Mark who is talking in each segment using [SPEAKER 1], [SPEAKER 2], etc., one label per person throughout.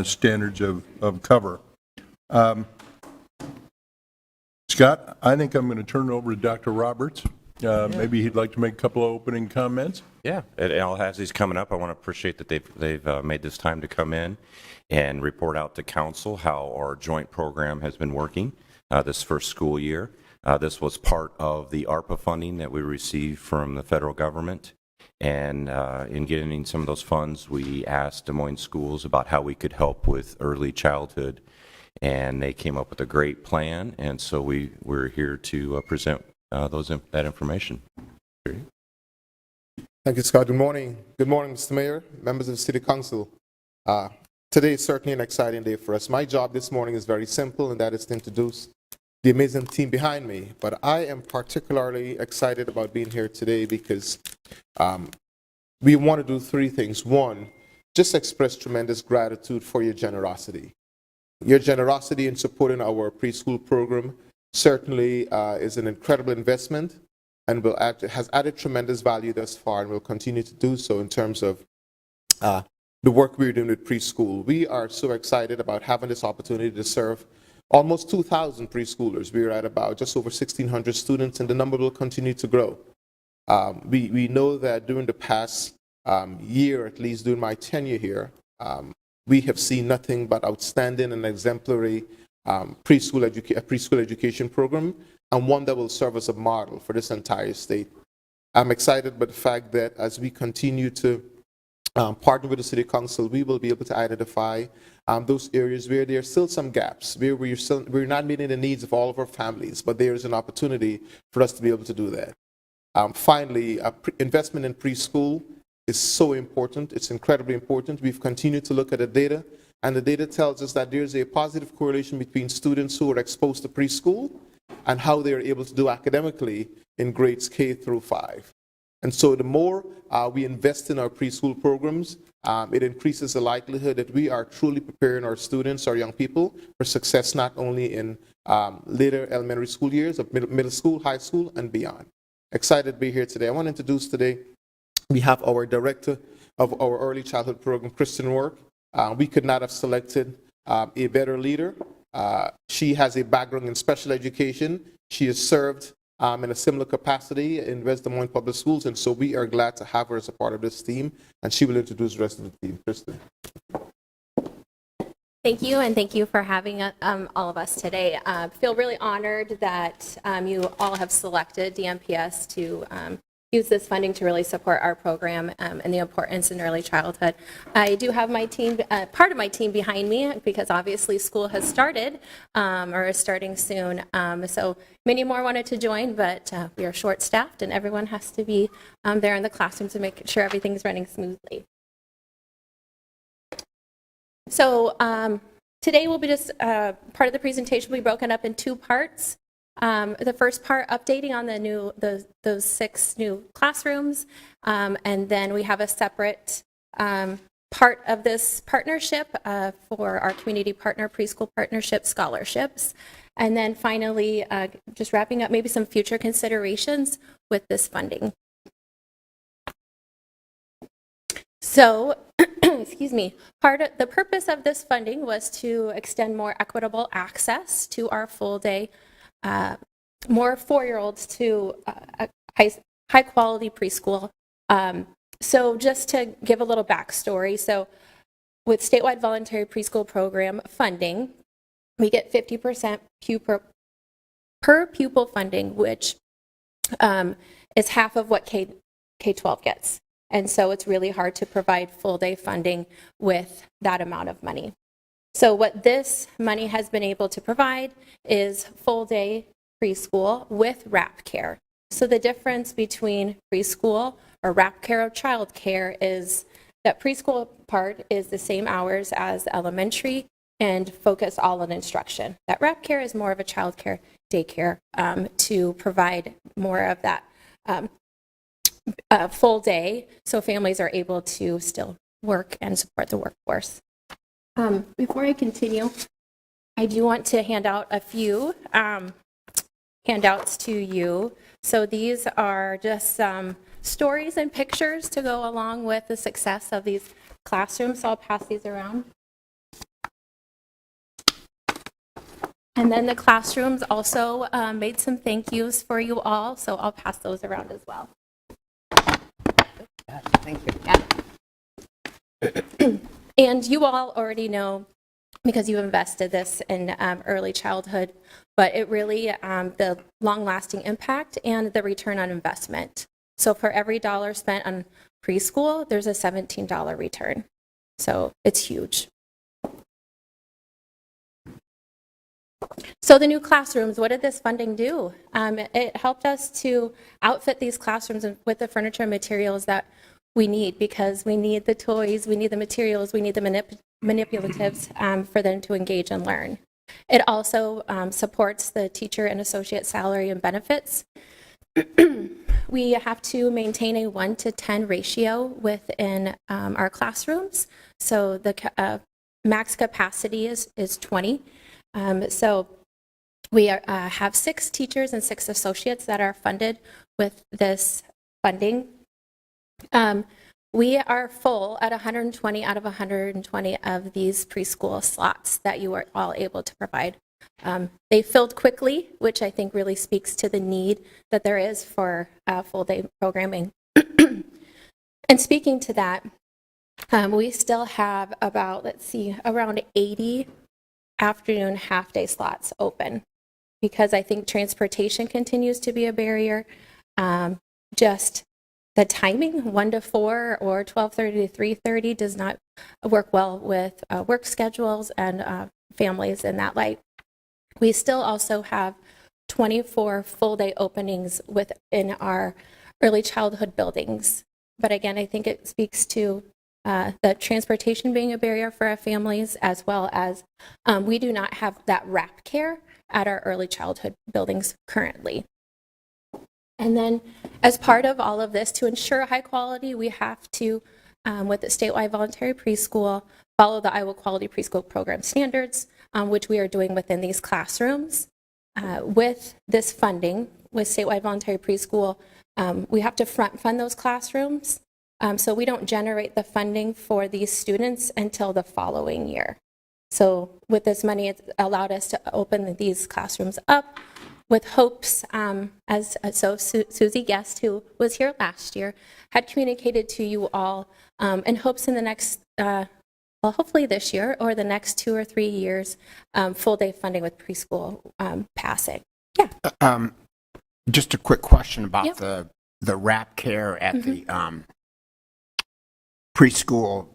[SPEAKER 1] standards of cover. Scott, I think I'm going to turn it over to Dr. Roberts. Maybe he'd like to make a couple of opening comments.
[SPEAKER 2] Yeah, and as he's coming up, I want to appreciate that they've made this time to come in and report out to council how our joint program has been working this first school year. This was part of the ARPA funding that we received from the federal government. And in getting some of those funds, we asked Des Moines schools about how we could help with early childhood. And they came up with a great plan. And so we're here to present that information.
[SPEAKER 3] Thank you, Scott. Good morning. Good morning, Mr. Mayor, members of the City Council. Today is certainly an exciting day for us. My job this morning is very simple, and that is to introduce the amazing team behind me. But I am particularly excited about being here today because we want to do three things. One, just express tremendous gratitude for your generosity. Your generosity in supporting our preschool program certainly is an incredible investment and has added tremendous value thus far and will continue to do so in terms of the work we're doing with preschool. We are so excited about having this opportunity to serve almost 2,000 preschoolers. We're at about just over 1,600 students, and the number will continue to grow. We know that during the past year, at least during my tenure here, we have seen nothing but outstanding and exemplary preschool education program, and one that will serve as a model for this entire state. I'm excited by the fact that as we continue to partner with the City Council, we will be able to identify those areas where there are still some gaps, where we're not meeting the needs of all of our families, but there is an opportunity for us to be able to do that. Finally, investment in preschool is so important. It's incredibly important. We've continued to look at the data, and the data tells us that there's a positive correlation between students who are exposed to preschool and how they are able to do academically in grades K through 5. And so the more we invest in our preschool programs, it increases the likelihood that we are truly preparing our students, our young people, for success not only in later elementary school years, but middle school, high school, and beyond. Excited to be here today. I want to introduce today, we have our director of our early childhood program, Kristen Work. We could not have selected a better leader. She has a background in special education. She has served in a similar capacity in West Des Moines Public Schools, and so we are glad to have her as a part of this team, and she will introduce the rest of the team. Kristen.
[SPEAKER 4] Thank you, and thank you for having all of us today. I feel really honored that you all have selected DMPS to use this funding to really support our program and the importance in early childhood. I do have my team, part of my team behind me, because obviously school has started or is starting soon. So many more wanted to join, but we are short-staffed and everyone has to be there in the classroom to make sure everything's running smoothly. So today will be just part of the presentation will be broken up in two parts. The first part, updating on those 6 new classrooms, and then we have a separate part of this partnership for our community partner preschool partnership scholarships, and then finally just wrapping up maybe some future considerations with this funding. So, excuse me, the purpose of this funding was to extend more equitable access to our full day more 4-year-olds to high quality preschool. So just to give a little backstory, so with statewide voluntary preschool program funding, we get 50% per pupil funding, which is half of what K-12 gets. And so it's really hard to provide full day funding with that amount of money. So what this money has been able to provide is full day preschool with wrap care. So the difference between preschool or wrap care or child care is that preschool part is the same hours as elementary and focus all on instruction. That wrap care is more of a child care daycare to provide more of that full day so families are able to still work and support the workforce. Before I continue, I do want to hand out a few handouts to you. So these are just some stories and pictures to go along with the success of these classrooms. So I'll pass these around. And then the classrooms also made some thank yous for you all, so I'll pass those around as well.
[SPEAKER 5] Thank you.
[SPEAKER 4] And you all already know, because you invested this in early childhood, but it really, the long-lasting impact and the return on investment. So for every dollar spent on preschool, there's a $17 return. So it's huge. So the new classrooms, what did this funding do? It helped us to outfit these classrooms with the furniture and materials that we need, because we need the toys, we need the materials, we need the manipulatives for them to engage and learn. It also supports the teacher and associate salary and benefits. We have to maintain a 1-to-10 ratio within our classrooms. So the max capacity is 20. So we have 6 teachers and 6 associates that are funded with this funding. We are full at 120 out of 120 of these preschool slots that you are all able to provide. They filled quickly, which I think really speaks to the need that there is for full-day programming. And speaking to that, we still have about, around 80 afternoon half-day slots open, because I think transportation continues to be a barrier. Just the timing, 1 to 4 or 12:30 to 3:30, does not work well with work schedules and families in that light. We still also have 24 full-day openings within our early childhood buildings. But again, I think it speaks to the transportation being a barrier for our families, as well as we do not have that wrap care at our early childhood buildings currently. And then as part of all of this, to ensure high quality, we have to, with the statewide voluntary preschool, follow the Iowa Quality Preschool Program standards, which we are doing within these classrooms. With this funding, with statewide voluntary preschool, we have to front fund those classrooms. So we don't generate the funding for these students until the following year. So with this money, it's allowed us to open these classrooms up with hopes, Susie Guest, who was here last year, had communicated to you all in hopes in the next, hopefully this year or the next 2 or 3 years, full day funding with preschool passing. Yeah.
[SPEAKER 6] Just a quick question about
[SPEAKER 4] Yep.
[SPEAKER 6] the wrap care at the preschool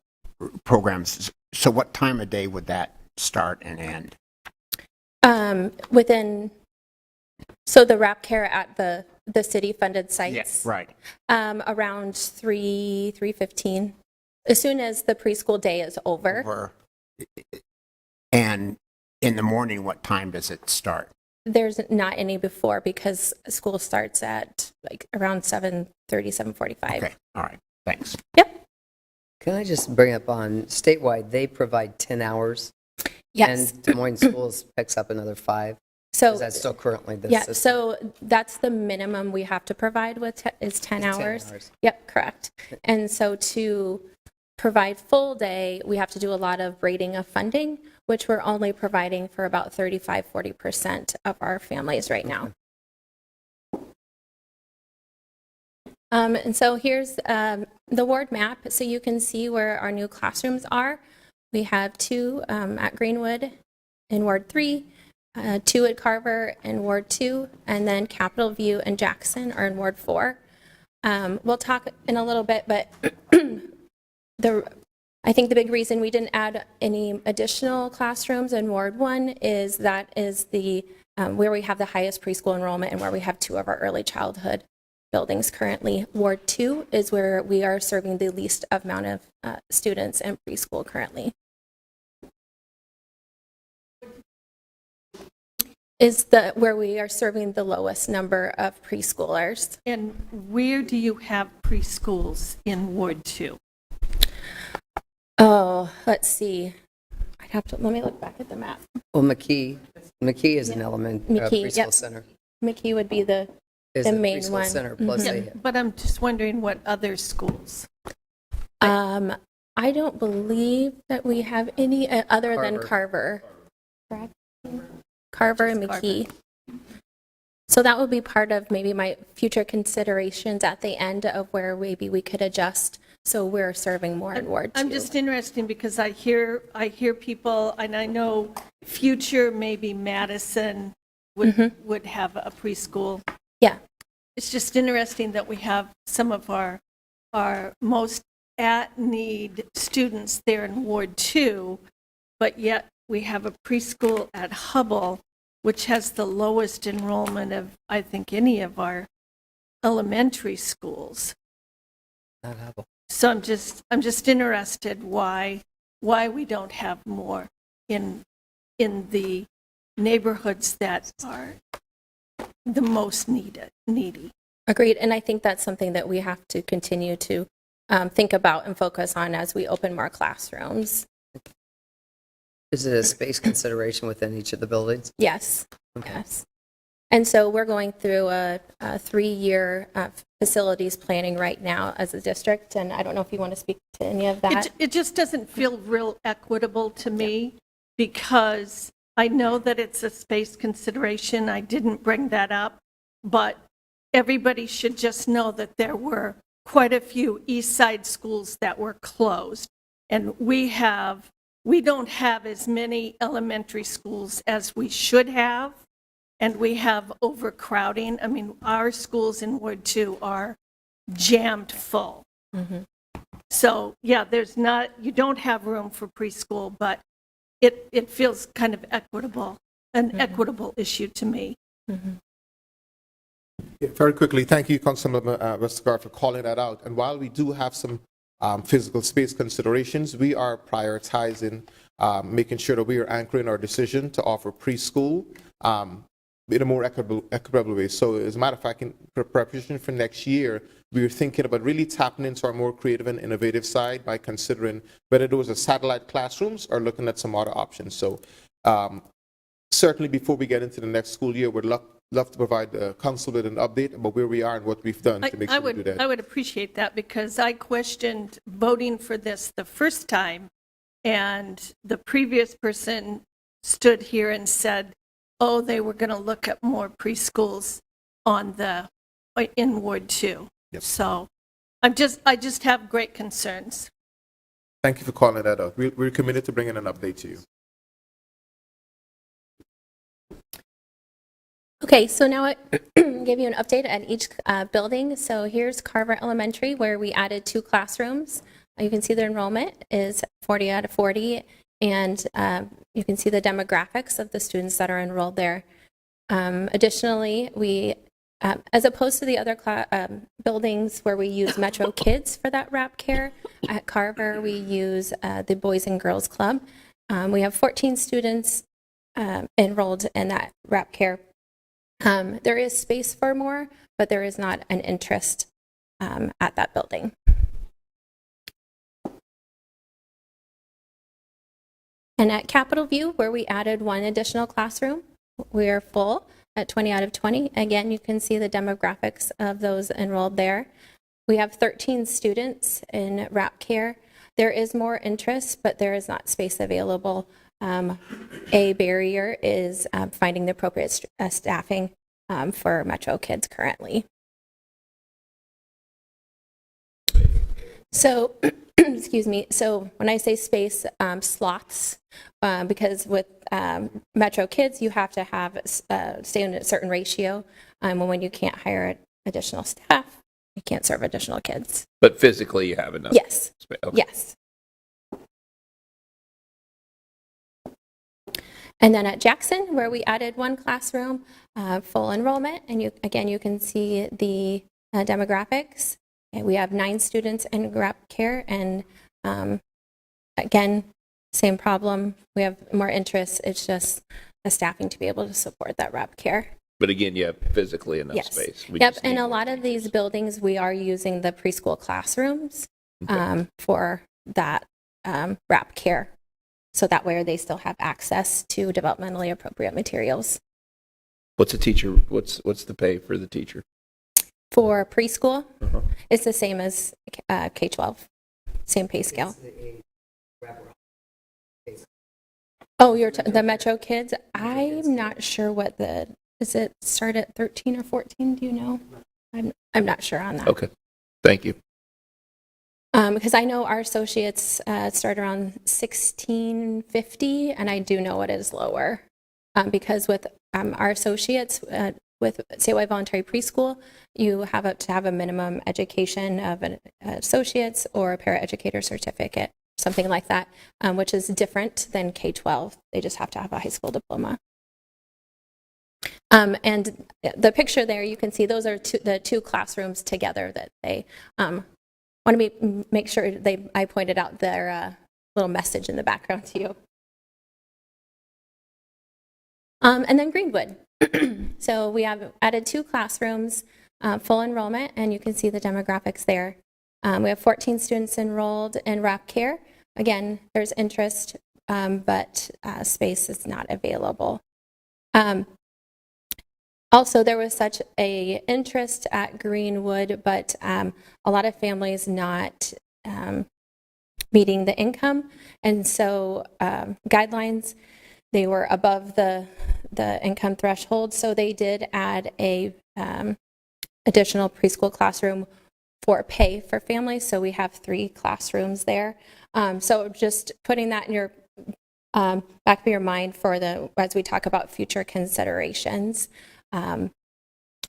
[SPEAKER 6] programs. So what time of day would that start and end?
[SPEAKER 4] So the wrap care at the city-funded sites?
[SPEAKER 6] Yes, right.
[SPEAKER 4] Around 3:15, as soon as the preschool day is over.
[SPEAKER 6] And in the morning, what time does it start?
[SPEAKER 4] There's not any before, because school starts at around 7:30, 7:45.
[SPEAKER 6] Okay, all right, thanks.
[SPEAKER 4] Yep.
[SPEAKER 5] Can I just bring up on statewide, they provide 10 hours?
[SPEAKER 4] Yes.
[SPEAKER 5] And Des Moines Schools picks up another 5?
[SPEAKER 4] So
[SPEAKER 5] Is that still currently the
[SPEAKER 4] yeah,
[SPEAKER 5] system?
[SPEAKER 4] so that's the minimum we have to provide is 10
[SPEAKER 5] It's 10
[SPEAKER 4] hours.
[SPEAKER 5] hours.
[SPEAKER 4] Yep, correct. And so to provide full day, we have to do a lot of braiding of funding, which we're only providing for about 35-40% of our families right now. And so here's the ward map, so you can see where our new classrooms are. We have 2 at Greenwood in Ward 3, 2 at Carver in Ward 2, and then Capitol View and Jackson are in Ward 4. We'll talk in a little bit, but I think the big reason we didn't add any additional classrooms in Ward 1 is that is the where we have the highest preschool enrollment and where we have 2 of our early childhood buildings currently. Ward 2 is where we are serving the least amount of students in preschool currently. Is where we are serving the lowest number of preschoolers.
[SPEAKER 7] And where do you have preschools in Ward 2?
[SPEAKER 4] Oh, let's see. Let me look back at the map.
[SPEAKER 5] Well, McKee is an
[SPEAKER 4] McKee,
[SPEAKER 5] preschool
[SPEAKER 4] yep.
[SPEAKER 5] center.
[SPEAKER 4] McKee would be the
[SPEAKER 5] Is
[SPEAKER 4] the
[SPEAKER 5] a
[SPEAKER 4] main
[SPEAKER 5] preschool
[SPEAKER 4] one.
[SPEAKER 5] center, plus
[SPEAKER 7] Yeah,
[SPEAKER 5] they
[SPEAKER 7] but I'm just wondering what other schools.
[SPEAKER 4] I don't believe that we have any other than
[SPEAKER 5] Carver.
[SPEAKER 4] Carver. Correct? Carver and
[SPEAKER 7] Just Carver.
[SPEAKER 4] McKee. So that would be part of maybe my future considerations at the end of where maybe we could adjust so we're serving more in Ward 2.
[SPEAKER 7] I'm just interested because I hear people, and I know future maybe Madison would have a preschool.
[SPEAKER 4] Yeah.
[SPEAKER 7] It's just interesting that we have some of our most at-need students there in Ward 2, but yet we have a preschool at Hubble, which has the lowest enrollment of, I think, any of our elementary schools.
[SPEAKER 5] Not Hubble.
[SPEAKER 7] So I'm just interested why we don't have more in the neighborhoods that are the most needy.
[SPEAKER 4] Agreed. And I think that's something that we have to continue to think about and focus on as we open more classrooms.
[SPEAKER 5] Is it a space consideration within each of the buildings?
[SPEAKER 4] Yes.
[SPEAKER 5] Okay.
[SPEAKER 4] Yes. And so we're going through a 3-year facilities planning right now as a district. And I don't know if you want to speak to any of that.
[SPEAKER 7] It just doesn't feel real equitable to me because I know that it's a space consideration. I didn't bring that up, but everybody should just know that there were quite a few East Side schools that were closed. And we don't have as many elementary schools as we should have. And we have overcrowding. I mean, our schools in Ward 2 are jammed full. So, yeah, you don't have room for preschool, but it feels kind of an equitable issue to me.
[SPEAKER 3] Yeah, very quickly, thank you, Councilmember Westergaard, for calling that out. And while we do have some physical space considerations, we are prioritizing making sure that we are anchoring our decision to offer preschool in a more equitable way. So as a matter of fact, in preparation for next year, we are thinking about really tapping into our more creative and innovative side by considering whether those are satellite classrooms or looking at some other options. So certainly before we get into the next school year, we'd love to provide the council with an update about where we are and what we've done to make sure we do that.
[SPEAKER 7] I would appreciate that because I questioned voting for this the first time, and the previous person stood here and said, oh, they were going to look at more preschools in Ward 2.
[SPEAKER 3] Yep.
[SPEAKER 7] So I just have great concerns.
[SPEAKER 3] Thank you for calling that out. We're committed to bringing an update to you.
[SPEAKER 4] Okay, so now I give you an update at each building. So here's Carver Elementary, where we added 2 classrooms. You can see the enrollment is 40 out of 40, and you can see the demographics of the students that are enrolled there. Additionally, we, as opposed to the other buildings where we use Metro Kids for that wrap care, at Carver we use the Boys and Girls Club. We have 14 students enrolled in that wrap care. There is space for more, but there is not an interest at that building. And at Capitol View, where we added 1 additional classroom, we are full at 20 out of 20. Again, you can see the demographics of those enrolled there. We have 13 students in wrap care. There is more interest, but there is not space available. A barrier is finding the appropriate staffing for Metro Kids currently. So, excuse me, so when I say space, slots, because with Metro Kids, you have to have stay in a certain ratio. And when you can't hire additional staff, you can't serve additional kids.
[SPEAKER 8] But physically, you have enough.
[SPEAKER 4] Yes.
[SPEAKER 8] Okay.
[SPEAKER 4] Yes. And then at Jackson, where we added 1 classroom, full enrollment, and you can see the demographics. And we have 9 students in wrap care, and again, same problem. We have more interest. It's just the staffing to be able to support that wrap care.
[SPEAKER 8] But again, you have physically enough
[SPEAKER 4] Yes.
[SPEAKER 8] space. We
[SPEAKER 4] Yep,
[SPEAKER 8] just
[SPEAKER 4] and
[SPEAKER 8] need
[SPEAKER 4] a
[SPEAKER 8] more
[SPEAKER 4] lot of
[SPEAKER 8] space.
[SPEAKER 4] these buildings, we are using the preschool classrooms for that wrap care. So that way they still have access to developmentally appropriate materials.
[SPEAKER 8] What's a teacher? What's the pay for the teacher?
[SPEAKER 4] For preschool, it's the same as K-12, same pay scale. Oh, the Metro kids? I'm not sure is it start at 13 or 14? Do you know? I'm not sure on that.
[SPEAKER 8] Okay, thank you.
[SPEAKER 4] Because I know our associates start around 1650, and I do know it is lower. Because with our associates, with statewide voluntary preschool, you have to have a minimum education of an associate's or a paraeducator certificate, something like that, which is different than K-12. They just have to have a high school diploma. And the picture there, you can see those are the two classrooms together that they want to make sure I pointed out their little message in the background to you. And then Greenwood. So we have added 2 classrooms, full enrollment, and you can see the demographics there. We have 14 students enrolled in wrap care. Again, there's interest, but space is not available. Also, there was such a interest at Greenwood, but a lot of families not meeting the income, and so guidelines, they were above the income threshold, so they did add a additional preschool classroom for pay for families. So we have 3 classrooms there. So just putting that in your back of your mind as we talk about future considerations.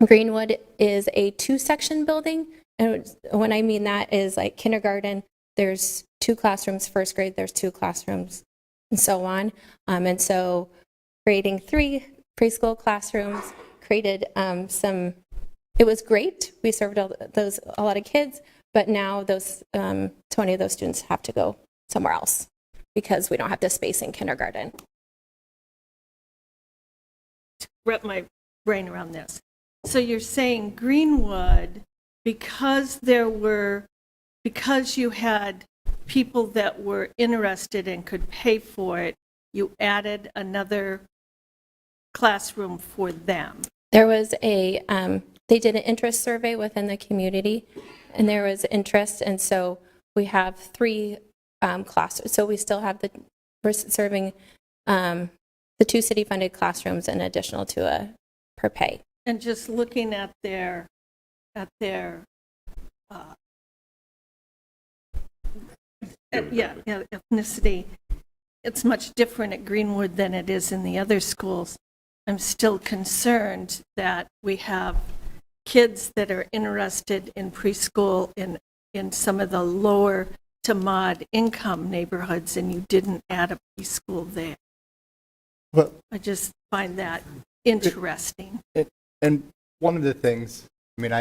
[SPEAKER 4] Greenwood is a 2-section building, and when I mean that is like kindergarten, there's 2 classrooms, first grade, there's 2 classrooms, and so on. And so creating 3 preschool classrooms created it was great. We served a lot of kids, but now 20 of those students have to go somewhere else because we don't have the space in kindergarten.
[SPEAKER 7] Wrap my brain around this. So you're saying Greenwood, because you had people that were interested and could pay for it, you added another classroom for them.
[SPEAKER 4] There was they did an interest survey within the community, and there was interest, and so we have 3 classes. So we still have we're serving the 2 city-funded classrooms in additional to a per pay.
[SPEAKER 7] And just looking at their ethnicity, it's much different at Greenwood than it is in the other schools. I'm still concerned that we have kids that are interested in preschool in some of the lower to mod income neighborhoods, and you didn't add a preschool there.
[SPEAKER 9] Well,
[SPEAKER 7] I just find that interesting.
[SPEAKER 9] and one of the things, I mean,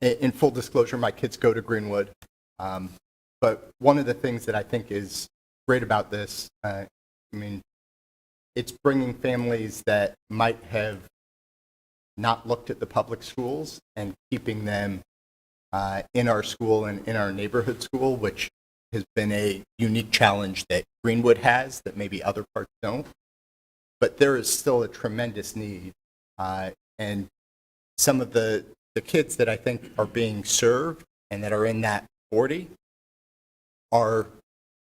[SPEAKER 9] in full disclosure, my kids go to Greenwood, but one of the things that I think is great about this, I mean, it's bringing families that might have not looked at the public schools and keeping them in our school and in our neighborhood school, which has been a unique challenge that Greenwood has that maybe other parts don't. But there is still a tremendous need. And some of the kids that I think are being served and that are in that 40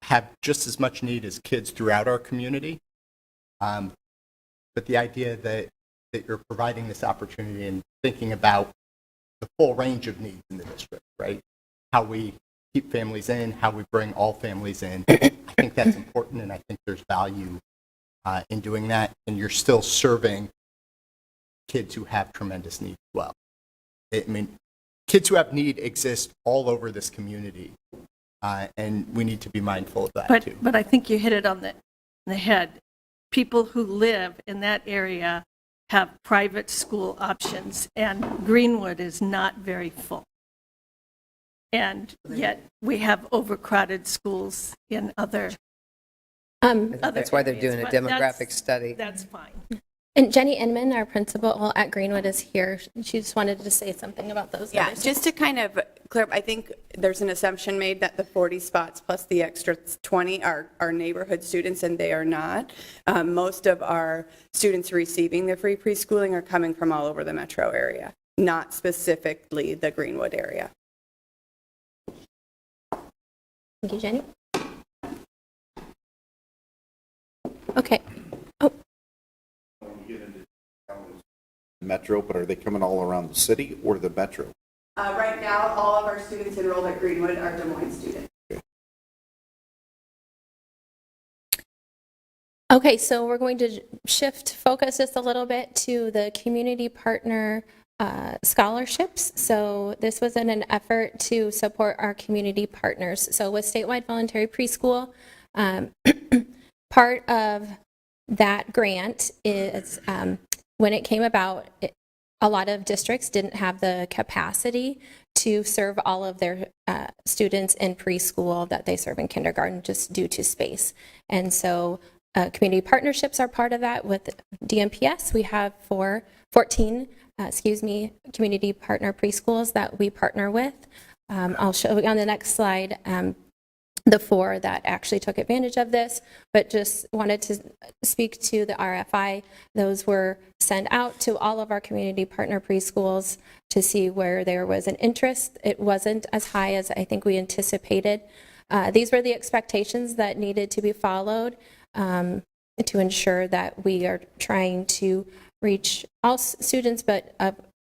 [SPEAKER 9] have just as much need as kids throughout our community. But the idea that you're providing this opportunity and thinking about the full range of needs in the district, right? How we keep families in, how we bring all families in. I think that's important, and I think there's value in doing that. And you're still serving kids who have tremendous need as well. I mean, kids who have need exist all over this community, and we need to be mindful of that too.
[SPEAKER 7] But I think you hit it on the head. People who live in that area have private school options, and Greenwood is not very full. And yet we have overcrowded schools in other
[SPEAKER 5] That's why they're doing a
[SPEAKER 7] But
[SPEAKER 5] demographic study.
[SPEAKER 7] That's fine.
[SPEAKER 4] And Jenny Inman, our principal at Greenwood, is here. She just wanted to say something about those.
[SPEAKER 10] Yeah,
[SPEAKER 4] others.
[SPEAKER 10] just to kind of clear up, I think there's an assumption made that the 40 spots plus the extra 20 are neighborhood students, and they are not. Most of our students receiving the free preschooling are coming from all over the metro area, not specifically the Greenwood area.
[SPEAKER 4] Thank you, Jenny. Okay. Oh,
[SPEAKER 11] Metro, but are they coming all around the city or the metro?
[SPEAKER 10] Right now, all of our students enrolled at Greenwood are Des Moines students.
[SPEAKER 4] okay, so we're going to shift focus just a little bit to the community partner scholarships. So this was in an effort to support our community partners. So with statewide voluntary preschool, part of that grant is when it came about, a lot of districts didn't have the capacity to serve all of their students in preschool that they serve in kindergarten just due to space. And so community partnerships are part of that. With DMPS, we have 14 community partner preschools that we partner with. I'll show you on the next slide the 4 that actually took advantage of this, but just wanted to speak to the RFI. Those were sent out to all of our community partner preschools to see where there was an interest. It wasn't as high as I think we anticipated. These were the expectations that needed to be followed to ensure that we are trying to reach all students, but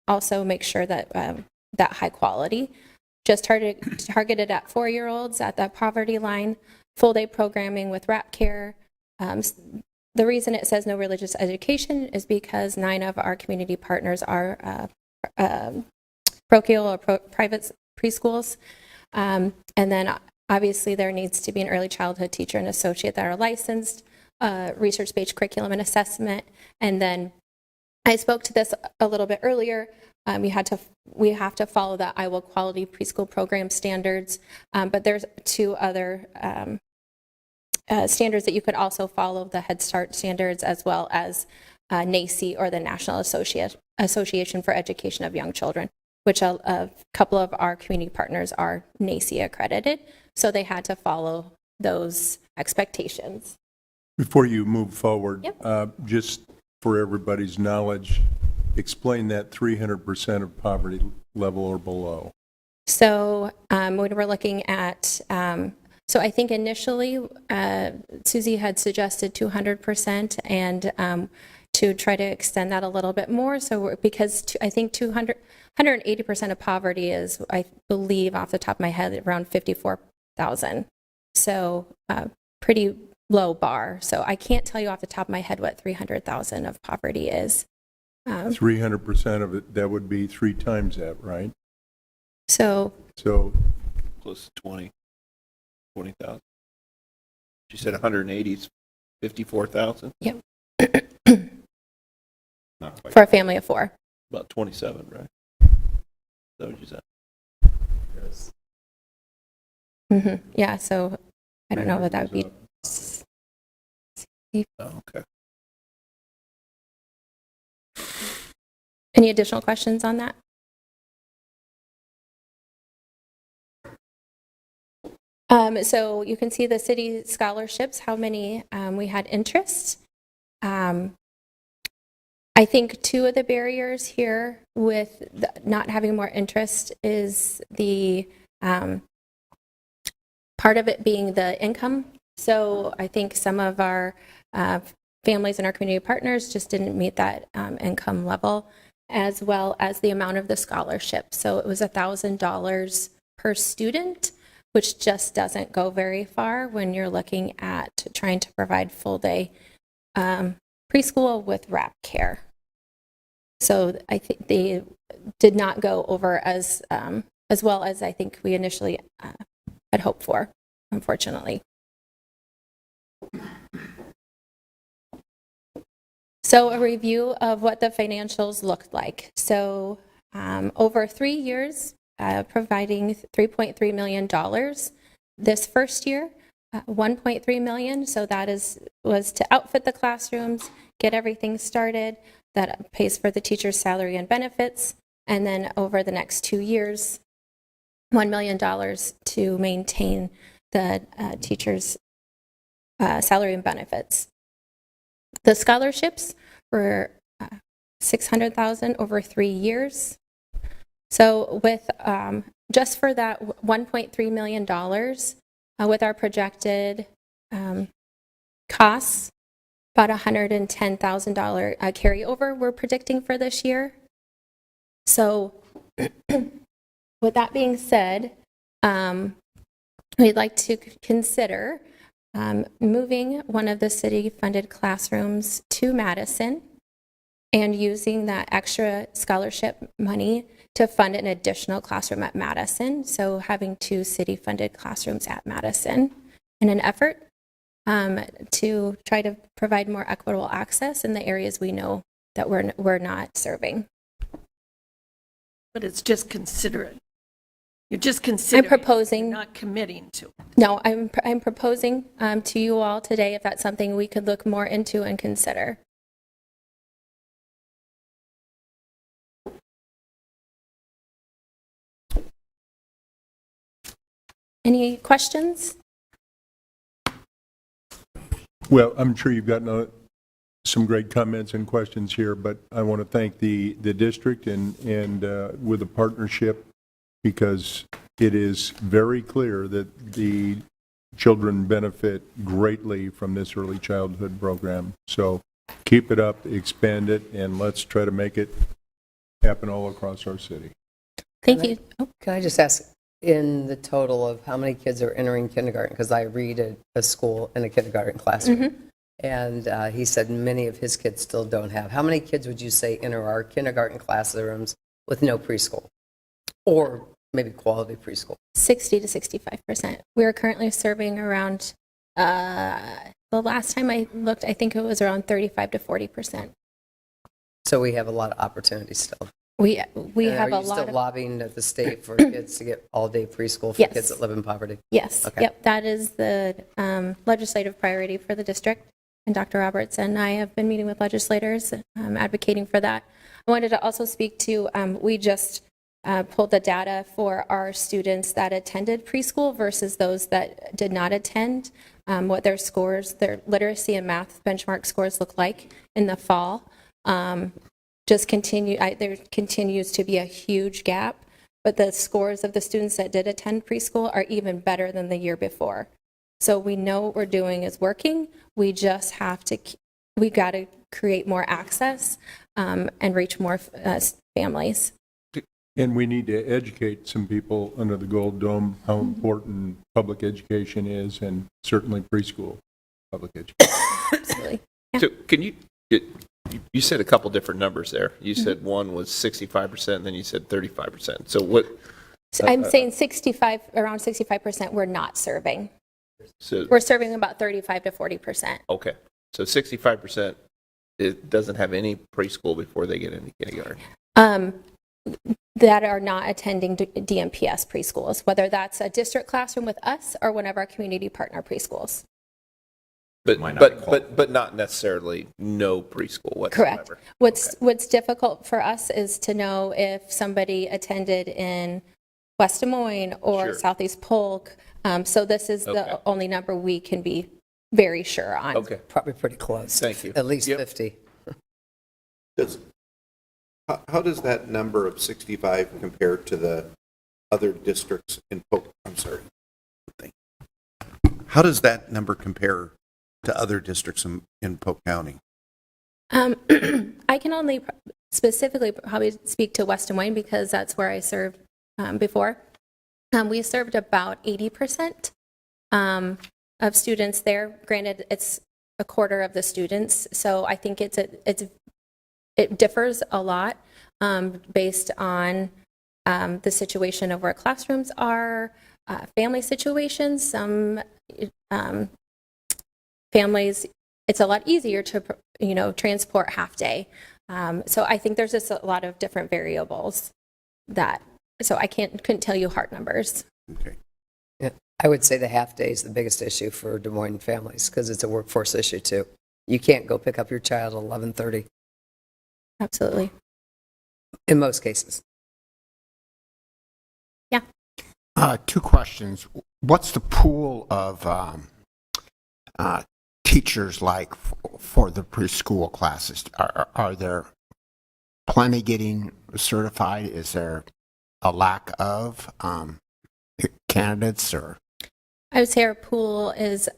[SPEAKER 4] also make sure that that high quality. Just targeted at 4-year-olds at that poverty line, full-day programming with wrap care. The reason it says no religious education is because 9 of our community partners are parochial or private preschools. And then obviously there needs to be an early childhood teacher and associate that are licensed, research-based curriculum and assessment. And then I spoke to this a little bit earlier. We have to follow the Iowa Quality Preschool Program standards, but there's 2 other standards that you could also follow, the Head Start standards as well as NACE, or the National Association for Education of Young Children, which a couple of our community partners are NACE accredited, so they had to follow those expectations.
[SPEAKER 1] Before you move forward,
[SPEAKER 4] Yep.
[SPEAKER 1] Just for everybody's knowledge, explain that 300% of poverty level or below.
[SPEAKER 4] So when we're looking at, so I think initially Susie had suggested 200% and to try to extend that a little bit more. So because I think 180% of poverty is, I believe off the top of my head, around 54,000. So pretty low bar. So I can't tell you off the top of my head what 300,000 of poverty is.
[SPEAKER 1] 300% of it, that would be 3 times that, right?
[SPEAKER 4] So
[SPEAKER 8] Close to 20,000. She said 180 is 54,000.
[SPEAKER 4] yep,
[SPEAKER 8] Not quite.
[SPEAKER 4] for a family of 4.
[SPEAKER 8] About 27, right? Is that what you said?
[SPEAKER 4] Yeah, so I don't know what that would be.
[SPEAKER 8] Oh, okay.
[SPEAKER 4] Any additional questions on that? So you can see the city scholarships, how many we had interest. I think 2 of the barriers here with not having more interest is the part of it being the income. So I think some of our families and our community partners just didn't meet that income level, as well as the amount of the scholarship. So it was $1,000 per student, which just doesn't go very far when you're looking at trying to provide full-day preschool with wrap care. So I think they did not go over as well as I think we initially had hoped for, unfortunately. So a review of what the financials looked like. So over 3 years, providing $3.3 million. This first year, $1.3 million. So that was to outfit the classrooms, get everything started. That pays for the teacher's salary and benefits. And then over the next 2 years, $1 million to maintain the teacher's salary and benefits. The scholarships were $600,000 over 3 years. So with just for that $1.3 million, with our projected costs about $110,000 carryover we're predicting for this year. So with that being said, we'd like to consider moving one of the city-funded classrooms to Madison and using that extra scholarship money to fund an additional classroom at Madison. So having 2 city-funded classrooms at Madison in an effort to try to provide more equitable access in the areas we know that we're not serving.
[SPEAKER 7] But it's just considerate. You're just considering.
[SPEAKER 4] I'm proposing.
[SPEAKER 7] You're not committing to it.
[SPEAKER 4] No, I'm proposing to you all today if that's something we could look more into and consider. Any questions?
[SPEAKER 1] Well, I'm sure you've gotten some great comments and questions here, but I want to thank the district and with the partnership, because it is very clear that the children benefit greatly from this early childhood program. So keep it up, expand it, and let's try to make it happen all across our city.
[SPEAKER 4] Thank you. Oh,
[SPEAKER 5] Can I just ask, in the total of how many kids are entering kindergarten? Because I read at a school in a kindergarten classroom. And he said many of his kids still don't have. How many kids would you say enter our kindergarten classrooms with no preschool? Or maybe quality preschool?
[SPEAKER 4] 60 to 65%. We are currently serving around, the last time I looked, I think it was around 35 to 40%.
[SPEAKER 5] So we have a lot of opportunities still.
[SPEAKER 4] We
[SPEAKER 5] And
[SPEAKER 4] have a
[SPEAKER 5] Are you
[SPEAKER 4] lot
[SPEAKER 5] still
[SPEAKER 4] of,
[SPEAKER 5] lobbying at the state for kids to get all-day preschool for
[SPEAKER 4] Yes.
[SPEAKER 5] kids that live in poverty?
[SPEAKER 4] yes,
[SPEAKER 5] Okay.
[SPEAKER 4] yep, that is the legislative priority for the district. And Dr. Roberts and I have been meeting with legislators advocating for that. I wanted to also speak to, we just pulled the data for our students that attended preschool versus those that did not attend, what their scores, their literacy and math benchmark scores look like in the fall. There continues to be a huge gap, but the scores of the students that did attend preschool are even better than the year before. So we know what we're doing is working. We just have to, we got to create more access and reach more families.
[SPEAKER 1] And we need to educate some people under the Gold Dome how important public education is, and certainly preschool public education.
[SPEAKER 4] Absolutely.
[SPEAKER 8] So can you said a couple different numbers there. You said one was 65%, and then you said 35%. So what?
[SPEAKER 4] So I'm saying 65, around 65% we're not serving.
[SPEAKER 8] So
[SPEAKER 4] We're serving about 35 to 40%.
[SPEAKER 8] okay. So 65% it doesn't have any preschool before they get into kindergarten.
[SPEAKER 4] That are not attending DMPS preschools, whether that's a district classroom with us or one of our community partner preschools.
[SPEAKER 8] But not necessarily no preschool whatsoever.
[SPEAKER 4] Correct. What's difficult for us is to know if somebody attended in West Des Moines or
[SPEAKER 8] Sure.
[SPEAKER 4] Southeast Polk. So this is
[SPEAKER 8] Okay.
[SPEAKER 4] the only number we can be very sure on.
[SPEAKER 8] Okay.
[SPEAKER 5] Probably pretty close.
[SPEAKER 8] Thank you.
[SPEAKER 5] At least
[SPEAKER 8] Yep.
[SPEAKER 5] 50.
[SPEAKER 11] How does that number of 65 compare to the other districts in Polk? I'm sorry. How does that number compare to other districts in Polk County?
[SPEAKER 4] I can only specifically probably speak to West Des Moines because that's where I served before. We served about 80% of students there. Granted, it's a quarter of the students, so I think it differs a lot based on the situation of where classrooms are, family situations. Some families, it's a lot easier to transport half day. So I think there's just a lot of different variables so I couldn't tell you hard numbers.
[SPEAKER 11] Okay.
[SPEAKER 5] Yeah. I would say the half day is the biggest issue for Des Moines families because it's a workforce issue too. You can't go pick up your child at 11:30
[SPEAKER 4] Absolutely.
[SPEAKER 5] in most cases.
[SPEAKER 4] Yeah.
[SPEAKER 6] 2 questions. What's the pool of teachers like for the preschool classes? Are there plenty getting certified? Is there a lack of candidates? Or
[SPEAKER 4] I would say our pool is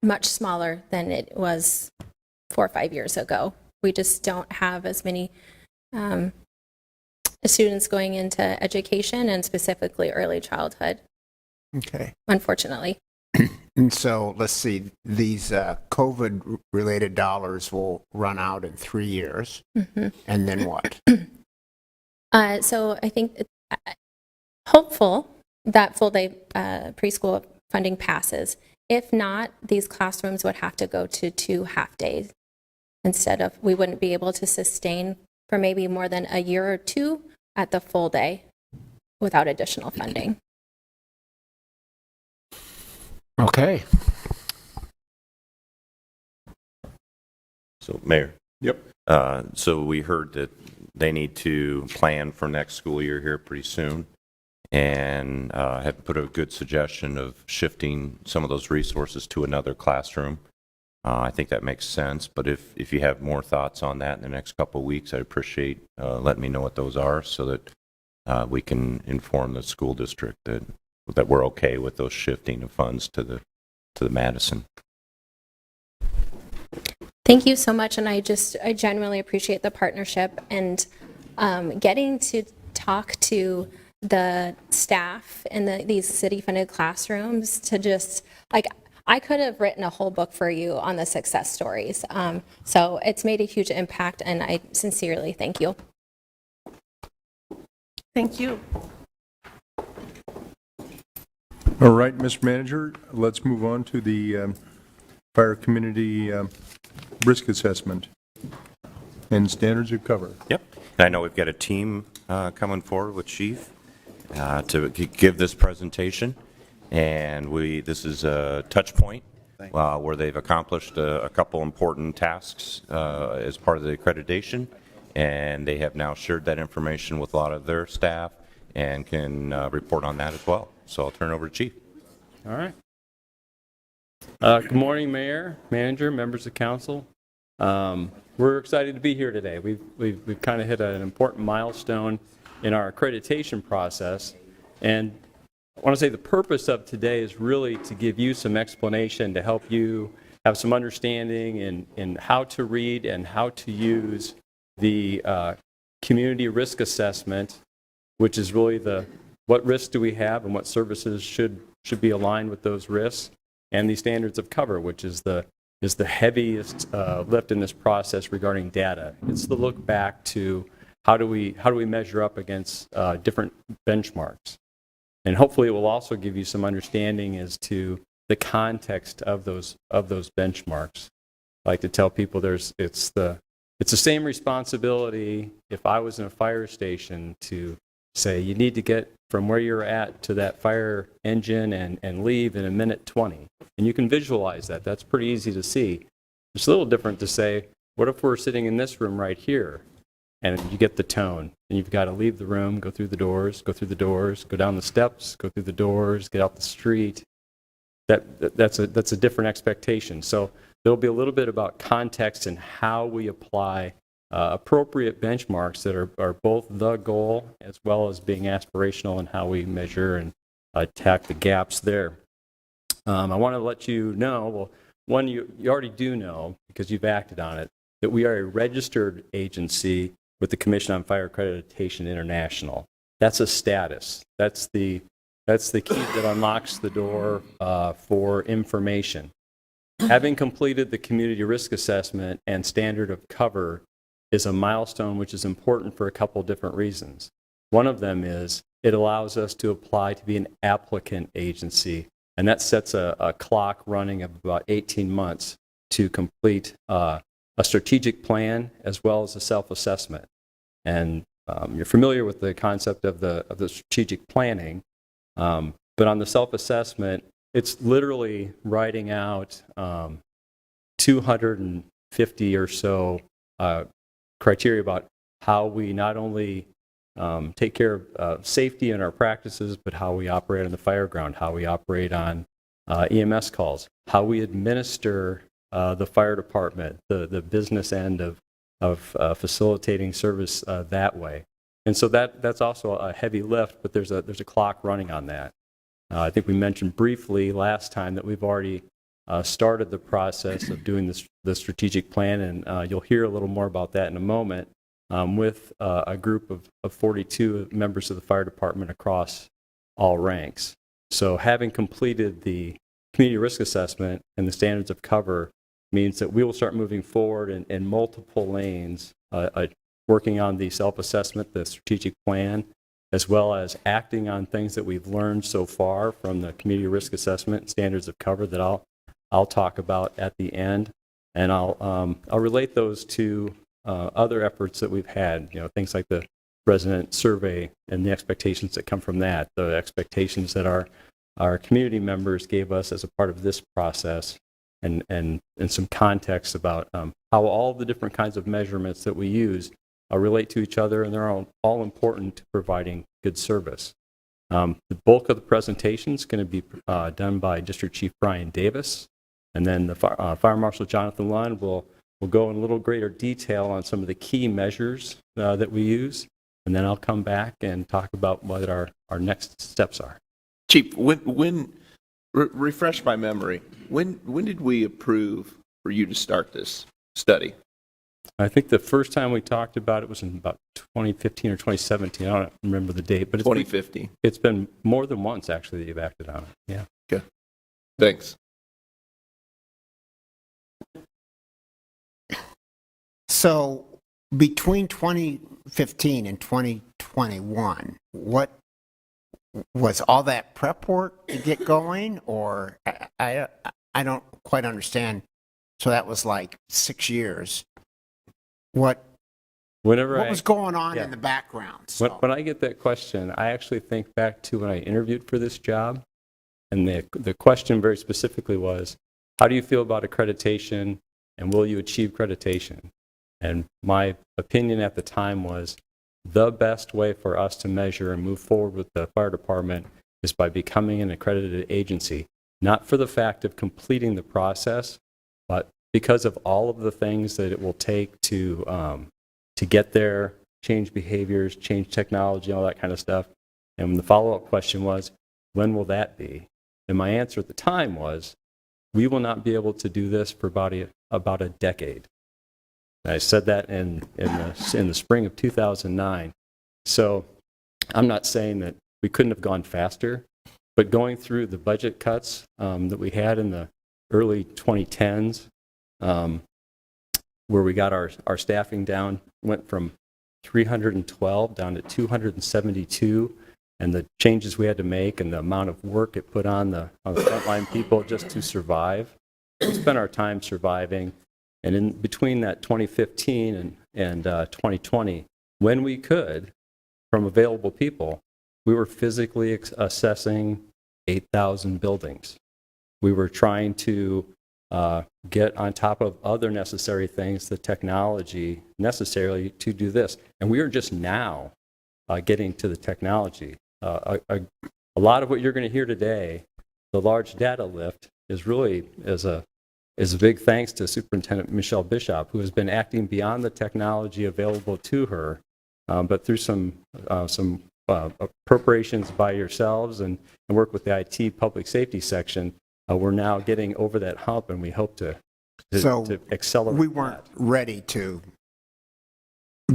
[SPEAKER 4] much smaller than it was 4 or 5 years ago. We just don't have as many students going into education and specifically early childhood,
[SPEAKER 6] Okay.
[SPEAKER 4] unfortunately.
[SPEAKER 6] And so, let's see, these COVID-related dollars will run out in 3 years. And then what?
[SPEAKER 4] So I think hopeful that full day preschool funding passes. If not, these classrooms would have to go to 2 half days instead of, we wouldn't be able to sustain for maybe more than a year or 2 at the full day without additional funding.
[SPEAKER 6] Okay.
[SPEAKER 2] So, Mayor,
[SPEAKER 1] Yep.
[SPEAKER 2] so we heard that they need to plan for next school year here pretty soon, and have put a good suggestion of shifting some of those resources to another classroom. I think that makes sense, but if you have more thoughts on that in the next couple of weeks, I'd appreciate letting me know what those are so that we can inform the school district that we're okay with those shifting of funds to the Madison.
[SPEAKER 4] Thank you so much, and I genuinely appreciate the partnership and getting to talk to the staff in these city-funded classrooms to just, like, I could have written a whole book for you on the success stories. So it's made a huge impact, and I sincerely thank you.
[SPEAKER 7] Thank you.
[SPEAKER 1] All right, Mr. Manager, let's move on to the fire community risk assessment and standards of cover.
[SPEAKER 2] Yep. And I know we've got a team coming forward with Chief to give this presentation. And this is a touch point where they've accomplished a couple important tasks as part of the accreditation. And they have now shared that information with a lot of their staff and can report on that as well. So I'll turn it over to Chief.
[SPEAKER 12] All right. Good morning, Mayor, Manager, members of council. We're excited to be here today. We've kind of hit an important milestone in our accreditation process. And I want to say the purpose of today is really to give you some explanation to help you have some understanding in how to read and how to use the community risk assessment, which is really what risks do we have and what services should be aligned with those risks, and the standards of cover, which is the heaviest lift in this process regarding data. It's the look back to how do we measure up against different benchmarks. And hopefully it will also give you some understanding as to the context of those benchmarks. I like to tell people it's the same responsibility if I was in a fire station to say you need to get from where you're at to that fire engine and leave in a minute 20. And you can visualize that. That's pretty easy to see. It's a little different to say, what if we're sitting in this room right here? And you get the tone. And you've got to leave the room, go through the doors, go down the steps, go through the doors, get out the street. That's a different expectation. So there'll be a little bit about context and how we apply appropriate benchmarks that are both the goal as well as being aspirational in how we measure and attack the gaps there. I want to let you know, well, one, you already do know because you've acted on it, that we are a registered agency with the Commission on Fire Accreditation International. That's a status. That's the key that unlocks the door for information. Having completed the community risk assessment and standard of cover is a milestone which is important for a couple different reasons. One of them is it allows us to apply to be an applicant agency, and that sets a clock running of about 18 months to complete a strategic plan as well as a self-assessment. And you're familiar with the concept of the strategic planning, but on the self-assessment, it's literally writing out 250 or so criteria about how we not only take care of safety in our practices, but how we operate on the fire ground, how we operate on EMS calls, how we administer the fire department, the business end of facilitating service that way. And so that's also a heavy lift, but there's a clock running on that. I think we mentioned briefly last time that we've already started the process of doing the strategic plan, and you'll hear a little more about that in a moment, with a group of 42 members of the fire department across all ranks. So having completed the community risk assessment and the standards of cover means that we will start moving forward in multiple lanes, working on the self-assessment, the strategic plan, as well as acting on things that we've learned so far from the community risk assessment and standards of cover that I'll talk about at the end. And I'll relate those to other efforts that we've had, things like the resident survey and the expectations that come from that, the expectations that our community members gave us as a part of this process, and some context about how all the different kinds of measurements that we use relate to each other, and they're all important to providing good service. The bulk of the presentation is going to be done by District Chief Brian Davis, and then the Fire Marshal Jonathan Lund will go in a little greater detail on some of the key measures that we use, and then I'll come back and talk about what our next steps are.
[SPEAKER 8] Chief, refresh my memory. When did we approve for you to start this study?
[SPEAKER 12] I think the first time we talked about it was in about 2015 or 2017. I don't remember the date, but
[SPEAKER 8] 2015.
[SPEAKER 12] It's been more than once, actually, that you've acted on it. Yeah.
[SPEAKER 8] Okay. Thanks.
[SPEAKER 6] So between 2015 and 2021, what was all that prep work to get going, or I don't quite understand. So that was like 6 years. What was going on in the background? So.
[SPEAKER 12] When I get that question, I actually think back to when I interviewed for this job, and the question very specifically was, how do you feel about accreditation, and will you achieve accreditation? And my opinion at the time was, the best way for us to measure and move forward with the fire department is by becoming an accredited agency, not for the fact of completing the process, but because of all of the things that it will take to get there, change behaviors, change technology, all that kind of stuff. And the follow-up question was, when will that be? And my answer at the time was, we will not be able to do this for about a decade. I said that in the spring of 2009. So I'm not saying that we couldn't have gone faster, but going through the budget cuts that we had in the early 2010s, where we got our staffing down, went from 312 down to 272, and the changes we had to make and the amount of work it put on the frontline people just to survive. We spent our time surviving. And in between that 2015 and 2020, when we could, from available people, we were physically assessing 8,000 buildings. We were trying to get on top of other necessary things, the technology necessarily to do this. And we are just now getting to the technology. A lot of what you're going to hear today, the large data lift, is really is a big thanks to Superintendent Michelle Bishop, who has been acting beyond the technology available to her, but through some appropriations by yourselves and work with the IT public safety section, we're now getting over that hump, and we hope to accelerate.
[SPEAKER 6] We weren't ready to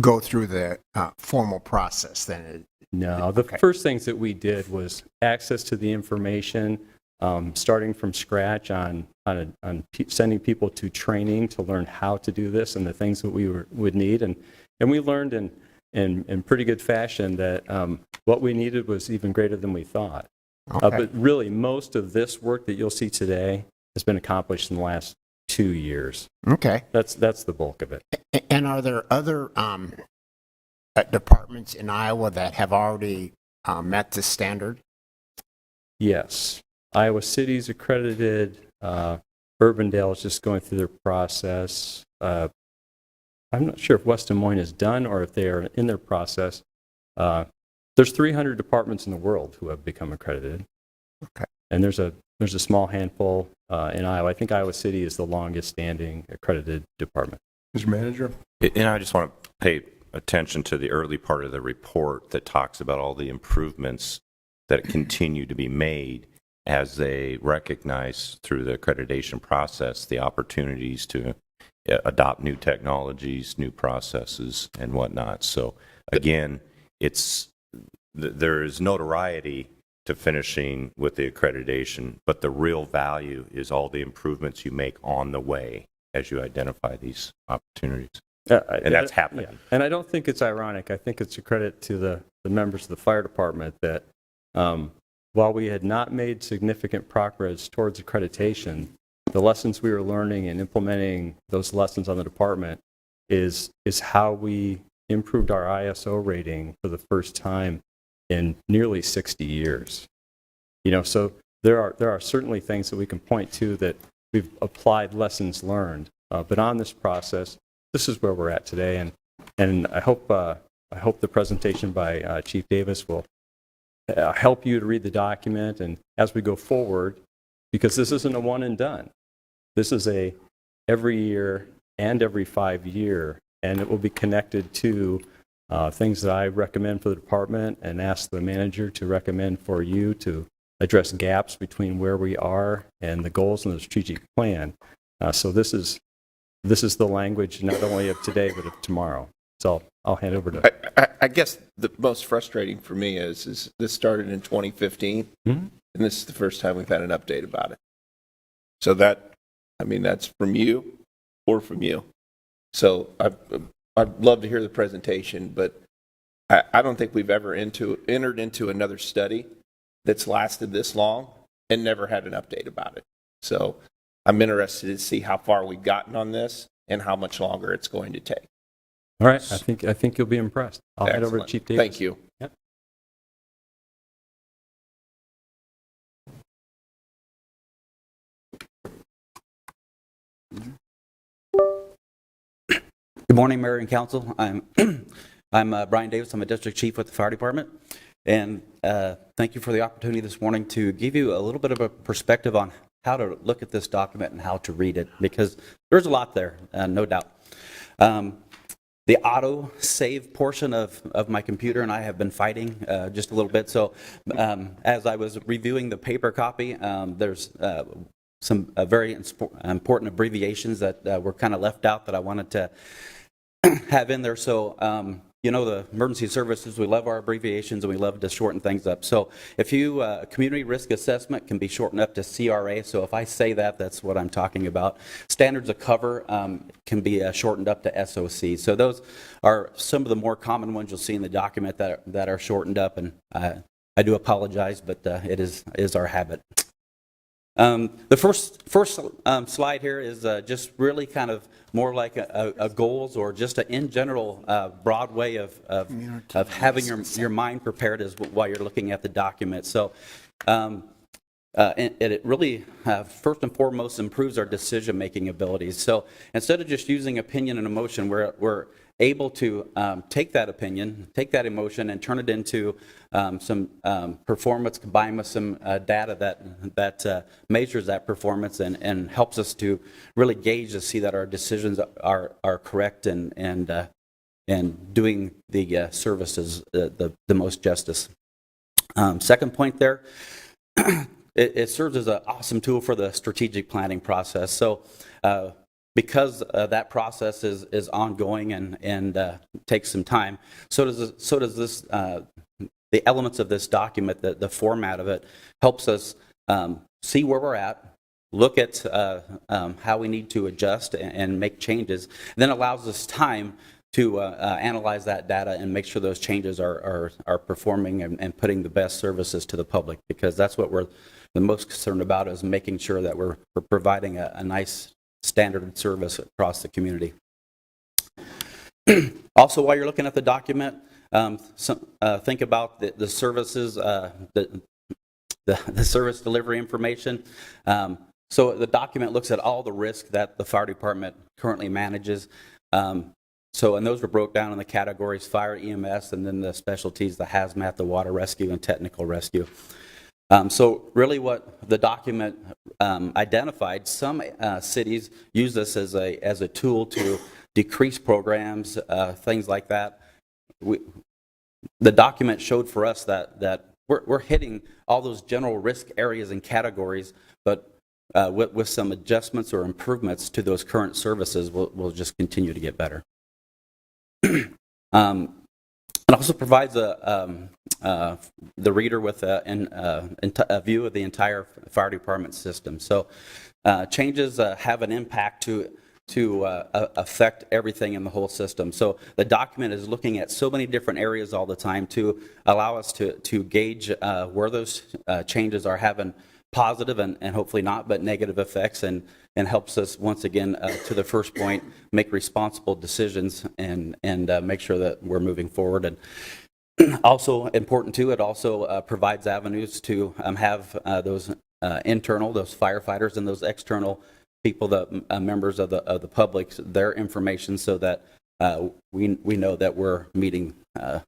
[SPEAKER 6] go through the formal process then.
[SPEAKER 12] No, the first things that we did was access to the information, starting from scratch on sending people to training to learn how to do this and the things that we would need. And we learned in pretty good fashion that what we needed was even greater than we thought.
[SPEAKER 6] Okay.
[SPEAKER 12] But really, most of this work that you'll see today has been accomplished in the last 2 years.
[SPEAKER 6] Okay.
[SPEAKER 12] That's the bulk of it.
[SPEAKER 6] And are there other departments in Iowa that have already met this standard?
[SPEAKER 12] Yes. Iowa City's accredited. Urbandale is just going through their process. I'm not sure if West Des Moines is done or if they are in their process. There's 300 departments in the world who have become accredited.
[SPEAKER 6] Okay.
[SPEAKER 12] And there's a small handful in Iowa. I think Iowa City is the longest standing accredited department.
[SPEAKER 1] Mr. Manager?
[SPEAKER 2] And I just want to pay attention to the early part of the report that talks about all the improvements that continue to be made. as they recognize through the accreditation process the opportunities to adopt new technologies, new processes, and whatnot. So again, there is notoriety to finishing with the accreditation, but the real value is all the improvements you make on the way as you identify these opportunities. And that's happening.
[SPEAKER 12] Yeah. And I don't think it's ironic. I think it's a credit to the members of the fire department that while we had not made significant progress towards accreditation, the lessons we were learning and implementing those lessons on the department is how we improved our ISO rating for the first time in nearly 60 years. So there are certainly things that we can point to that we've applied lessons learned. But on this process, this is where we're at today, and I hope the presentation by Chief Davis will help you to read the document, and as we go forward, because this isn't a one and done. This is a every year and every 5 year, and it will be connected to things that I recommend for the department and ask the manager to recommend for you to address gaps between where we are and the goals in the strategic plan. So this is the language not only of today but of tomorrow. So I'll hand over to.
[SPEAKER 8] I guess the most frustrating for me is this started in 2015, and this is the first time we've had an update about it. So that's from you or from you. So I'd love to hear the presentation, but I don't think we've ever entered into another study that's lasted this long and never had an update about it. So I'm interested to see how far we've gotten on this and how much longer it's going to take.
[SPEAKER 12] All right, I think you'll be impressed. I'll hand over to Chief Davis.
[SPEAKER 8] Thank you.
[SPEAKER 12] Yep.
[SPEAKER 13] Good morning, Mayor and Council. I'm Brian Davis. I'm a district chief with the fire department, and thank you for the opportunity this morning to give you a little bit of a perspective on how to look at this document and how to read it, because there's a lot there, no doubt. The auto save portion of my computer and I have been fighting just a little bit. So as I was reviewing the paper copy, there's some very important abbreviations that were kind of left out that I wanted to have in there. So the emergency services, we love our abbreviations and we love to shorten things up. So if you, community risk assessment can be shortened up to CRA. So if I say that, that's what I'm talking about. Standards of cover can be shortened up to SOC. So those are some of the more common ones you'll see in the document that are shortened up, and I do apologize, but it is our habit. The first slide here is just really kind of more like a goals or just an in general broad way of having your mind prepared as while you're looking at the document. So it really first and foremost improves our decision making abilities. So instead of just using opinion and emotion, we're able to take that opinion, take that emotion, and turn it into some performance combined with some data that measures that performance and helps us to really gauge to see that our decisions are correct and doing the services the most justice. Second point there, it serves as an awesome tool for the strategic planning process. So because that process is ongoing and takes some time, so does this. The elements of this document, the format of it, helps us see where we're at, look at how we need to adjust and make changes, then allows us time to analyze that data and make sure those changes are performing and putting the best services to the public, because that's what we're the most concerned about, is making sure that we're providing a nice standard service across the community. Also, while you're looking at the document, think about the services, the service delivery information. So the document looks at all the risk that the fire department currently manages. And those were broke down in the categories: fire, EMS, and then the specialties, the hazmat, the water rescue, and technical rescue. So really what the document identified, some cities use this as a tool to decrease programs, things like that. The document showed for us that we're hitting all those general risk areas and categories, but with some adjustments or improvements to those current services, we'll just continue to get better. It also provides the reader with a view of the entire fire department system. So changes have an impact to affect everything in the whole system. So the document is looking at so many different areas all the time to allow us to gauge where those changes are having positive and hopefully not, but negative effects, and helps us, once again, to the first point, make responsible decisions and make sure that we're moving forward. And also important too, it also provides avenues to have those internal, those firefighters and those external people, the members of the public, their information, so that we know that we're meeting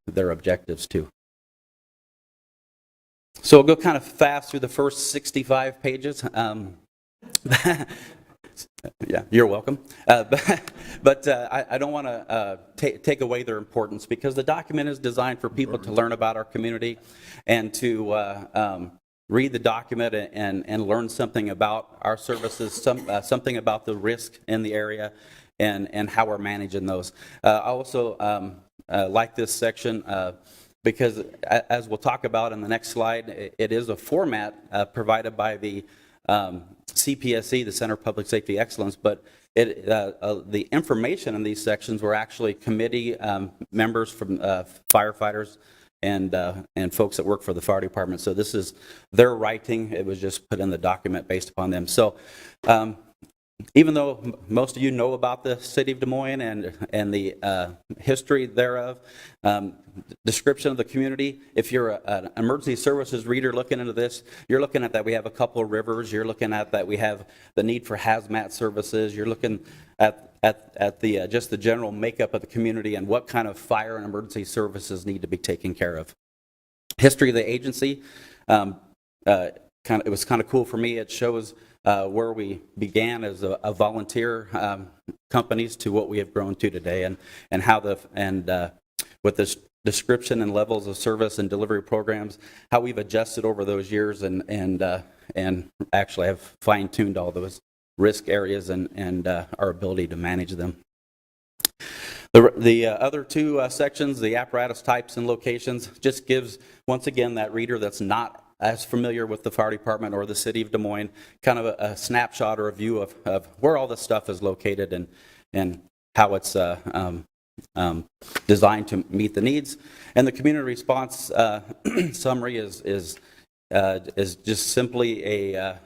[SPEAKER 13] their objectives too. So we'll go kind of fast through the first 65 pages. Yeah, you're welcome. But I don't want to take away their importance, because the document is designed for people to learn about our community and to read the document and learn something about our services, something about the risk in the area and how we're managing those. I also like this section because, as we'll talk about in the next slide, it is a format provided by the CPSE, the Center of Public Safety Excellence, but the information in these sections were actually committee members from firefighters and folks that work for the fire department. So this is their writing. It was just put in the document based upon them. So even though most of you know about the city of Des Moines and the history thereof, description of the community, if you're an emergency services reader looking into this, you're looking at that we have a couple of rivers, you're looking at that we have the need for hazmat services, you're looking at the just the general makeup of the community and what kind of fire and emergency services need to be taken care of. History of the agency, it was kind of cool for me. It shows where we began as a volunteer companies to what we have grown to today, and how with this description and levels of service and delivery programs, how we've adjusted over those years and actually have fine-tuned all those risk areas and our ability to manage them. The other two sections, the apparatus types and locations, just gives, once again, that reader that's not as familiar with the fire department or the city of Des Moines, kind of a snapshot or a view of where all this stuff is located and how it's designed to meet the needs. And the community response summary is just simply a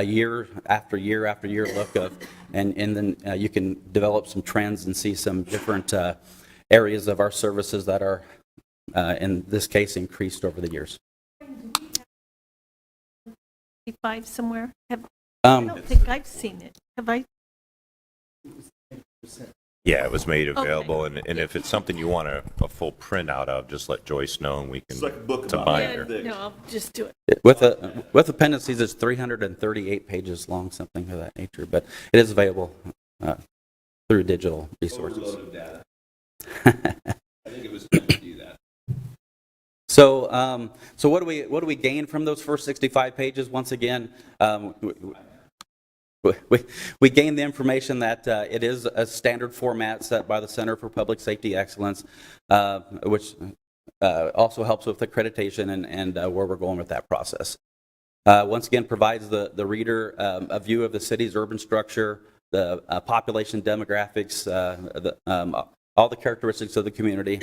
[SPEAKER 13] year after year after year look of, and then you can develop some trends and see some different areas of our services that are, in this case, increased over the years.
[SPEAKER 7] 5 somewhere? I don't think I've seen it. Have I?
[SPEAKER 2] Yeah, it was made available, and if it's something you want a full printout of, just let Joyce know, and we can. It's like a book to binder.
[SPEAKER 7] No, I'll just do it.
[SPEAKER 13] With appendices, it's 338 pages long, something of that nature, but it is available through digital resources.
[SPEAKER 8] Overload of data. I think it was meant to do that.
[SPEAKER 13] So, so what do we gain from those first 65 pages? Once again, we gain the information that it is a standard format set by the Center for Public Safety Excellence, which also helps with accreditation and where we're going with that process. Once again, provides the reader a view of the city's urban structure, the population demographics, all the characteristics of the community.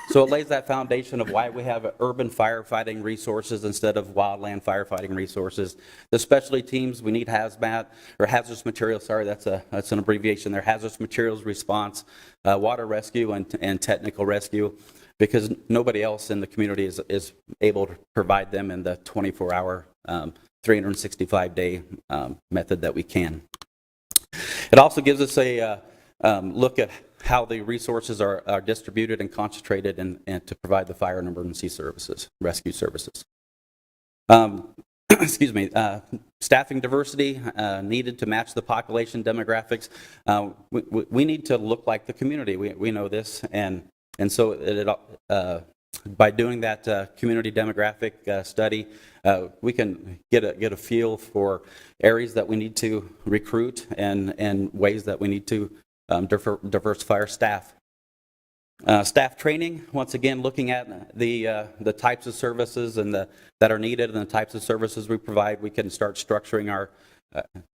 [SPEAKER 13] So it lays that foundation of why we have urban firefighting resources instead of wildland firefighting resources. The specialty teams, we need hazmat, or hazardous materials, sorry, that's an abbreviation there, hazardous materials response, water rescue, and technical rescue, because nobody else in the community is able to provide them in the 24-hour, 365-day method that we can. It also gives us a look at how the resources are distributed and concentrated and to provide the fire and emergency services, rescue services. Excuse me, staffing diversity needed to match the population demographics. We need to look like the community. We know this, and so by doing that community demographic study, we can get a feel for areas that we need to recruit and ways that we need to diversify our staff. Staff training, once again, looking at the types of services that are needed and the types of services we provide. We can start structuring our,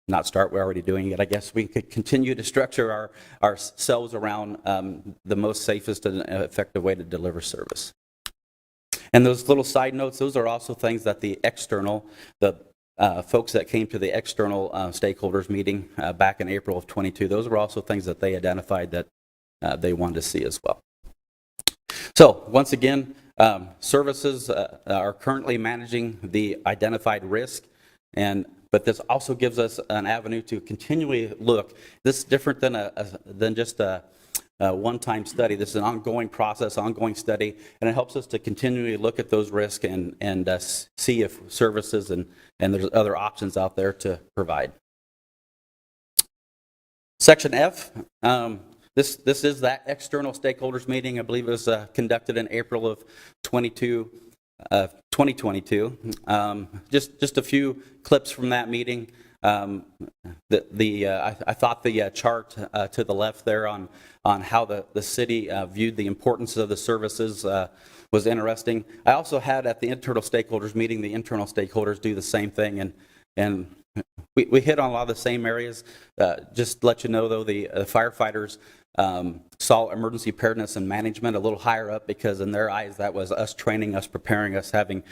[SPEAKER 13] not start, we're already doing it, I guess. We could continue to structure ourselves around the most safest and effective way to deliver service. And those little side notes, those are also things that the folks that came to the external stakeholders meeting back in April of 22, those were also things that they identified that they wanted to see as well. So once again, services are currently managing the identified risk, but this also gives us an avenue to continually look. This is different than just a one-time study. This is an ongoing process, ongoing study, and it helps us to continually look at those risks and see if services and there's other options out there to provide. Section F. This is that external stakeholders meeting. I believe it was conducted in April of 2022. Just a few clips from that meeting. I thought the chart to the left there on how the city viewed the importance of the services was interesting. I also had at the internal stakeholders meeting, the internal stakeholders do the same thing, and we hit on a lot of the same areas. Just to let you know, though, the firefighters saw emergency preparedness and management a little higher up because in their eyes that was us training, us preparing, us having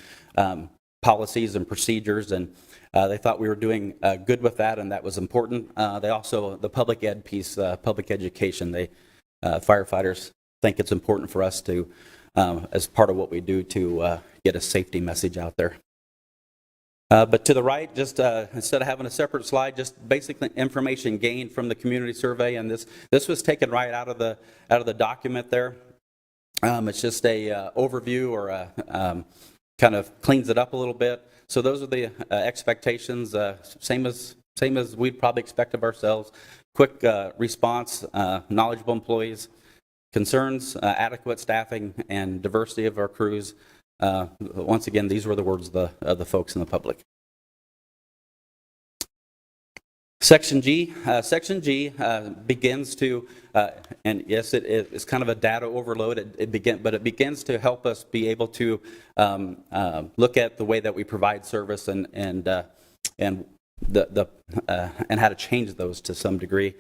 [SPEAKER 13] policies and procedures, and they thought we were doing good with that, and that was important. They also, the public ed piece, public education, firefighters think it's important for us to, as part of what we do, to get a safety message out there. But to the right, just instead of having a separate slide, just basically information gained from the community survey, and this was taken right out of the document there. It's just a overview or kind of cleans it up a little bit. So those are the expectations, same as we'd probably expect of ourselves. Quick response, knowledgeable employees, concerns, adequate staffing, and diversity of our crews. Once again, these were the words of the folks in the public. Section G. Section G begins to, and yes, it's kind of a data overload. But it begins to help us be able to look at the way that we provide service and how to change those to some degree.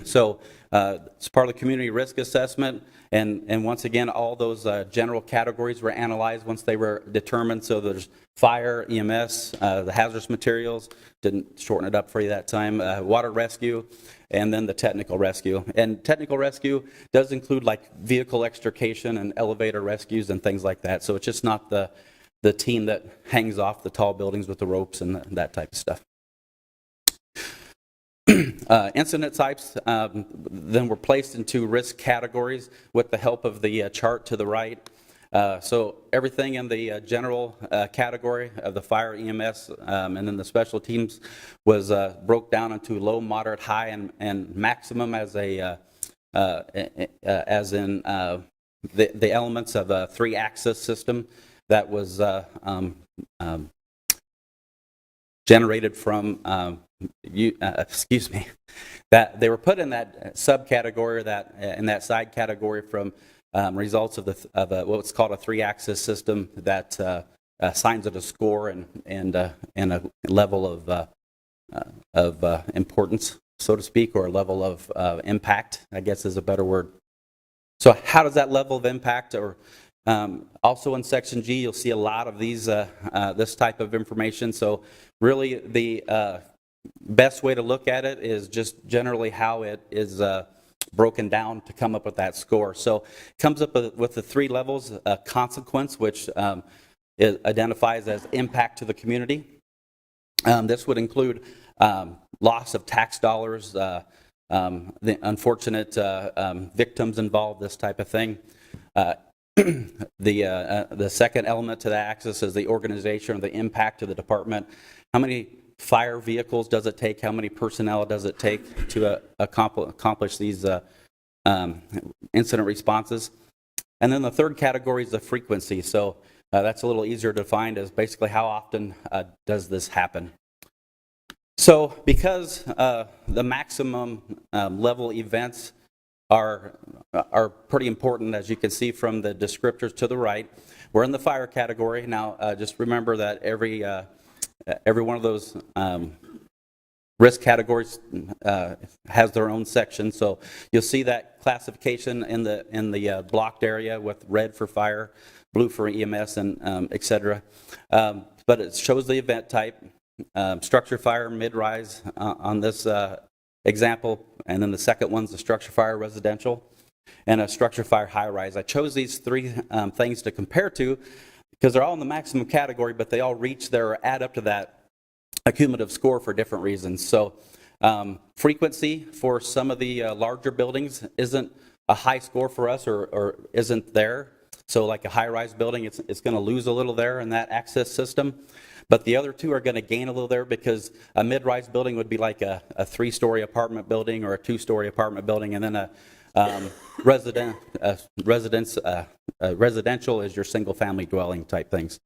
[SPEAKER 13] So it's part of the community risk assessment, and once again, all those general categories were analyzed once they were determined. So there's fire, EMS, the hazardous materials, didn't shorten it up for you that time, water rescue, and then the technical rescue. And technical rescue does include like vehicle extrication and elevator rescues and things like that. So it's just not the team that hangs off the tall buildings with the ropes and that type of stuff. Incident types then were placed into risk categories with the help of the chart to the right. So everything in the general category of the fire, EMS, and then the special teams was broke down into low, moderate, high, and maximum as in the elements of a 3-axis system that was generated from that they were put in that subcategory, in that side category from results of what's called a 3-axis system that assigns it a score and a level of importance, so to speak, or a level of impact, I guess is a better word. So how does that level of impact, or also in Section G, you'll see a lot of these this type of information. So really the best way to look at it is just generally how it is broken down to come up with that score. So it comes up with the 3 levels: consequence, which it identifies as impact to the community. This would include loss of tax dollars, the unfortunate victims involved, this type of thing. The second element to that axis is the organization or the impact to the department. How many fire vehicles does it take? How many personnel does it take to accomplish these incident responses? And then the third category is the frequency. So that's a little easier to find, is basically how often does this happen. So because the maximum level events are pretty important, as you can see from the descriptors to the right, we're in the fire category. Now, just remember that every one of those risk categories has their own section. So you'll see that classification in the blocked area with red for fire, blue for EMS, and et cetera. But it shows the event type, structure fire, mid-rise on this example, and then the second one's the structure fire residential, and a structure fire high-rise. I chose these three things to compare to because they're all in the maximum category, but they all reach or add up to that cumulative score for different reasons. So frequency for some of the larger buildings isn't a high score for us, or isn't there. So like a high-rise building, it's going to lose a little there in that access system. But the other two are going to gain a little there, because a mid-rise building would be like a 3-story apartment building or a 2-story apartment building, and then a residential is your single-family dwelling type things.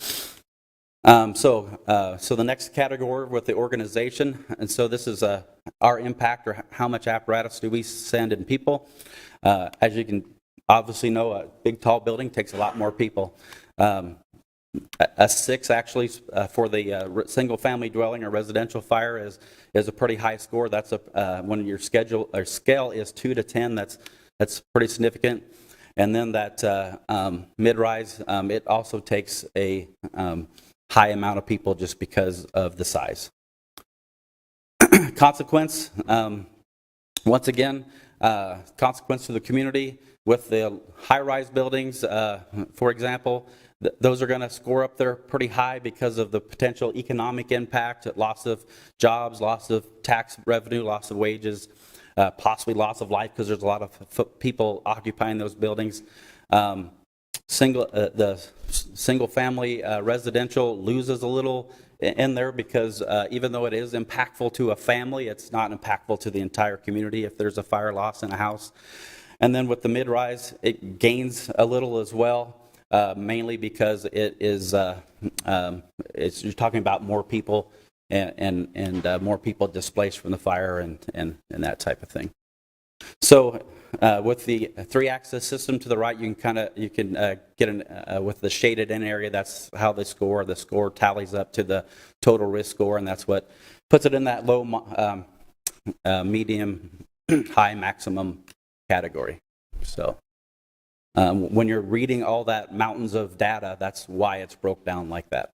[SPEAKER 13] So the next category with the organization, and so this is our impact, or how much apparatus do we send in people. As you can obviously know, a big tall building takes a lot more people. A 6 actually for the single-family dwelling or residential fire is a pretty high score. That's when your scale is 2 to 10. That's pretty significant. And then that mid-rise, it also takes a high amount of people just because of the size. Consequence, once again, consequence to the community with the high-rise buildings, for example. Those are going to score up there pretty high because of the potential economic impact, loss of jobs, loss of tax revenue, loss of wages, possibly loss of life because there's a lot of people occupying those buildings. The single-family residential loses a little in there because even though it is impactful to a family, it's not impactful to the entire community if there's a fire loss in a house. And then with the mid-rise, it gains a little as well. Mainly because it is, you're talking about more people and more people displaced from the fire and that type of thing. So with the 3-axis system to the right, you can get with the shaded in area. That's how the score tallies up to the total risk score, and that's what puts it in that low, medium, high, maximum category. So. When you're reading all that mountains of data, that's why it's broke down like that.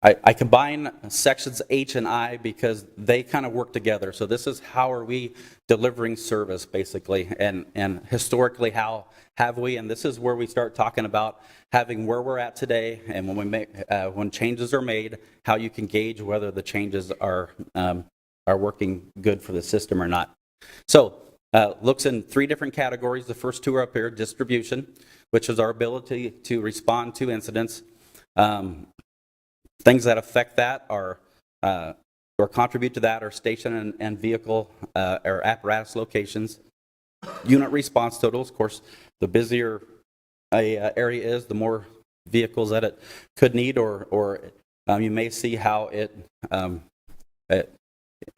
[SPEAKER 13] I combine sections H and I because they kind of work together. So this is how are we delivering service, basically, and historically how have we, and this is where we start talking about having where we're at today, and when we make when changes are made, how you can gauge whether the changes are working good for the system or not. So. Looks in 3 different categories. The first 2 are up here: distribution, which is our ability to respond to incidents. Things that affect that are or contribute to that are station and vehicle or apparatus locations. Unit response totals, of course, the busier a area is, the more vehicles that it could need, or you may see how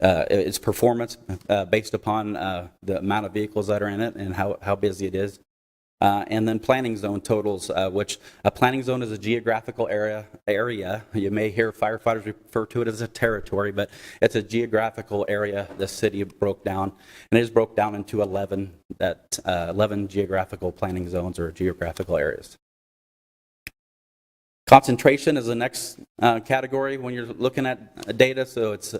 [SPEAKER 13] its performance based upon the amount of vehicles that are in it and how busy it is. And then planning zone totals, which a planning zone is a geographical area. You may hear firefighters refer to it as a territory, but it's a geographical area the city broke down. And it is broke down into 11 geographical planning zones or geographical areas. Concentration is the next category when you're looking at data. So it's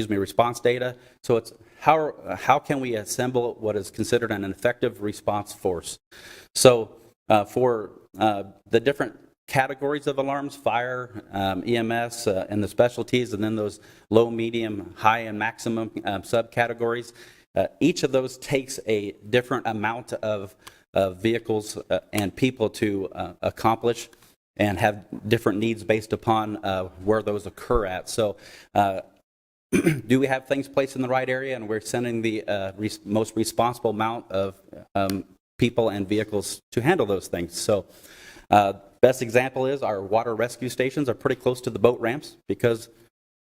[SPEAKER 13] response data. So it's how can we assemble what is considered an effective response force? So for the different categories of alarms, fire, EMS, and the specialties, and then those low, medium, high, and maximum subcategories, each of those takes a different amount of vehicles and people to accomplish, and have different needs based upon where those occur at. So do we have things placed in the right area, and we're sending the most responsible amount of people and vehicles to handle those things. So best example is our water rescue stations are pretty close to the boat ramps because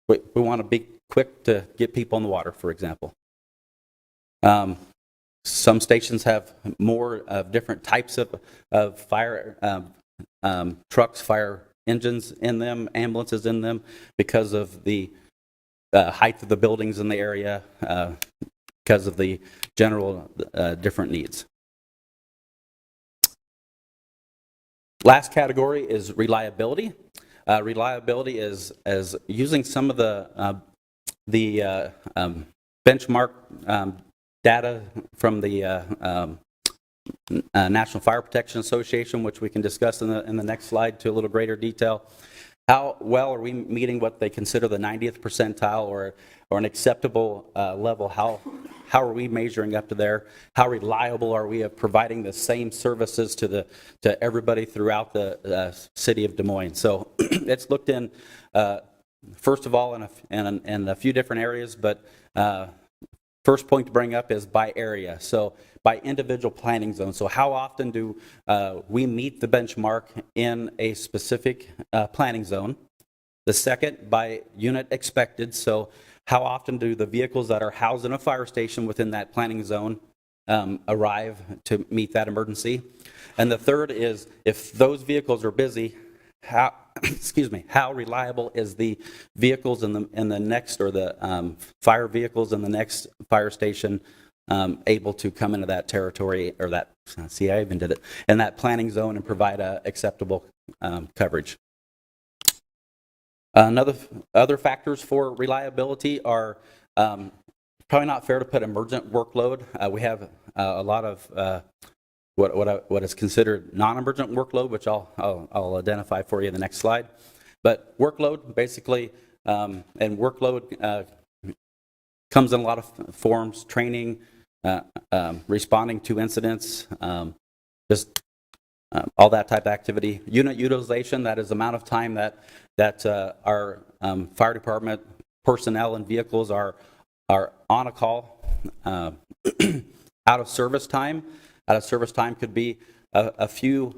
[SPEAKER 13] we want to be quick to get people in the water, for example. Some stations have more different types of fire trucks, fire engines in them, ambulances in them, because of the height of the buildings in the area, because of the general different needs. Last category is reliability. Reliability is using some of the benchmark data from the National Fire Protection Association, which we can discuss in the next slide to a little greater detail. How well are we meeting what they consider the 90th percentile or an acceptable level? How are we measuring up to there? How reliable are we of providing the same services to everybody throughout the city of Des Moines? So it's looked in, first of all, in a few different areas, but first point to bring up is by area. So by individual planning zone. So how often do we meet the benchmark in a specific planning zone? The second, by unit expected. So how often do the vehicles that are housed in a fire station within that planning zone arrive to meet that emergency? And the third is, if those vehicles are busy, how how reliable is the vehicles in the next, or the fire vehicles in the next fire station able to come into that territory, or that, see, I even did it, in that planning zone and provide acceptable coverage. Other factors for reliability are probably not fair to put emergent workload. We have a lot of what is considered non-emergent workload, which I'll identify for you in the next slide. But workload, basically, and workload comes in a lot of forms: training, responding to incidents, just all that type of activity. Unit utilization, that is the amount of time that our fire department personnel and vehicles are on a call. Out of service time. Out of service time could be a few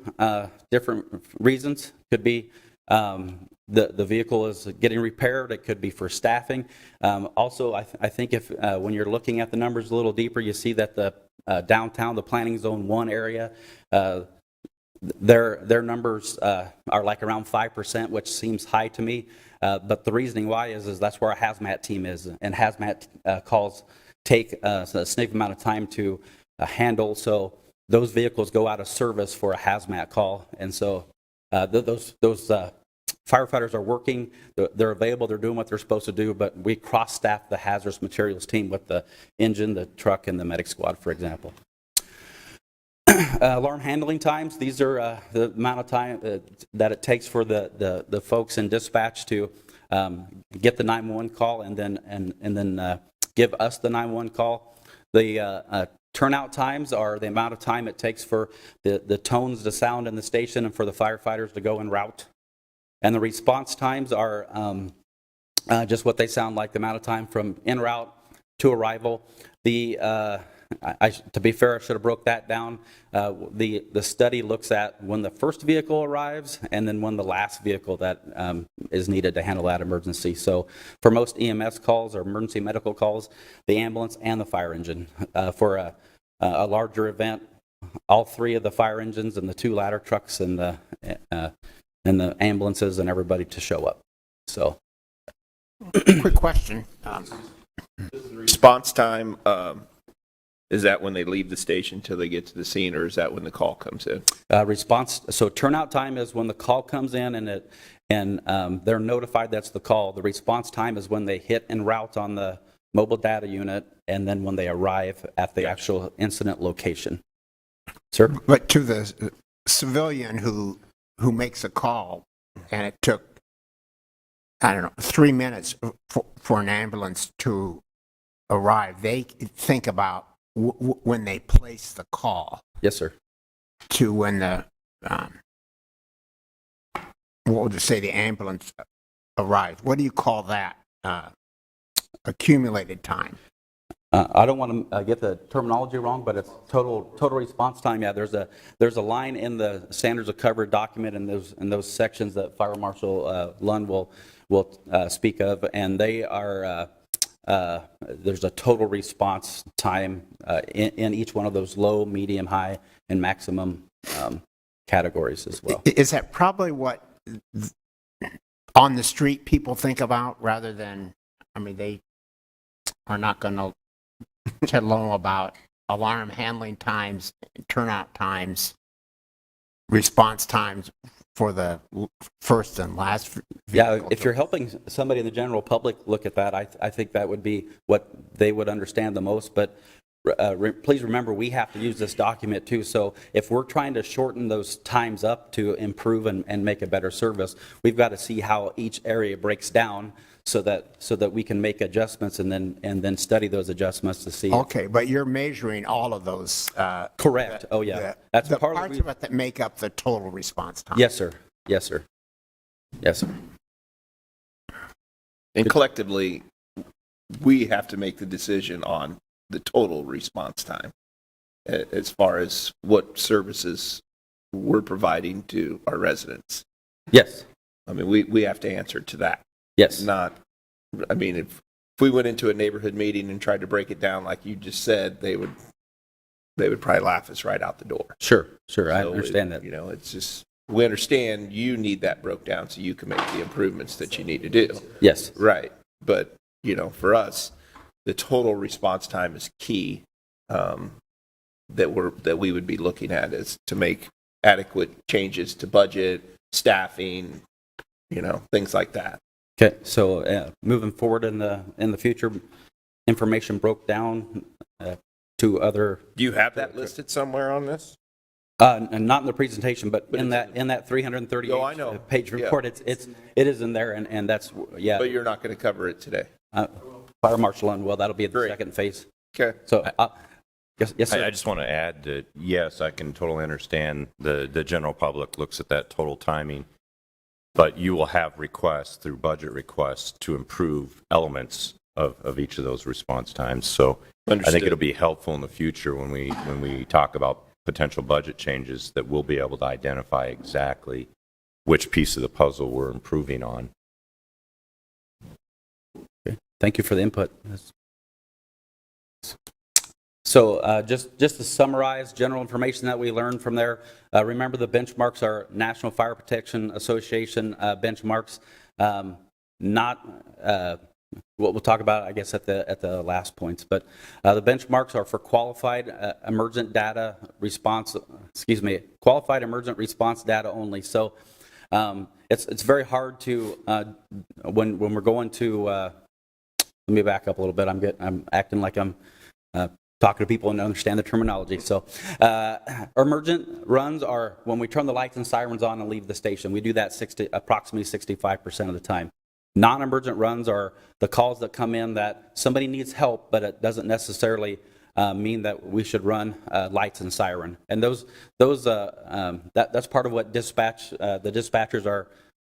[SPEAKER 13] different reasons. Could be the vehicle is getting repaired. It could be for staffing. Also, I think if when you're looking at the numbers a little deeper, you see that the downtown, the planning zone 1 area, their numbers are like around 5%, which seems high to me. But the reasoning why is that's where our hazmat team is, and hazmat calls take a significant amount of time to handle. So those vehicles go out of service for a hazmat call, and so those firefighters are working. They're available. They're doing what they're supposed to do. But we cross-staff the hazardous materials team with the engine, the truck, and the medic squad, for example. Alarm handling times. These are the amount of time that it takes for the folks in dispatch to get the 911 call and then give us the 911 call. The turnout times are the amount of time it takes for the tones to sound in the station and for the firefighters to go en route. And the response times are just what they sound like, the amount of time from en route to arrival. To be fair, I should have broke that down. The study looks at when the first vehicle arrives and then when the last vehicle that is needed to handle that emergency. So for most EMS calls or emergency medical calls, the ambulance and the fire engine. For a larger event, all 3 of the fire engines and the 2 ladder trucks and the ambulances and everybody to show up. So,
[SPEAKER 6] Quick question.
[SPEAKER 8] Response time, is that when they leave the station till they get to the scene, or is that when the call comes in?
[SPEAKER 13] So turnout time is when the call comes in and they're notified that's the call. The response time is when they hit en route on the mobile data unit, and then when they arrive at the actual incident location. Sir?
[SPEAKER 6] But to the civilian who makes a call, and it took, I don't know, 3 minutes for an ambulance to arrive, they think about when they place the call.
[SPEAKER 13] Yes, sir.
[SPEAKER 6] To when the, what would you say, the ambulance arrived. What do you call that? accumulated time?
[SPEAKER 13] I don't want to get the terminology wrong, but it's total response time. Yeah, there's a line in the standards of cover document in those sections that Fire Marshal Lund will speak of, and they are there's a total response time in each one of those low, medium, high, and maximum categories as well.
[SPEAKER 6] Is that probably what on the street people think about rather than, I mean, they are not going to know about alarm handling times, turnout times, response times for the first and last
[SPEAKER 13] Yeah,
[SPEAKER 6] vehicle.
[SPEAKER 13] if you're helping somebody in the general public look at that, I think that would be what they would understand the most. But please remember, we have to use this document too. So if we're trying to shorten those times up to improve and make a better service, we've got to see how each area breaks down so that we can make adjustments and then study those adjustments to see.
[SPEAKER 6] Okay, but you're measuring all of those.
[SPEAKER 13] Correct. Oh yeah, that's
[SPEAKER 6] the
[SPEAKER 13] part
[SPEAKER 6] parts of it that make up the total response time.
[SPEAKER 13] Yes, sir. Yes, sir. Yes, sir.
[SPEAKER 8] And collectively, we have to make the decision on the total response time as far as what services we're providing to our residents.
[SPEAKER 13] Yes.
[SPEAKER 8] I mean, we have to answer to that.
[SPEAKER 13] Yes.
[SPEAKER 8] Not, I mean, if we went into a neighborhood meeting and tried to break it down like you just said, they would probably laugh us right out the door.
[SPEAKER 13] Sure. I
[SPEAKER 8] So
[SPEAKER 13] understand that.
[SPEAKER 8] You know, it's just, we understand you need that broke down so you can make the improvements that you need to do.
[SPEAKER 13] Yes.
[SPEAKER 8] Right. But, you know, for us, the total response time is key, that we would be looking at is to make adequate changes to budget, staffing, you know, things like that.
[SPEAKER 13] Okay, so moving forward in the future, information broke down to other.
[SPEAKER 8] Do you have that listed somewhere on this?
[SPEAKER 13] And not in the presentation, but in
[SPEAKER 8] it's
[SPEAKER 13] that 338
[SPEAKER 8] Oh, I know.
[SPEAKER 13] page
[SPEAKER 8] Yeah.
[SPEAKER 13] report, it is in there, and that's yeah.
[SPEAKER 8] But you're not going to cover it today.
[SPEAKER 13] Fire Marshal and well, that'll be the second phase.
[SPEAKER 8] Okay.
[SPEAKER 13] So yes, sir.
[SPEAKER 2] I just want to add that, yes, I can totally understand the general public looks at that total timing, but you will have requests through budget requests to improve elements of each of those response times. So I
[SPEAKER 8] Understood.
[SPEAKER 2] think it'll be helpful in the future when we talk about potential budget changes that we'll be able to identify exactly which piece of the puzzle we're improving on.
[SPEAKER 13] Okay. Thank you for the input. So just to summarize general information that we learned from there, remember the benchmarks are National Fire Protection Association benchmarks, not what we'll talk about, I guess, at the last points. But the benchmarks are for qualified emergent data response. Qualified emergent response data only. So it's very hard to when we're going to. Let me back up a little bit. I'm acting like I'm talking to people and understand the terminology. So emergent runs are when we turn the lights and sirens on and leave the station. We do that approximately 65% of the time. Non-emergent runs are the calls that come in that somebody needs help, but it doesn't necessarily mean that we should run lights and siren. And that's part of what the dispatchers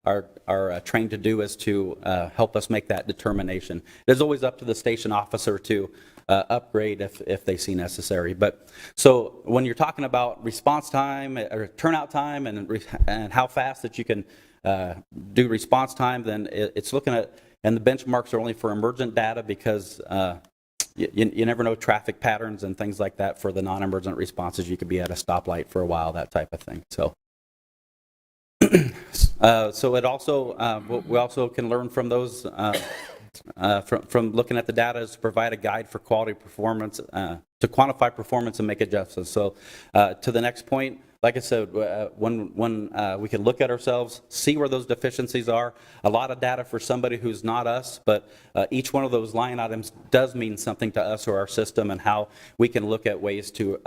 [SPEAKER 13] are trained to do, is to help us make that determination. It is always up to the station officer to upgrade if they see necessary. But so when you're talking about response time or turnout time and how fast that you can do response time, then it's looking at, and the benchmarks are only for emergent data because you never know traffic patterns and things like that for the non-emergent responses. You could be at a stoplight for a while, that type of thing. So. So it also, we also can learn from those, from looking at the data, is to provide a guide for quality performance, to quantify performance and make adjustments. So to the next point, like I said, when we can look at ourselves, see where those deficiencies are, a lot of data for somebody who's not us, but each one of those line items does mean something to us or our system, and how we can look at ways to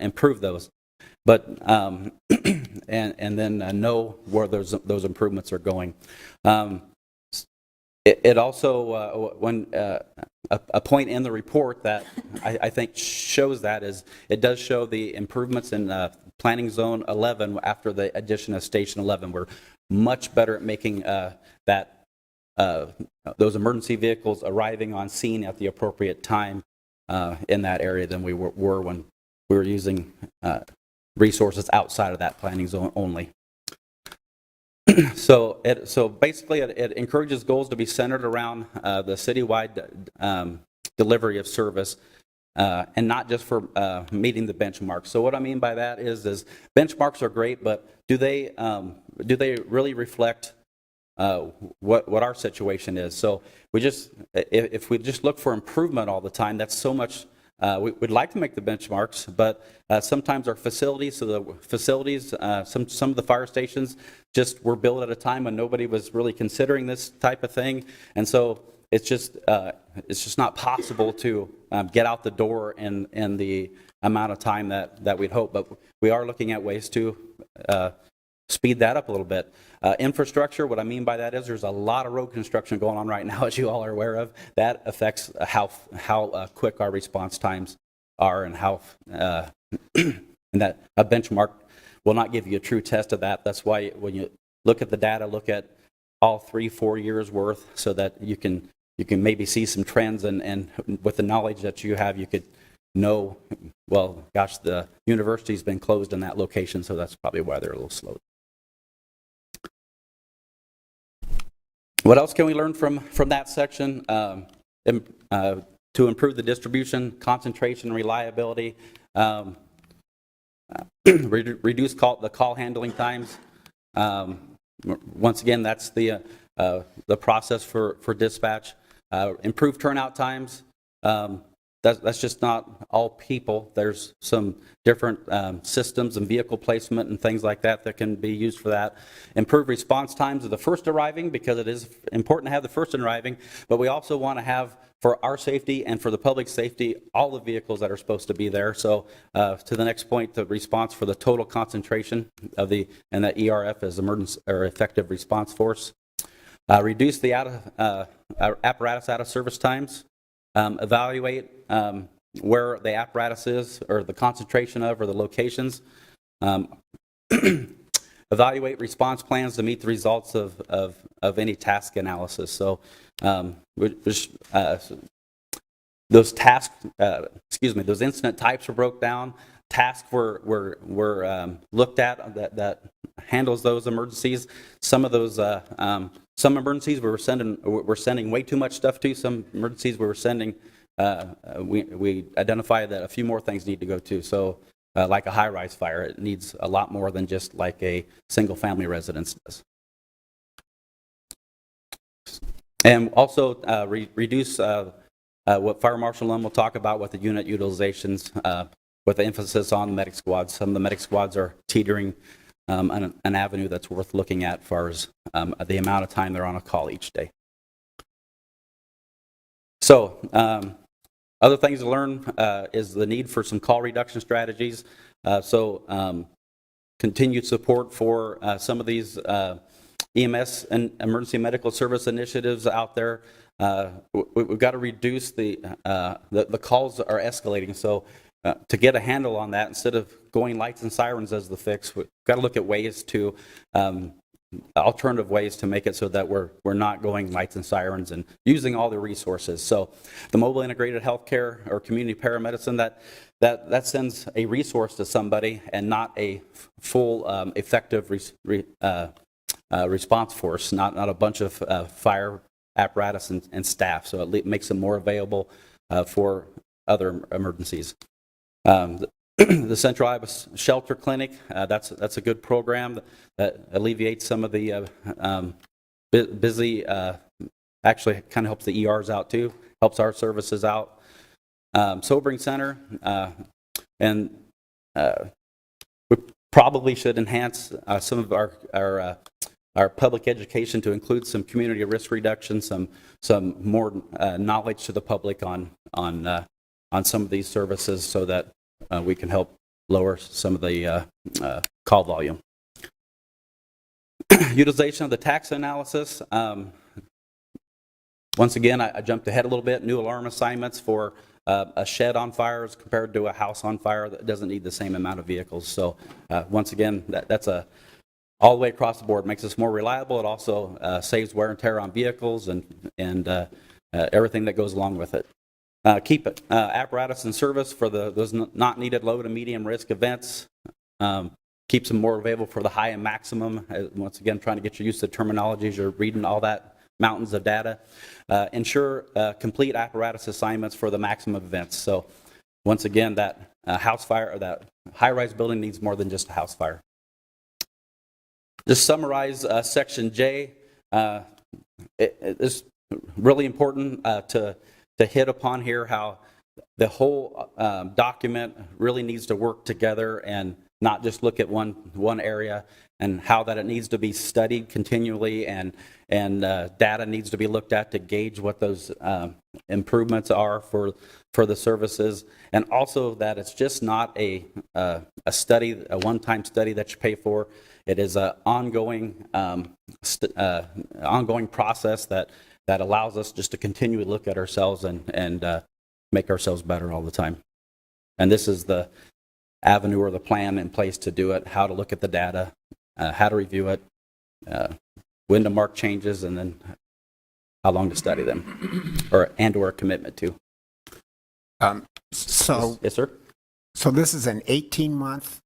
[SPEAKER 13] improve those. But and then know where those improvements are going. It also when a point in the report that I think shows that is it does show the improvements in Planning Zone 11 after the addition of Station 11. We're much better at making that those emergency vehicles arriving on scene at the appropriate time in that area than we were when we were using resources outside of that planning zone only. So basically, it encourages goals to be centered around the citywide delivery of service, and not just for meeting the benchmarks. So what I mean by that is benchmarks are great, but do they really reflect what our situation is? So if we just look for improvement all the time, that's so much. We'd like to make the benchmarks, but sometimes our facilities, some of the fire stations just were built at a time when nobody was really considering this type of thing, and so it's just not possible to get out the door in the amount of time that we'd hope. But we are looking at ways to speed that up a little bit. Infrastructure, what I mean by that is there's a lot of road construction going on right now, as you all are aware of. That affects how quick our response times are, and how and that a benchmark will not give you a true test of that. That's why when you look at the data, look at all 3-4 years worth, so that you can maybe see some trends, and with the knowledge that you have, you could know, well, gosh, the university's been closed in that location, so that's probably why they're a little slow. What else can we learn from that section? To improve the distribution, concentration, reliability, reduce the call handling times. Once again, that's the process for dispatch. Improve turnout times. That's just not all people. There's some different systems and vehicle placement and things like that can be used for that. Improve response times of the first arriving, because it is important to have the first arriving, but we also want to have, for our safety and for the public safety, all the vehicles that are supposed to be there. So to the next point, the response for the total concentration of and that ERF is emergency or effective response force. Reduce the apparatus out of service times. Evaluate where the apparatus is, or the concentration of, or the locations. Evaluate response plans to meet the results of any task analysis. So those those incident types were broke down. Tasks were looked at that handles those emergencies. Some of those some emergencies we were sending way too much stuff to. Some emergencies we were sending we identified that a few more things need to go to. So like a high-rise fire, it needs a lot more than just like a single-family residence does. And also reduce what Fire Marshal Lum will talk about with the unit utilizations, with the emphasis on medic squads. Some of the medic squads are teetering an avenue that's worth looking at as far as the amount of time they're on a call each day. So other things to learn is the need for some call reduction strategies. Continued support for some of these EMS and emergency medical service initiatives out there. We've got to reduce the calls are escalating. So to get a handle on that, instead of going lights and sirens as the fix, we've got to look at ways to alternative ways to make it so that we're not going lights and sirens, and using all the resources. So the mobile integrated healthcare or community paramedicine, that sends a resource to somebody and not a full effective response force, not a bunch of fire apparatus and staff. So it makes them more available for other emergencies. The Central Iowa Shelter Clinic, that's a good program that alleviates some of the busy, actually kind of helps the ERs out too, helps our services out. Sobering Center, and we probably should enhance some of our public education to include some community risk reduction, some more knowledge to the public on some of these services, so that we can help lower some of the call volume. Utilization of the tax analysis. Once again, I jumped ahead a little bit. New alarm assignments for a shed on fire as compared to a house on fire that doesn't need the same amount of vehicles. So once again, that's a all the way across the board. Makes us more reliable. It also saves wear and tear on vehicles and everything that goes along with it. Keep apparatus in service for those not needed low to medium risk events. Keeps them more available for the high and maximum. Once again, trying to get you used to the terminologies. You're reading all that mountains of data. Ensure complete apparatus assignments for the maximum events. So once again, that house fire or that high-rise building needs more than just a house fire. Just summarize Section J. It's really important to hit upon here how the whole document really needs to work together and not just look at one area, and how that it needs to be studied continually and data needs to be looked at to gauge what those improvements are for the services, and also that it's just not a study, a one-time study that you pay for. It is an ongoing process that allows us just to continue to look at ourselves and make ourselves better all the time. And this is the avenue or the plan in place to do it, how to look at the data, how to review it, when to mark changes, and then how long to study them, or a commitment to.
[SPEAKER 6] So,
[SPEAKER 13] Yes, sir?
[SPEAKER 6] so this is an 18-month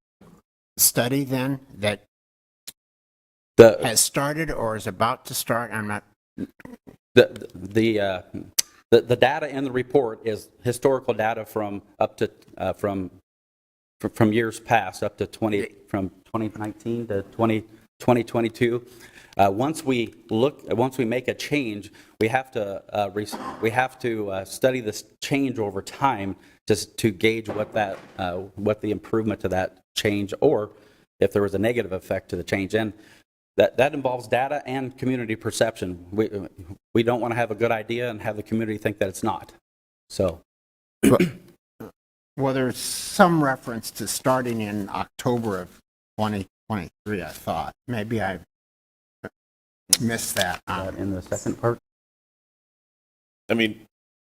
[SPEAKER 6] study then that has started or is about to start? I'm not.
[SPEAKER 13] The data in the report is historical data from up to from years past up to from 2019 to 2022. Once we make a change, we have to study this change over time to gauge what the improvement to that change, or if there was a negative effect to the change. And that involves data and community perception. We don't want to have a good idea and have the community think that it's not. So,
[SPEAKER 6] Well, there's some reference to starting in October of 2023, I thought. Maybe I missed that.
[SPEAKER 13] in the second part.
[SPEAKER 8] I mean,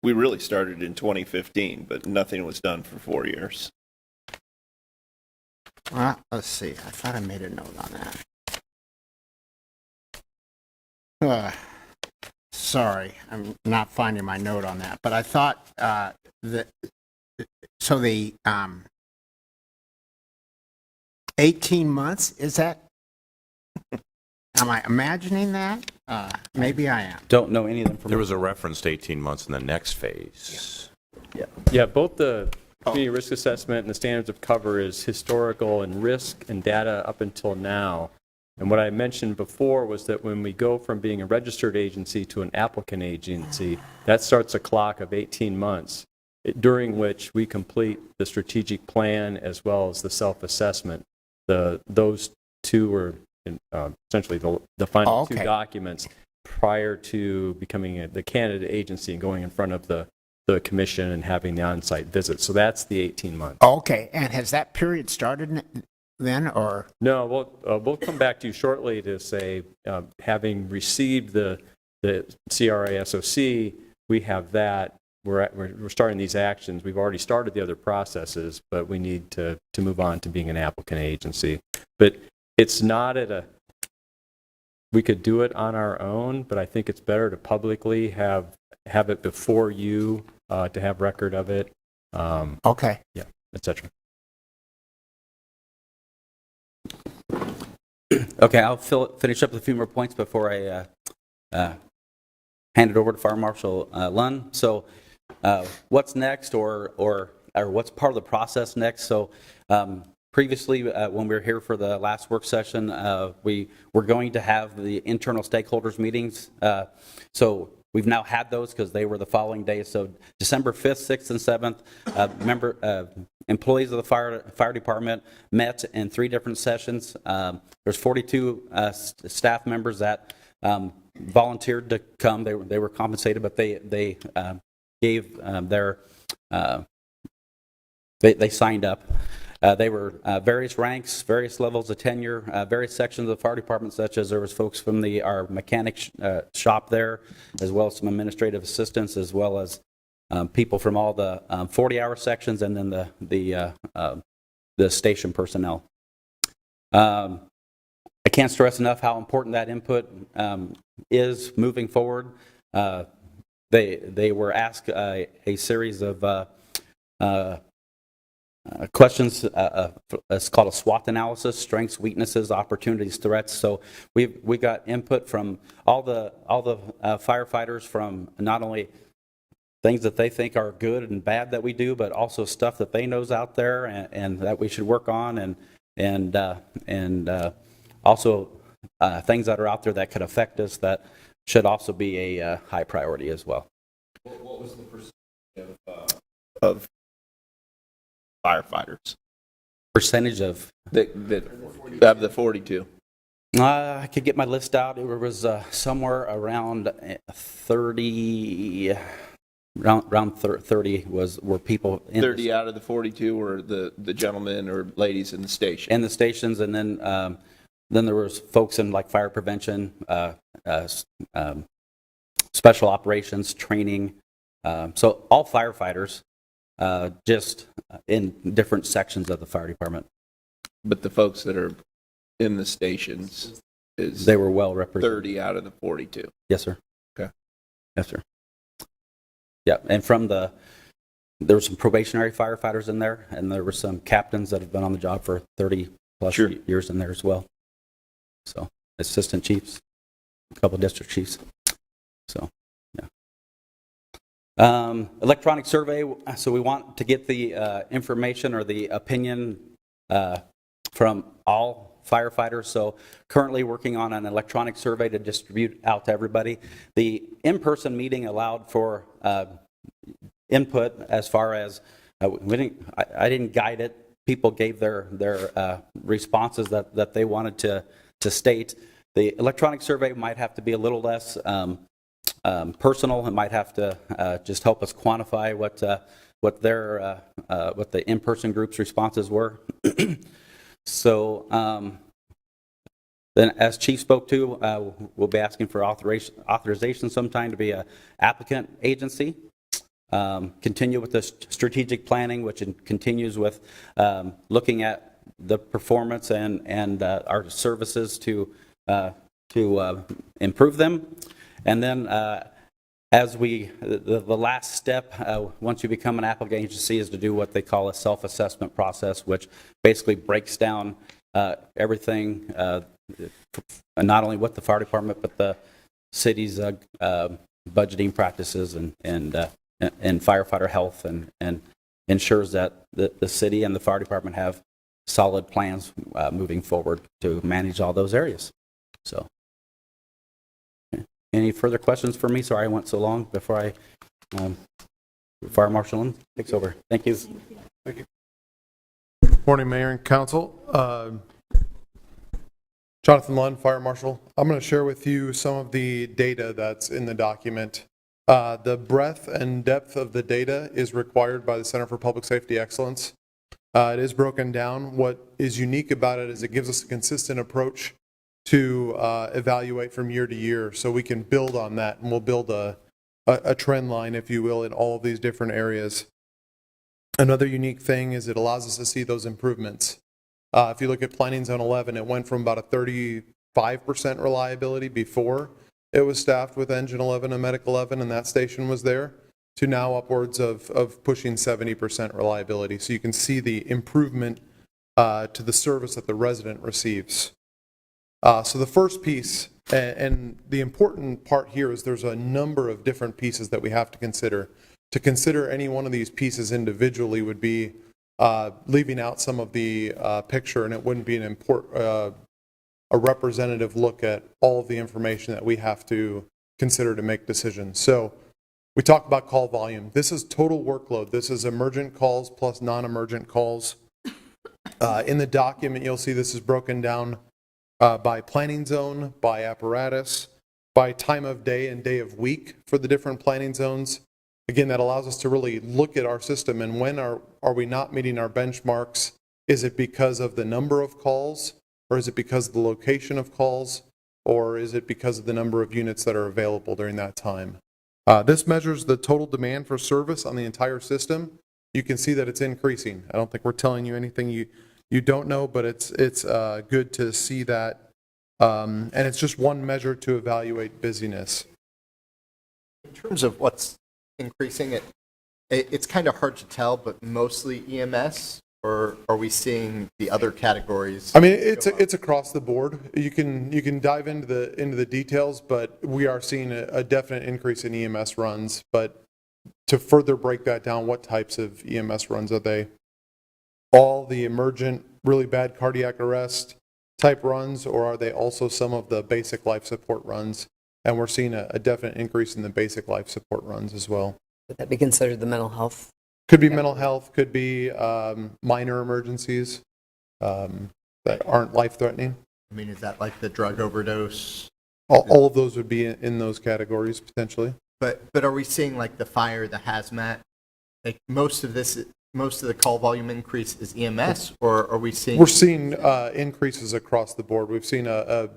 [SPEAKER 8] we really started in 2015, but nothing was done for 4 years.
[SPEAKER 6] Well, let's see. I thought I made a note on that. Sorry, I'm not finding my note on that. But I thought that, so the 18 months, is that, am I imagining that? Maybe I am.
[SPEAKER 13] Don't know any of them from.
[SPEAKER 2] There was a reference to 18 months in the next phase.
[SPEAKER 12] Yeah, both the community risk assessment and the standards of cover is historical and risk and data up until now. And what I mentioned before was that when we go from being a registered agency to an applicant agency, that starts a clock of 18 months, during which we complete the strategic plan as well as the self-assessment. Those two are essentially the final two documents prior to becoming the candidate agency and going in front of the commission and having the on-site visit. So that's the 18 months.
[SPEAKER 6] Okay, and has that period started then, or?
[SPEAKER 12] No, we'll come back to you shortly to say, having received the CRA SOC, we have that. We're starting these actions. We've already started the other processes, but we need to move on to being an applicant agency. But it's not we could do it on our own, but I think it's better to publicly have it before you, to have record of it.
[SPEAKER 6] Okay.
[SPEAKER 12] Yeah, et cetera.
[SPEAKER 13] Okay, I'll finish up with a few more points before I hand it over to Fire Marshal Lund. So, what's next, or what's part of the process next? So, previously, when we were here for the last work session, we were going to have the internal stakeholders meetings. So we've now had those because they were the following days. So December 5th, 6th, and 7th, employees of the fire department met in 3 different sessions. There's 42 staff members that volunteered to come. They were compensated, but they gave they signed up. They were various ranks, various levels of tenure, various sections of the fire department, such as there was folks from our mechanic shop there, as well as some administrative assistants, as well as people from all the 40-hour sections, and then the station personnel. I can't stress enough how important that input is moving forward. They were asked a series of questions. It's called a SWOT analysis: strengths, weaknesses, opportunities, threats. So we got input from all the firefighters, from not only things that they think are good and bad that we do, but also stuff that they know's out there and that we should work on, and also things that are out there that could affect us that should also be a high priority as well.
[SPEAKER 8] What was the percentage of firefighters?
[SPEAKER 13] Percentage of?
[SPEAKER 8] Of the 42.
[SPEAKER 13] I could get my list out. It was somewhere around 30. Around 30 were people in
[SPEAKER 8] 30 out of the 42 were the gentlemen or ladies in the station.
[SPEAKER 13] in the stations, and then there was folks in like fire prevention, special operations, training. So all firefighters, just in different sections of the fire department.
[SPEAKER 8] But the folks that are in the stations is
[SPEAKER 13] They were well represented.
[SPEAKER 8] 30 out of the 42.
[SPEAKER 13] Yes, sir.
[SPEAKER 8] Okay.
[SPEAKER 13] Yes, sir. Yeah, and there were some probationary firefighters in there, and there were some captains that have been on the job for 30 plus
[SPEAKER 8] Sure.
[SPEAKER 13] years in there as well. So assistant chiefs, a couple district chiefs. So yeah. Electronic survey. So we want to get the information or the opinion from all firefighters. So currently working on an electronic survey to distribute out to everybody. The in-person meeting allowed for input as far as I didn't guide it. People gave their responses that they wanted to state. The electronic survey might have to be a little less personal. It might have to just help us quantify what the in-person group's responses were. So then, as Chief spoke to, we'll be asking for authorization sometime to be an applicant agency. Continue with the strategic planning, which continues with looking at the performance and our services to improve them. And then, as the last step, once you become an applicant agency, is to do what they call a self-assessment process, which basically breaks down everything, not only with the fire department, but the city's budgeting practices and firefighter health, and ensures that the city and the fire department have solid plans moving forward to manage all those areas. So. Any further questions for me? Sorry I went so long before Fire Marshal takes over. Thank you.
[SPEAKER 14] Thank you. Morning, Mayor and Council. Jonathan Lund, Fire Marshal. I'm going to share with you some of the data that's in the document. The breadth and depth of the data is required by the Center for Public Safety Excellence. It is broken down. What is unique about it is it gives us a consistent approach to evaluate from year to year, so we can build on that, and we'll build a trend line, if you will, in all of these different areas. Another unique thing is it allows us to see those improvements. If you look at Planning Zone 11, it went from about a 35% reliability before it was staffed with Engine 11 and Medic 11, and that station was there, to now upwards of pushing 70% reliability. So you can see the improvement to the service that the resident receives. So the first piece, and the important part here, is there's a number of different pieces that we have to consider. To consider any one of these pieces individually would be leaving out some of the picture, and it wouldn't be a representative look at all of the information that we have to consider to make decisions. So we talk about call volume. This is total workload. This is emergent calls plus non-emergent calls. In the document, you'll see this is broken down by planning zone, by apparatus, by time of day and day of week for the different planning zones. Again, that allows us to really look at our system, and when are we not meeting our benchmarks? Is it because of the number of calls, or is it because of the location of calls, or is it because of the number of units that are available during that time? This measures the total demand for service on the entire system. You can see that it's increasing. I don't think we're telling you anything you don't know, but it's good to see that And it's just one measure to evaluate busyness.
[SPEAKER 9] In terms of what's increasing, it's kind of hard to tell, but mostly EMS, or are we seeing the other categories?
[SPEAKER 14] I mean, it's across the board. You can dive into the details, but we are seeing a definite increase in EMS runs. But to further break that down, what types of EMS runs are they? All the emergent, really bad cardiac arrest type runs, or are they also some of the basic life support runs? And we're seeing a definite increase in the basic life support runs as well.
[SPEAKER 5] Would that be considered the mental health?
[SPEAKER 14] Could be mental health, could be minor emergencies that aren't life-threatening.
[SPEAKER 9] I mean, is that like the drug overdose?
[SPEAKER 14] All of those would be in those categories potentially.
[SPEAKER 9] But are we seeing like the fire, the hazmat? Like most of the call volume increase is EMS, or are we seeing?
[SPEAKER 14] We're seeing increases across the board. We've seen a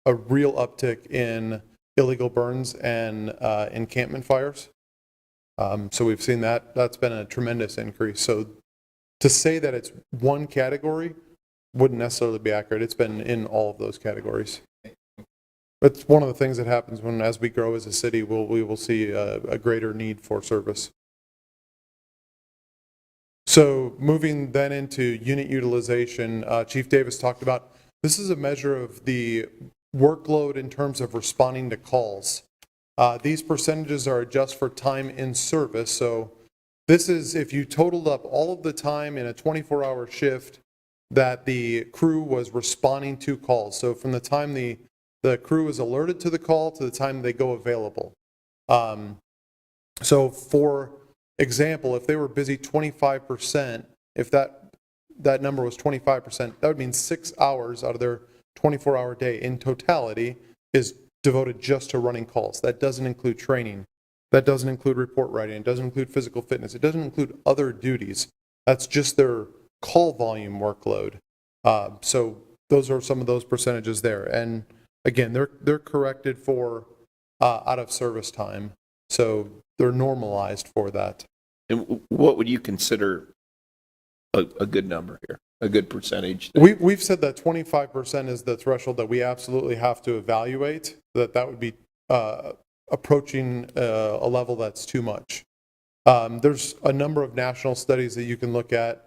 [SPEAKER 14] real uptick in illegal burns and encampment fires. So we've seen that. That's been a tremendous increase. So to say that it's one category wouldn't necessarily be accurate. It's been in all of those categories. It's one of the things that happens as we grow as a city, we will see a greater need for service. So moving then into unit utilization, Chief Davis talked about, this is a measure of the workload in terms of responding to calls. These percentages are adjusted for time in service. So this is if you totaled up all of the time in a 24-hour shift that the crew was responding to calls. So from the time the crew is alerted to the call to the time they go available. So for example, if they were busy 25%, if that number was 25%, that would mean 6 hours out of their 24-hour day in totality is devoted just to running calls. That doesn't include training. That doesn't include report writing. It doesn't include physical fitness. It doesn't include other duties. That's just their call volume workload. So those are some of those percentages there. And again, they're corrected for out of service time. So they're normalized for that.
[SPEAKER 8] And what would you consider a good number here, a good percentage?
[SPEAKER 14] We've said that 25% is the threshold that we absolutely have to evaluate, that would be approaching a level that's too much. There's a number of national studies that you can look at.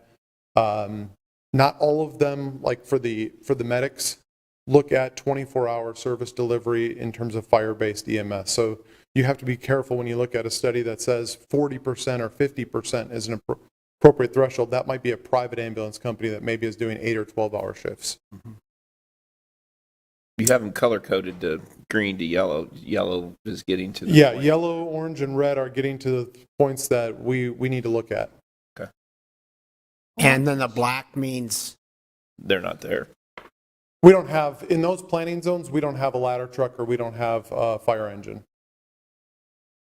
[SPEAKER 14] Not all of them, like for the medics, look at 24-hour service delivery in terms of fire-based EMS. So you have to be careful when you look at a study that says 40% or 50% is an appropriate threshold. That might be a private ambulance company that maybe is doing 8 or 12-hour shifts.
[SPEAKER 8] You have them color-coded to green to yellow. Yellow is getting to the
[SPEAKER 14] Yeah,
[SPEAKER 8] point.
[SPEAKER 14] yellow, orange, and red are getting to the points that we need to look at.
[SPEAKER 8] Okay.
[SPEAKER 6] And then the black means
[SPEAKER 8] They're not there.
[SPEAKER 14] We don't have, in those planning zones, we don't have a ladder truck or we don't have a fire engine.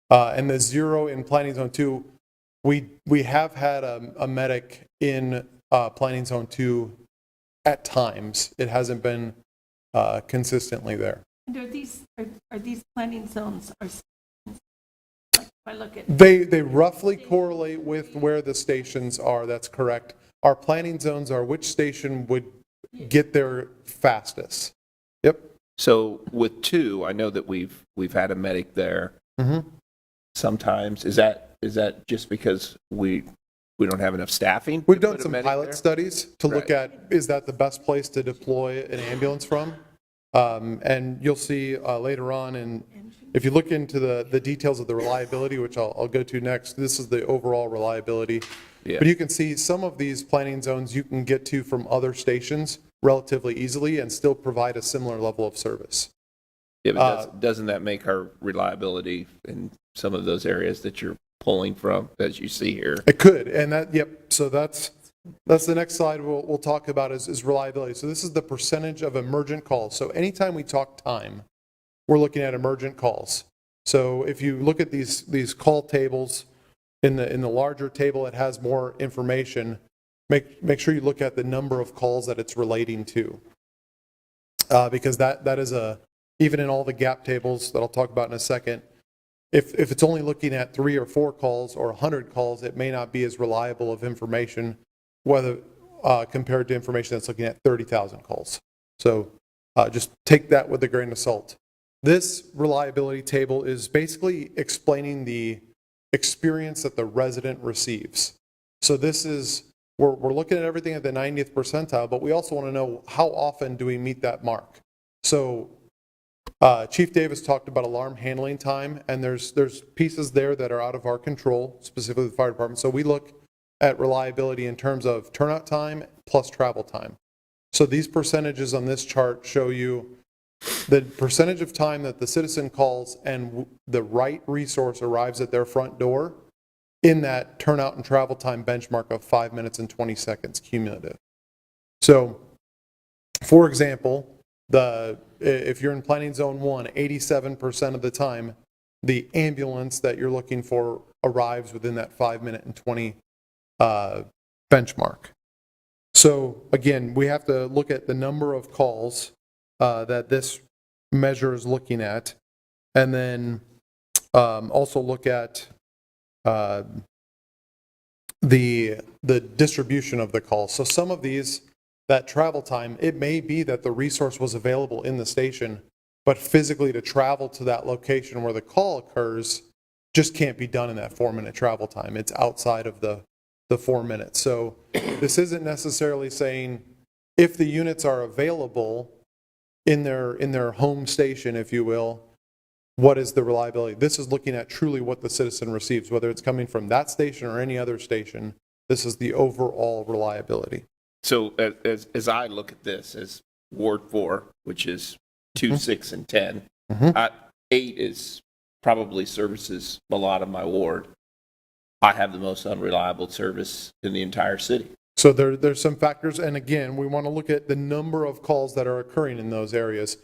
[SPEAKER 14] And the 0 in planning zone 2, we have had a medic in planning zone 2 at times. It hasn't been consistently there.
[SPEAKER 7] And are these planning zones, if I look at.
[SPEAKER 14] They roughly correlate with where the stations are, that's correct. Our planning zones are which station would get there fastest. Yep.
[SPEAKER 8] So with 2, I know that we've had a medic there.
[SPEAKER 14] Mm-hmm.
[SPEAKER 8] Sometimes is that just because we don't have enough staffing?
[SPEAKER 14] We've
[SPEAKER 8] to
[SPEAKER 14] done
[SPEAKER 8] put a
[SPEAKER 14] some
[SPEAKER 8] medic
[SPEAKER 14] pilot
[SPEAKER 8] there?
[SPEAKER 14] studies to look
[SPEAKER 8] Right.
[SPEAKER 14] at, is that the best place to deploy an ambulance from? And you'll see later on, and if you look into the details of the reliability, which I'll go to next, this is the overall reliability.
[SPEAKER 8] Yeah.
[SPEAKER 14] But you can see some of these planning zones you can get to from other stations relatively easily and still provide a similar level of service.
[SPEAKER 8] Yeah, but doesn't that make our reliability in some of those areas that you're pulling from, as you see here?
[SPEAKER 14] It could, and so that's the next slide we'll talk about is reliability. So this is the percentage of emergent calls. So anytime we talk time, we're looking at emergent calls. So if you look at these call tables, in the larger table it has more information. Make sure you look at the number of calls that it's relating to. Because that is even in all the gap tables that I'll talk about in a second, if it's only looking at 3 or 4 calls or 100 calls, it may not be as reliable of information, whether compared to information that's looking at 30,000 calls. So Just take that with a grain of salt. This reliability table is basically explaining the experience that the resident receives. So this is, we're looking at everything at the 90th percentile, but we also want to know how often do we meet that mark. So Chief Davis talked about alarm handling time, and there's pieces there that are out of our control, specifically the fire department. So we look at reliability in terms of turnout time plus travel time. So these percentages on this chart show you the percentage of time that the citizen calls and the right resource arrives at their front door in that turnout and travel time benchmark of 5 minutes and 20 seconds cumulative. So, for example, if you're in planning zone 1, 87% of the time, the ambulance that you're looking for arrives within that 5 minute and 20 benchmark. So again, we have to look at the number of calls that this measure is looking at, and then also look at the distribution of the calls. So some of these, that travel time, it may be that the resource was available in the station, but physically to travel to that location where the call occurs just can't be done in that 4 minute travel time. It's outside of the 4 minutes. So this isn't necessarily saying if the units are available in their home station, if you will, what is the reliability? This is looking at truly what the citizen receives, whether it's coming from that station or any other station. This is the overall reliability.
[SPEAKER 8] So as I look at this as Ward 4, which is 2, 6, and 10, 8 is probably services a lot of my ward. I have the most unreliable service in the entire city.
[SPEAKER 14] So there's some factors, and again, we want to look at the number of calls that are occurring in those areas.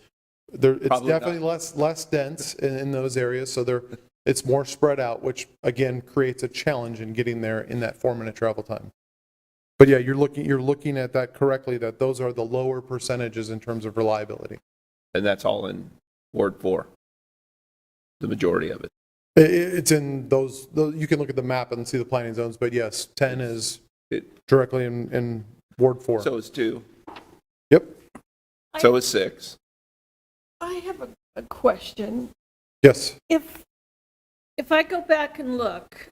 [SPEAKER 14] It's
[SPEAKER 8] Probably
[SPEAKER 14] definitely less dense in those areas, so it's more spread out, which again creates a challenge in getting there in that 4 minute travel time. But yeah, you're looking at that correctly, that those are the lower percentages in terms of reliability.
[SPEAKER 8] And that's all in Ward 4, the majority of it.
[SPEAKER 14] It's in those, you can look at the map and see the planning zones, but yes, 10 is directly in Ward 4.
[SPEAKER 8] So is 2.
[SPEAKER 14] Yep.
[SPEAKER 8] So is 6.
[SPEAKER 7] I have a question.
[SPEAKER 14] Yes.
[SPEAKER 7] If I go back and look,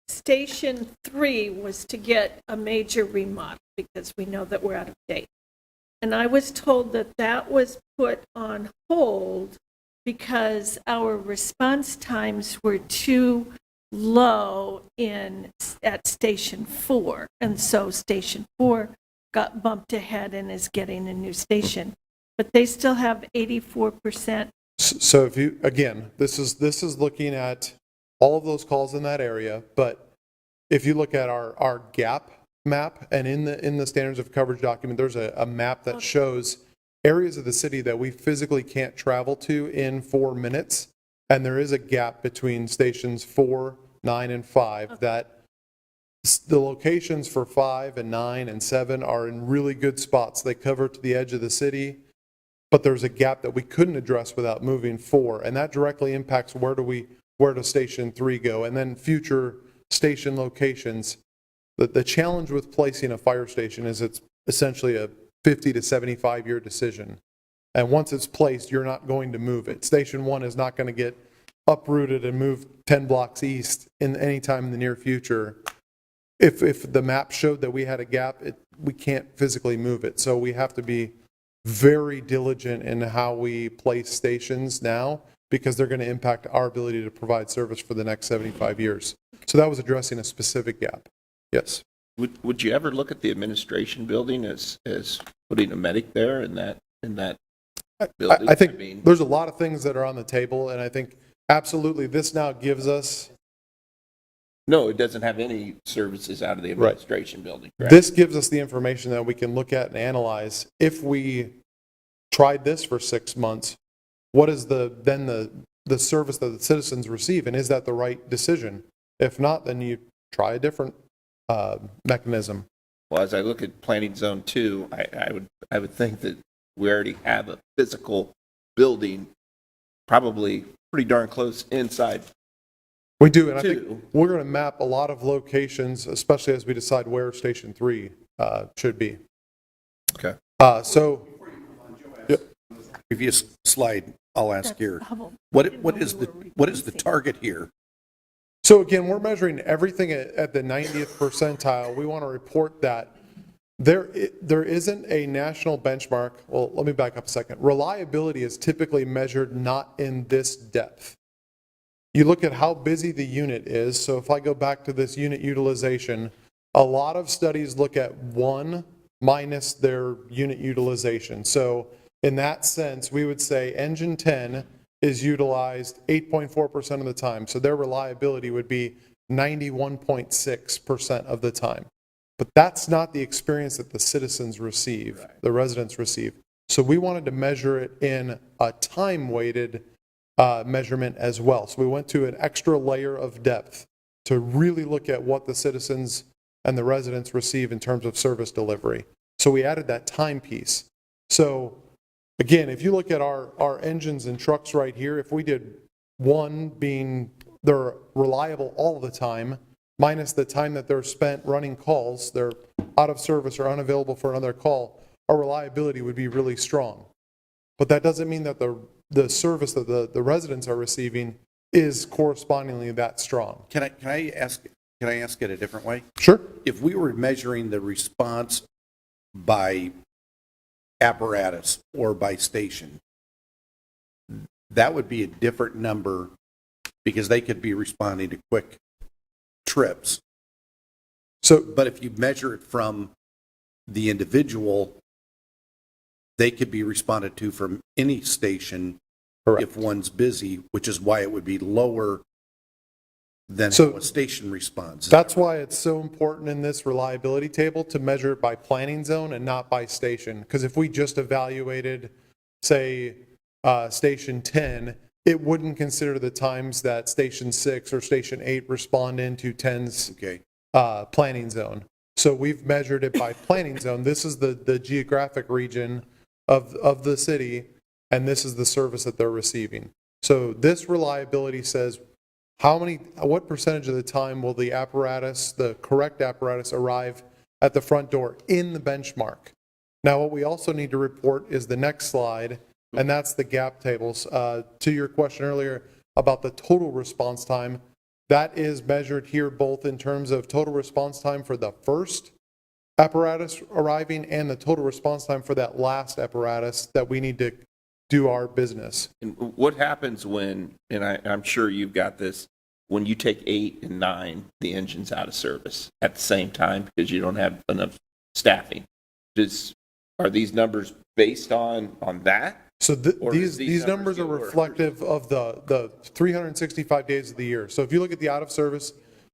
[SPEAKER 7] Station 3 was to get a major remodel because we know that we're out of date. And I was told that that was put on hold because our response times were too low at Station 4. And so Station 4 got bumped ahead and is getting a new station. But they still have 84%.
[SPEAKER 14] So if you, again, this is looking at all of those calls in that area, but if you look at our gap map, and in the standards of coverage document, there's a map that shows areas of the city that we physically can't travel to in 4 minutes, and there is a gap between stations 4, 9, and 5 that the locations for 5 and 9 and 7 are in really good spots. They cover to the edge of the city, but there's a gap that we couldn't address without moving 4, and that directly impacts where does Station 3 go, and then future station locations. The challenge with placing a fire station is it's essentially a 50 to 75 year decision, and once it's placed, you're not going to move it. Station 1 is not going to get uprooted and moved 10 blocks east in any time in the near future. If the map showed that we had a gap, we can't physically move it, so we have to be very diligent in how we place stations now, because they're going to impact our ability to provide service for the next 75 years. So that was addressing a specific gap. Yes.
[SPEAKER 8] Would you ever look at the administration building as putting a medic there in that building?
[SPEAKER 14] I think there's a lot of things that are on the table, and I think absolutely this now gives us.
[SPEAKER 8] No, it doesn't have any services out of the administration building. Correct?
[SPEAKER 14] This gives us the information that we can look at and analyze. If we tried this for 6 months, what is the service that the citizens receive, and is that the right decision? If not, then you try a different mechanism.
[SPEAKER 8] Well, as I look at planning zone 2, I would think that we already have a physical building, probably pretty darn close inside.
[SPEAKER 14] We do, and I think we're going to map a lot of locations, especially as we decide where Station 3 should be.
[SPEAKER 8] Okay.
[SPEAKER 14] So, yep.
[SPEAKER 11] previous slide, I'll ask
[SPEAKER 7] That's
[SPEAKER 11] here.
[SPEAKER 7] Hubble.
[SPEAKER 11] What is the target here?
[SPEAKER 14] So again, we're measuring everything at the 90th percentile. We want to report that. There isn't a national benchmark. Well, let me back up a second. Reliability is typically measured not in this depth. You look at how busy the unit is. So if I go back to this unit utilization, a lot of studies look at 1 minus their unit utilization. So in that sense, we would say engine 10 is utilized 8.4% of the time. So their reliability would be 91.6% of the time. But that's not the experience that the citizens receive, the residents receive. So we wanted to measure it in a time-weighted measurement as well. So we went to an extra layer of depth to really look at what the citizens and the residents receive in terms of service delivery. So we added that time piece. So again, if you look at our engines and trucks right here, if we did 1 being they're reliable all the time, minus the time that they're spent running calls, they're out of service or unavailable for another call, our reliability would be really strong. But that doesn't mean that the service that the residents are receiving is correspondingly that strong.
[SPEAKER 11] Can I ask it a different way?
[SPEAKER 14] Sure.
[SPEAKER 11] If we were measuring the response by apparatus or by station, that would be a different number because they could be responding to quick trips. But if you measure it from the individual, they could be responded to from any station.
[SPEAKER 14] Correct.
[SPEAKER 11] If one's busy, which is why it would be lower than how a station responds.
[SPEAKER 14] That's why it's so important in this reliability table to measure it by planning zone and not by station. Because if we just evaluated, say, station 10, it wouldn't consider the times that station 6 or station 8 respond into 10's planning zone. So we've measured it by planning zone. This is the geographic region of the city, and this is the service that they're receiving. So this reliability says what percentage of the time will the apparatus, the correct apparatus, arrive at the front door in the benchmark? Now, what we also need to report is the next slide, and that's the gap tables. To your question earlier about the total response time, that is measured here both in terms of total response time for the first apparatus arriving and the total response time for that last apparatus that we need to do our business.
[SPEAKER 8] And what happens when, and I'm sure you've got this, when you take 8 and 9, the engine's out of service at the same time because you don't have enough staffing? Are these numbers based on that?
[SPEAKER 14] So these numbers are reflective of the 365 days of the year. So if you look at the out of service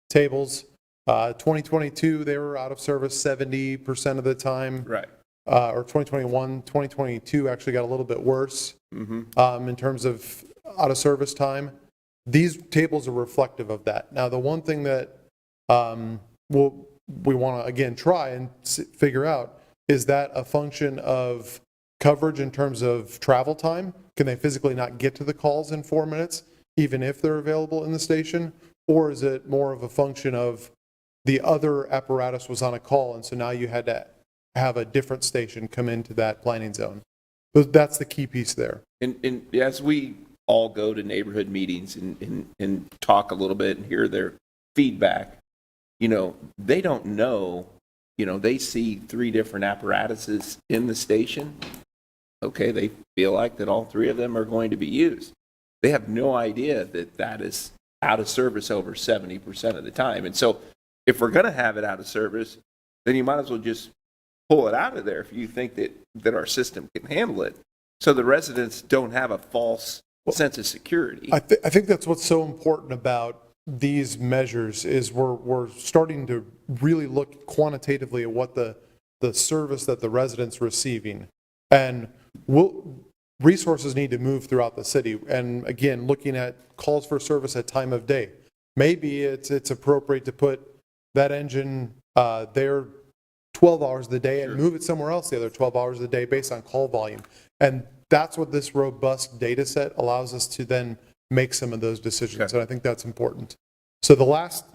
[SPEAKER 14] tables, 2022, they were out of service 70% of the time.
[SPEAKER 8] Right.
[SPEAKER 14] Or 2022 actually got a little bit worse in terms of out of service time. These tables are reflective of that. Now, the one thing that we want to, again, try and figure out, is that a function of coverage in terms of travel time? Can they physically not get to the calls in 4 minutes, even if they're available in the station? Or is it more of a function of the other apparatus was on a call, and so now you had to have a different station come into that planning zone? That's the key piece there.
[SPEAKER 8] And as we all go to neighborhood meetings and talk a little bit and hear their feedback, they don't know, they see 3 different apparatuses in the station. Okay, they feel like that all 3 of them are going to be used. They have no idea that is out of service over 70% of the time. And so if we're going to have it out of service, then you might as well just pull it out of there if you think that our system can handle it, so the residents don't have a false sense of security.
[SPEAKER 14] I think that's what's so important about these measures is we're starting to really look quantitatively at what the service that the residents receiving. And resources need to move throughout the city. And again, looking at calls for service at time of day. Maybe it's appropriate to put that engine there 12 hours of the day and move it somewhere else the other 12 hours of the day based on call volume. And that's what this robust data set allows us to then make some of those decisions.
[SPEAKER 8] Okay.
[SPEAKER 14] And I think that's important. So the last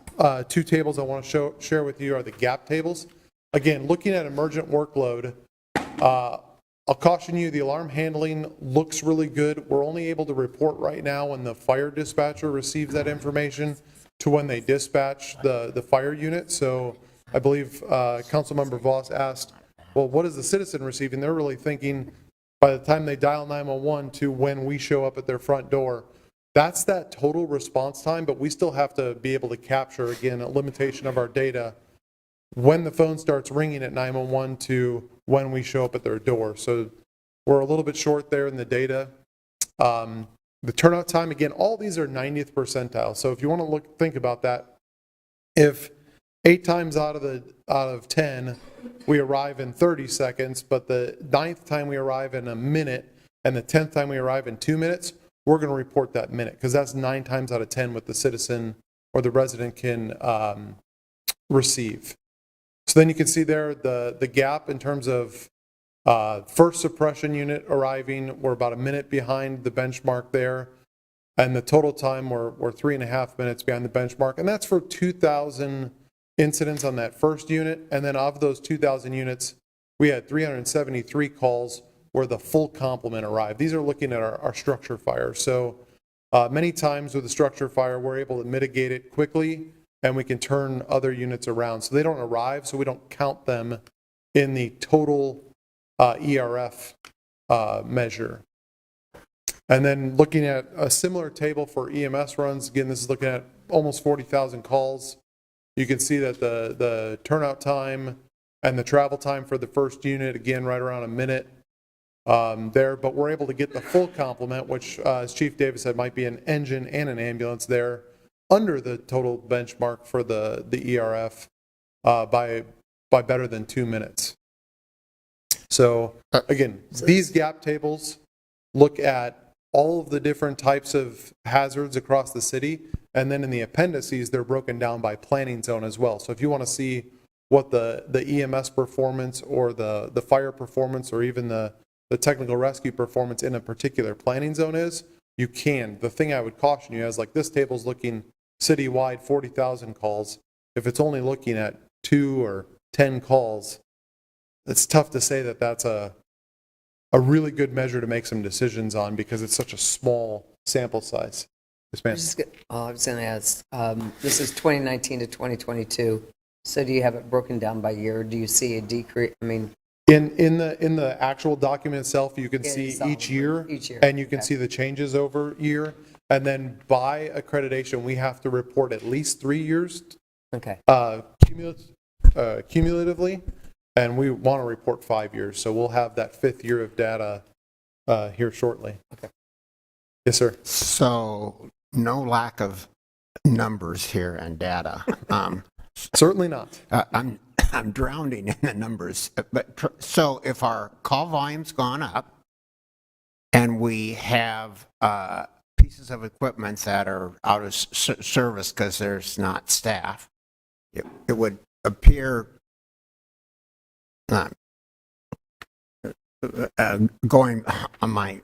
[SPEAKER 14] 2 tables I want to share with you are the gap tables. Again, looking at emergent workload, I'll caution you, the alarm handling looks really good. We're only able to report right now when the fire dispatcher receives that information to when they dispatch the fire unit. So I believe Councilmember Voss asked, well, what is the citizen receiving? They're really thinking by the time they dial 911 to when we show up at their front door. That's that total response time, but we still have to be able to capture, again, a limitation of our data when the phone starts ringing at 911 to when we show up at their door. So we're a little bit short there in the data. The turnout time, again, all these are 90th percentile. So if you want to think about that, if 8 times out of 10 we arrive in 30 seconds, but the 9th time we arrive in a minute and the 10th time we arrive in 2 minutes, we're going to report that minute because that's 9 times out of 10 what the citizen or the resident can receive. So then you can see there the gap in terms of first suppression unit arriving. We're about a minute behind the benchmark there. And the total time, we're 3.5 minutes behind the benchmark. And that's for 2,000 incidents on that first unit. And then of those 2,000 units, we had 373 calls where the full complement arrived. These are looking at our structure fire. So many times with a structure fire, we're able to mitigate it quickly and we can turn other units around. So they don't arrive, so we don't count them in the total ERF measure. And then looking at a similar table for EMS runs, again, this is looking at almost 40,000 calls. You can see that the turnout time and the travel time for the first unit, again, right around a minute there, but we're able to get the full complement, which, as Chief Davis said, might be an engine and an ambulance there, under the total benchmark for the ERF by better than 2 minutes. So again, these gap tables look at all of the different types of hazards across the city, and then in the appendices, they're broken down by planning zone as well. So if you want to see what the EMS performance or the fire performance or even the technical rescue performance in a particular planning zone is, you can. The thing I would caution you is, like, this table's looking citywide 40,000 calls. If it's only looking at 2 or 10 calls, it's tough to say that that's a really good measure to make some decisions on because it's such a small sample size. Yes, ma'am.
[SPEAKER 5] I was going to ask, this is 2019 to 2022. So do you have it broken down by year? Do you see a decrease? I mean,
[SPEAKER 14] in the actual document itself, you can see each year, and you can see the changes over year. And then by accreditation, we have to report at least 3 years cumulatively, and we want to report 5 years. So we'll have that 5th year of data here shortly. Okay. Yes, sir.
[SPEAKER 6] So no lack of numbers here and data.
[SPEAKER 14] Certainly not.
[SPEAKER 6] I'm drowning in the numbers. But so if our call volume's gone up and we have pieces of equipment that are out of service because there's not staff, it would appear, going on my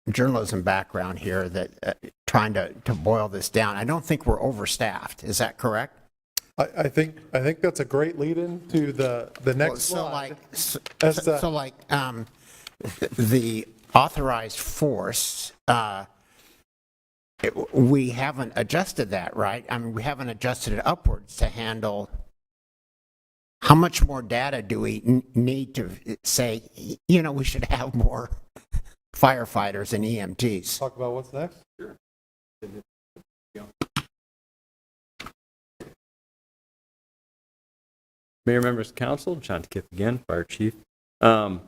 [SPEAKER 6] journalism background here, that trying to boil this down, I don't think we're overstaffed. Is that correct?
[SPEAKER 14] I think that's a great lead-in to the next slide.
[SPEAKER 6] The authorized force, we haven't adjusted that, right? I mean, we haven't adjusted it upwards to handle. How much more data do we need to say, we should have more firefighters and EMTs?
[SPEAKER 14] Talk about what's next? Sure.
[SPEAKER 12] Mayor, members of council, John Kipp again, Fire Chief. In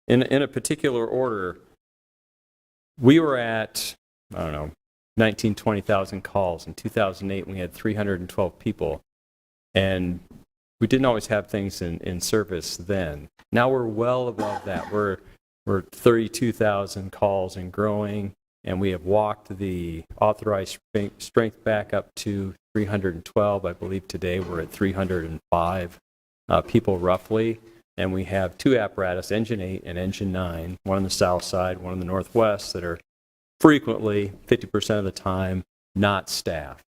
[SPEAKER 12] a particular order, we were at, 19, 20,000 calls. In 2008, we had 312 people. And we didn't always have things in service then. Now we're well above that. We're 32,000 calls and growing. And we have walked the authorized strength back up to 312. I believe today we're at 305 people roughly. And we have 2 apparatus, Engine 8 and Engine 9, one on the south side, one on the northwest, that are frequently, 50% of the time, not staffed.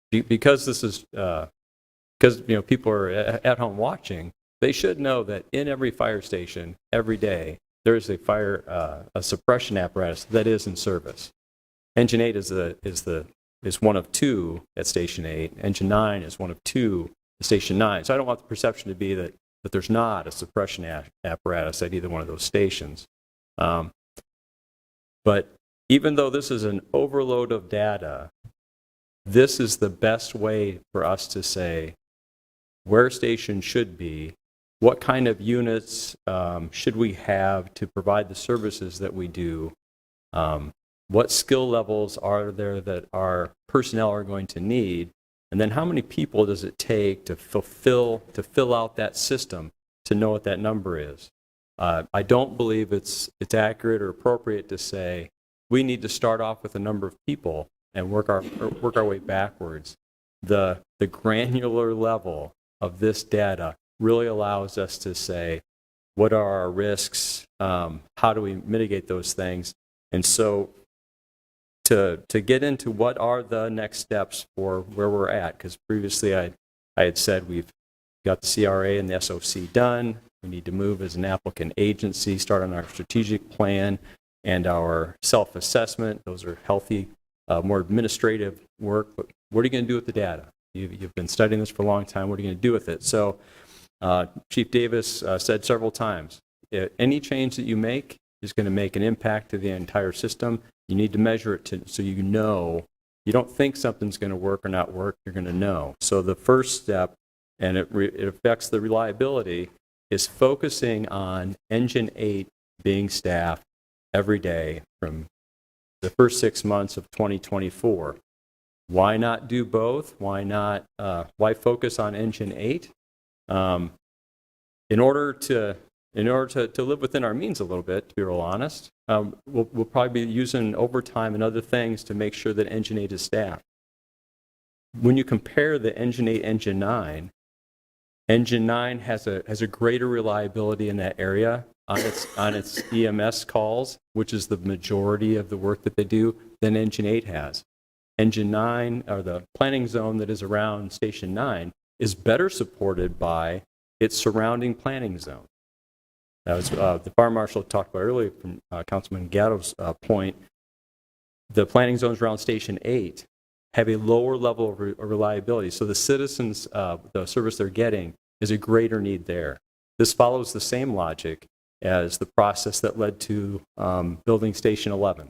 [SPEAKER 12] Because this is, because people are at home watching, they should know that in every fire station, every day, there is a suppression apparatus that is in service. Engine 8 is one of two at Station 8. Engine 9 is one of two at Station 9. So I don't want the perception to be that there's not a suppression apparatus at either one of those stations. But even though this is an overload of data, this is the best way for us to say where stations should be, what kind of units should we have to provide the services that we do, what skill levels are there that our personnel are going to need, and then how many people does it take to fill out that system to know what that number is. I don't believe it's accurate or appropriate to say we need to start off with a number of people and work our way backwards. The granular level of this data really allows us to say, what are our risks? How do we mitigate those things? And so to get into what are the next steps for where we're at, because previously I had said we've got the CRA and the SOC done. We need to move as an applicant agency, start on our strategic plan and our self-assessment. Those are healthy, more administrative work. But what are you going to do with the data? You've been studying this for a long time. What are you going to do with it? So Chief Davis said several times, any change that you make is going to make an impact to the entire system. You need to measure it so you know. You don't think something's going to work or not work, you're going to know. So the first step, and it affects the reliability, is focusing on Engine 8 being staffed every day from the first 6 months of 2024. Why not do both? Why focus on Engine 8? In order to live within our means a little bit, to be real honest, we'll probably be using overtime and other things to make sure that Engine 8 is staffed. When you compare the Engine 8, Engine 9, Engine 9 has a greater reliability in that area on its EMS calls, which is the majority of the work that they do, than Engine 8 has. Engine 9, or the planning zone that is around Station 9, is better supported by its surrounding planning zone. As the fire marshal talked about earlier from Councilman Gatto's point, the planning zones around Station 8 have a lower level of reliability. So the citizens, the service they're getting is a greater need there. This follows the same logic as the process that led to building Station 11.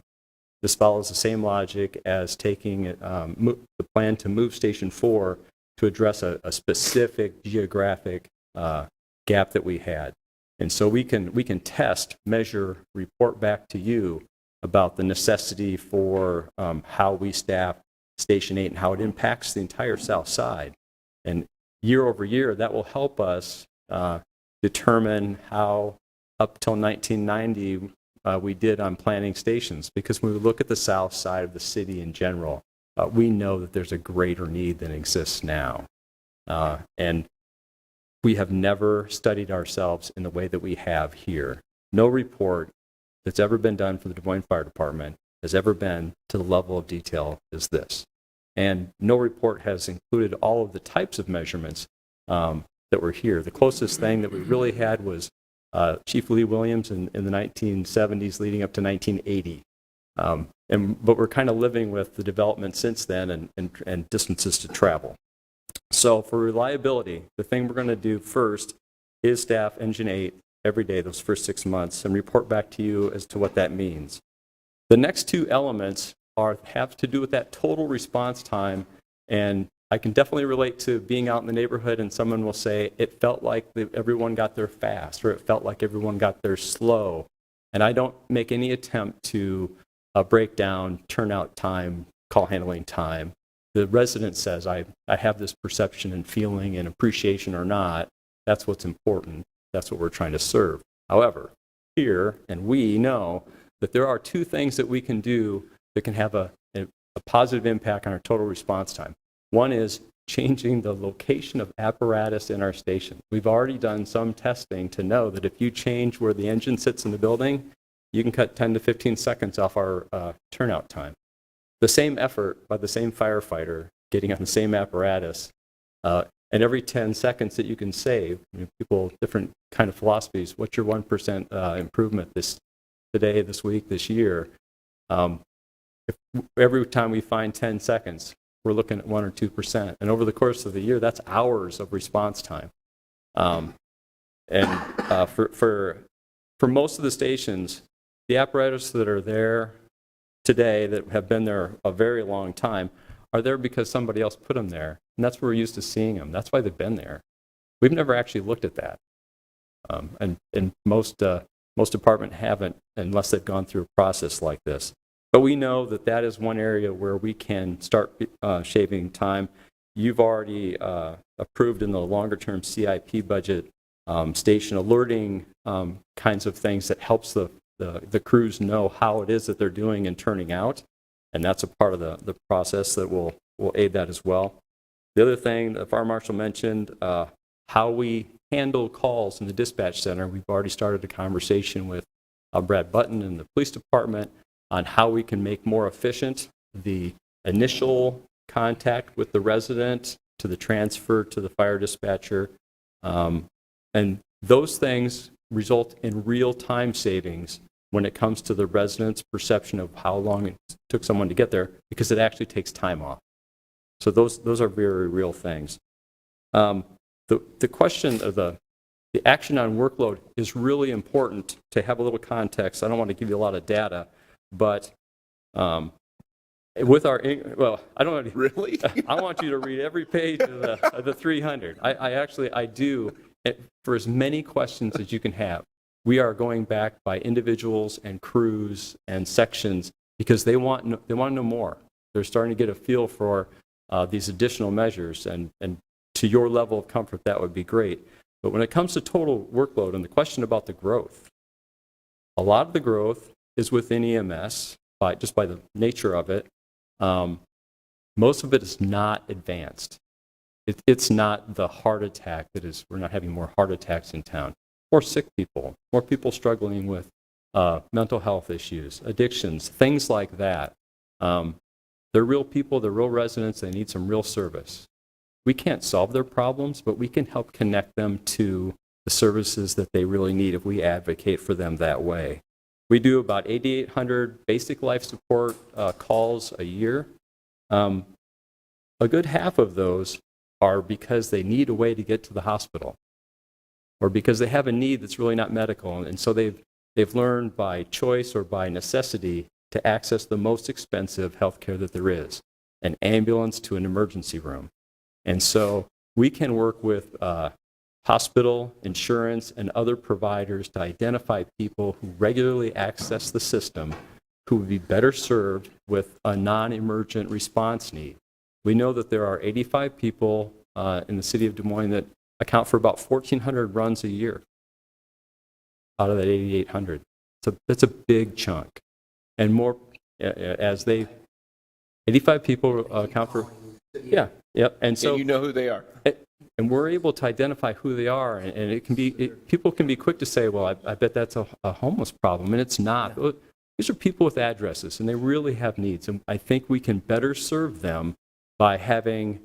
[SPEAKER 12] This follows the same logic as taking the plan to move Station 4 to address a specific geographic gap that we had. And so we can test, measure, report back to you about the necessity for how we staff Station 8 and how it impacts the entire south side. And year over year, that will help us determine how up till 1990 we did on planning stations. Because when we look at the south side of the city in general, we know that there's a greater need than exists now. And we have never studied ourselves in the way that we have here. No report that's ever been done for the Des Moines Fire Department has ever been to the level of detail as this. And no report has included all of the types of measurements that were here. The closest thing that we really had was Chief Lee Williams in the 1970s leading up to 1980. But we're kind of living with the development since then and distances to travel. So for reliability, the thing we're going to do first is staff Engine 8 every day those first 6 months and report back to you as to what that means. The next two elements have to do with that total response time, and I can definitely relate to being out in the neighborhood and someone will say, it felt like everyone got there fast, or it felt like everyone got there slow. And I don't make any attempt to break down turnout time, call handling time. The resident says, I have this perception and feeling and appreciation or not. That's what's important. That's what we're trying to serve. However, here, and we know that there are two things that we can do that can have a positive impact on our total response time. One is changing the location of apparatus in our station. We've already done some testing to know that if you change where the engine sits in the building, you can cut 10 to 15 seconds off our turnout time. The same effort by the same firefighter getting on the same apparatus And every 10 seconds that you can save, people, different kind of philosophies, what's your 1% improvement today, this week, this year? If every time we find 10 seconds, we're looking at 1 or 2%. And over the course of the year, that's hours of response time. For most of the stations, the apparatus that are there today that have been there a very long time are there because somebody else put them there. And that's where we're used to seeing them. That's why they've been there. We've never actually looked at that. And most departments haven't unless they've gone through a process like this. But we know that that is one area where we can start shaving time. You've already approved in the longer-term CIP budget station alerting kinds of things that helps the crews know how it is that they're doing and turning out. And that's a part of the process that will aid that as well. The other thing the fire marshal mentioned, how we handle calls in the dispatch center. We've already started a conversation with Brad Button and the police department on how we can make more efficient the initial contact with the resident to the transfer to the fire dispatcher. And those things result in real time savings when it comes to the resident's perception of how long it took someone to get there, because it actually takes time off. So those are very real things. The question of the action on workload is really important to have a little context. I don't want to give you a lot of data, but with our, well, I don't want to,
[SPEAKER 8] Really?
[SPEAKER 12] I want you to read every page of the 300. I do, for as many questions as you can have. We are going back by individuals and crews and sections because they want to know more. They're starting to get a feel for these additional measures, and to your level of comfort, that would be great. But when it comes to total workload and the question about the growth, a lot of the growth is within EMS, just by the nature of it. Most of it is not advanced. It's not the heart attack that is, we're not having more heart attacks in town, or sick people, more people struggling with mental health issues, addictions, things like that. They're real people, they're real residents, they need some real service. We can't solve their problems, but we can help connect them to the services that they really need if we advocate for them that way. We do about 8,800 basic life support calls a year. A good half of those are because they need a way to get to the hospital, or because they have a need that's really not medical, and so they've learned by choice or by necessity to access the most expensive health care that there is, an ambulance to an emergency room. And so we can work with hospital, insurance, and other providers to identify people who regularly access the system who would be better served with a non-emergent response need. We know that there are 85 people in the city of Des Moines that account for about 1,400 runs a year out of that 8,800. So that's a big chunk. And more, as 85 people account for, yeah, yep. And so
[SPEAKER 8] you know who they are.
[SPEAKER 12] And we're able to identify who they are, and it can be, people can be quick to say, well, I bet that's a homeless problem, and it's not. Yeah. These are people with addresses, and they really have needs, and I think we can better serve them by having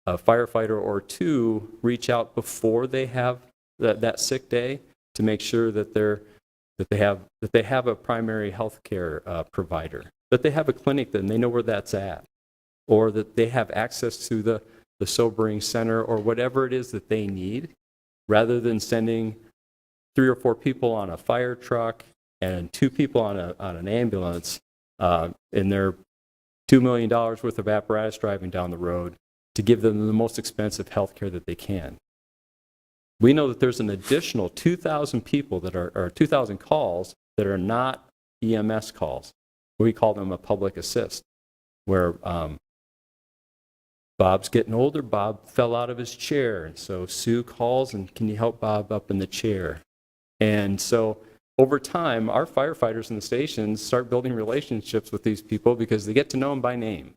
[SPEAKER 12] a firefighter or two reach out before they have that sick day to make sure that they have a primary health care provider, that they have a clinic and they know where that's at, or that they have access to the sobering center or whatever it is that they need, rather than sending 3 or 4 people on a fire truck and 2 people on an ambulance in their $2 million worth of apparatus driving down the road to give them the most expensive health care that they can. We know that there's an additional 2,000 people or 2,000 calls that are not EMS calls. We call them a public assist, where Bob's getting older. Bob fell out of his chair, and so Sue calls, and can you help Bob up in the chair? And so over time, our firefighters in the stations start building relationships with these people because they get to know them by name.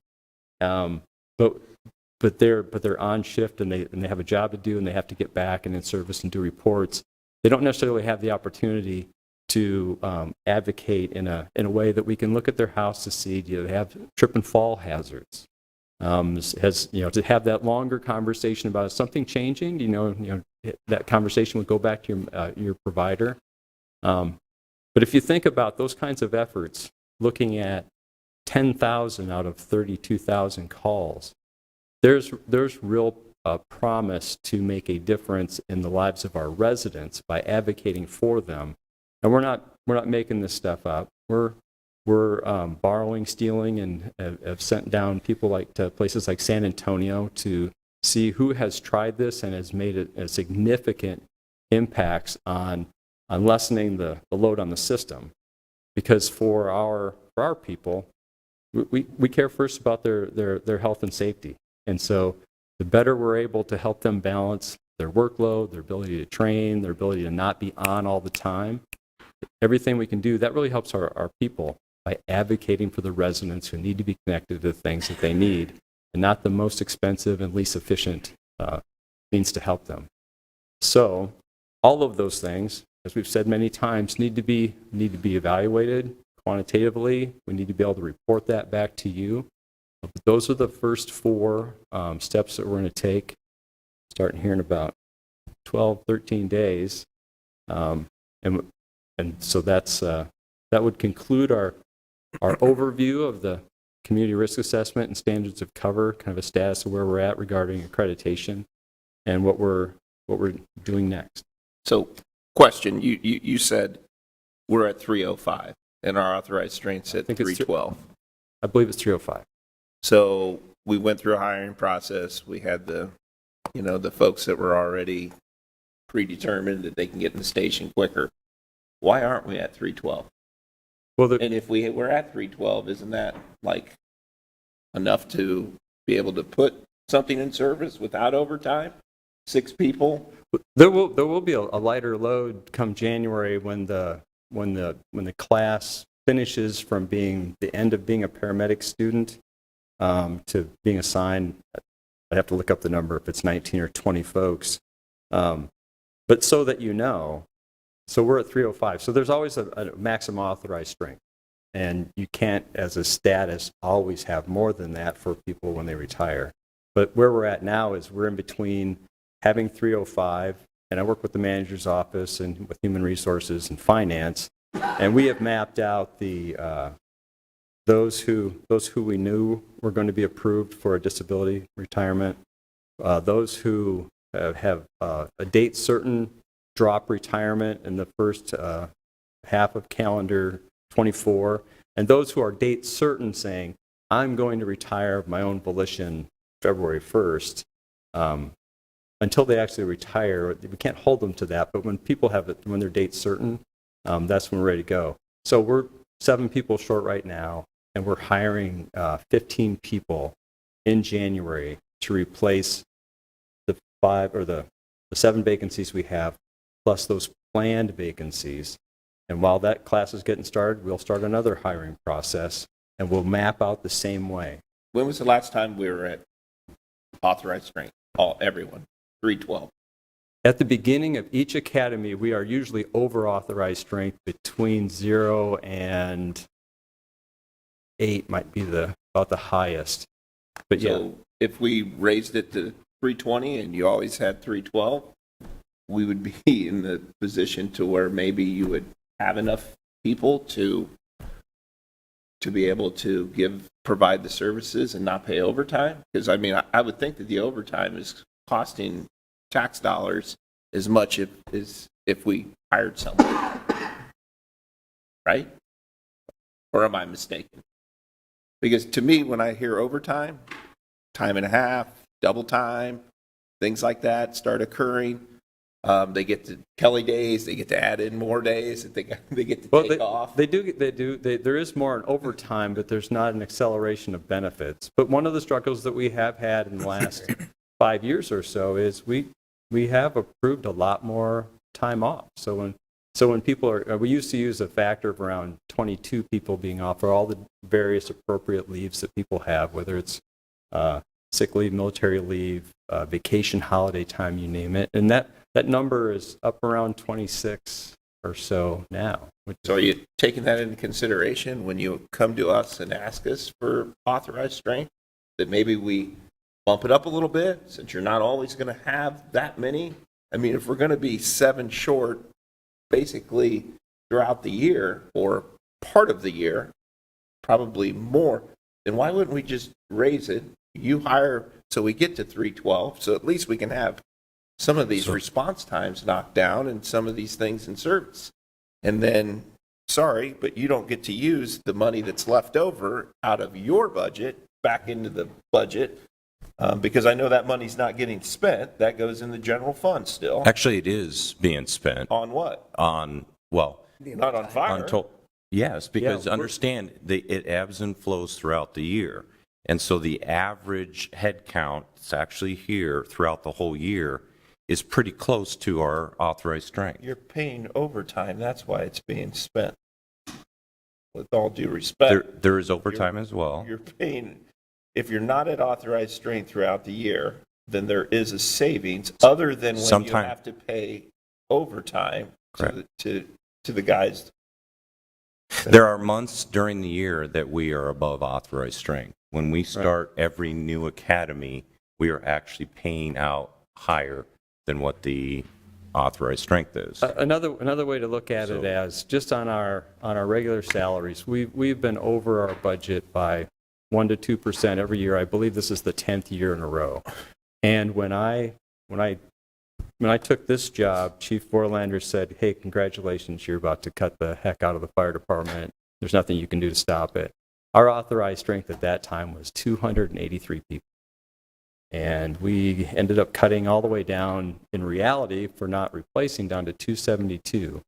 [SPEAKER 12] But they're on shift, and they have a job to do, and they have to get back and in service and do reports. They don't necessarily have the opportunity to advocate in a way that we can look at their house to see, do they have trip and fall hazards? to have that longer conversation about is something changing, that conversation would go back to your provider. But if you think about those kinds of efforts, looking at 10,000 out of 32,000 calls, there's real promise to make a difference in the lives of our residents by advocating for them. And we're not making this stuff up. We're borrowing, stealing, and have sent down people to places like San Antonio to see who has tried this and has made a significant impacts on lessening the load on the system. Because for our people, we care first about their health and safety. And so the better we're able to help them balance their workload, their ability to train, their ability to not be on all the time, everything we can do, that really helps our people by advocating for the residents who need to be connected to the things that they need, and not the most expensive and least efficient means to help them. So all of those things, as we've said many times, need to be evaluated quantitatively. We need to be able to report that back to you. But those are the first 4 steps that we're going to take, starting here in about 12, 13 days. And so that would conclude our overview of the community risk assessment and standards of cover, kind of a status of where we're at regarding accreditation and what we're doing next.
[SPEAKER 8] So, question, you said we're at 305 and our authorized strength's at 312.
[SPEAKER 12] I believe it's 305.
[SPEAKER 8] So we went through a hiring process. We had the folks that were already predetermined that they can get in the station quicker. Why aren't we at 312?
[SPEAKER 12] Well,
[SPEAKER 8] and if we were at 312, isn't that like enough to be able to put something in service without overtime? 6 people?
[SPEAKER 12] There will be a lighter load come January when the class finishes from being the end of being a paramedic student to being assigned. I'd have to look up the number if it's 19 or 20 folks. But so that you know, so we're at 305. So there's always a maximum authorized strength. And you can't, as a status, always have more than that for people when they retire. But where we're at now is we're in between having 305, and I work with the manager's office and with human resources and finance, and we have mapped out those who we knew were going to be approved for a disability retirement, those who have a date certain drop retirement in the first half of calendar 24, and those who are date certain saying, I'm going to retire of my own volition February 1st. Until they actually retire, we can't hold them to that, but when people have it, when they're date certain, that's when we're ready to go. So we're 7 people short right now, and we're hiring 15 people in January to replace the 7 vacancies we have, plus those planned vacancies. And while that class is getting started, we'll start another hiring process, and we'll map out the same way.
[SPEAKER 8] When was the last time we were at authorized strength? Everyone, 312.
[SPEAKER 12] At the beginning of each academy, we are usually over authorized strength. Between 0 and 8 might be about the highest. But yeah.
[SPEAKER 8] So if we raised it to 320 and you always had 312, we would be in the position to where maybe you would have enough people to be able to provide the services and not pay overtime. Because I mean, I would think that the overtime is costing tax dollars as much as if we hired someone, right? Or am I mistaken? Because to me, when I hear overtime, time and a half, double time, things like that start occurring. They get to Kelly days. They get to add in more days that they get to take off.
[SPEAKER 12] They do. There is more in overtime, but there's not an acceleration of benefits. But one of the struggles that we have had in the last 5 years or so is we have approved a lot more time off. So when people we used to use a factor of around 22 people being off for all the various appropriate leaves that people have, whether it's sick leave, military leave, vacation, holiday time, you name it. And that number is up around 26 or so now.
[SPEAKER 8] So are you taking that into consideration when you come to us and ask us for authorized strength? that maybe we bump it up a little bit, since you're not always going to have that many. I mean, if we're going to be 7 short basically throughout the year or part of the year, probably more, then why wouldn't we just raise it? You hire so we get to 312, so at least we can have some of these response times knocked down and some of these things in service. And then, sorry, but you don't get to use the money that's left over out of your budget back into the budget, because I know that money's not getting spent. That goes in the general fund still.
[SPEAKER 2] Actually, it is being spent
[SPEAKER 8] On what?
[SPEAKER 2] on, well,
[SPEAKER 8] Not on fire.
[SPEAKER 2] yes, because understand, it ebbs and flows throughout the year. And so the average head count that's actually here throughout the whole year is pretty close to our authorized strength.
[SPEAKER 8] You're paying overtime. That's why it's being spent. With all due respect.
[SPEAKER 2] There is overtime as well.
[SPEAKER 8] You're paying, if you're not at authorized strength throughout the year, then there is a savings other than when you
[SPEAKER 2] Sometime-
[SPEAKER 8] have to pay overtime to the guys.
[SPEAKER 2] There are months during the year that we are above authorized strength. When we start every new academy, we are actually paying out higher than what the authorized strength is.
[SPEAKER 12] Another way to look at it as just on our regular salaries, we've been over our budget by 1 to 2% every year. I believe this is the 10th year in a row. And when I took this job, Chief Vorlander said, "Hey, congratulations, you're about to cut the heck out of the fire department. There's nothing you can do to stop it." Our authorized strength at that time was 283 people. And we ended up cutting all the way down, in reality, for not replacing, down to 272.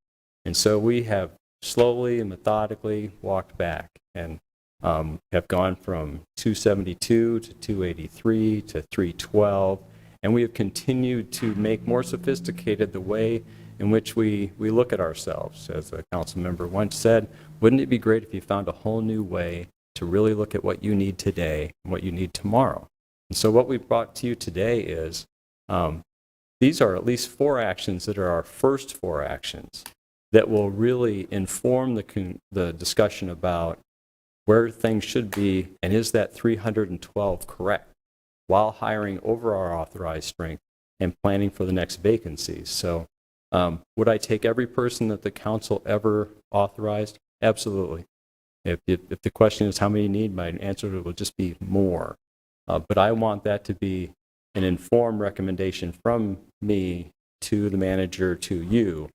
[SPEAKER 12] And so we have slowly and methodically walked back and have gone from 272 to 283 to 312. And we have continued to make more sophisticated the way in which we look at ourselves. As a council member once said, wouldn't it be great if you found a whole new way to really look at what you need today and what you need tomorrow? And so what we brought to you today is, these are at least 4 actions that are our first 4 actions that will really inform the discussion about where things should be and is that 312 correct, while hiring over our authorized strength and planning for the next vacancies. So would I take every person that the council ever authorized? Absolutely. If the question is how many you need, my answer will just be more. But I want that to be an informed recommendation from me to the manager, to you,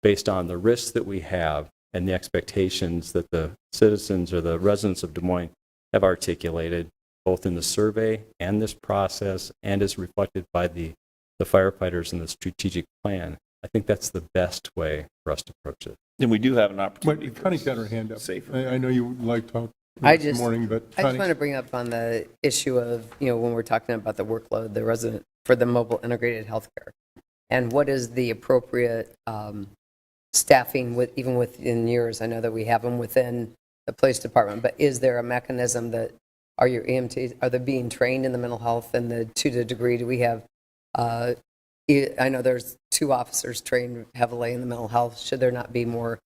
[SPEAKER 12] based on the risks that we have and the expectations that the citizens or the residents of Des Moines have articulated, both in the survey and this process, and as reflected by the firefighters in the strategic plan. I think that's the best way for us to approach it.
[SPEAKER 8] And we do have an opportunity.
[SPEAKER 1] But Connie's got her hand up.
[SPEAKER 8] Safer.
[SPEAKER 1] I know you would like to talk
[SPEAKER 5] I
[SPEAKER 1] this
[SPEAKER 5] just,
[SPEAKER 1] morning, but
[SPEAKER 5] I just
[SPEAKER 1] Connie.
[SPEAKER 5] want to bring up on the issue of, when we're talking about the workload, the resident for the mobile integrated healthcare, and what is the appropriate staffing even within years. I know that we have them within the police department, but is there a mechanism that, are your EMTs, are they being trained in the mental health, and to the degree do we have, I know there's 2 officers trained heavily in the mental health. Should there not be more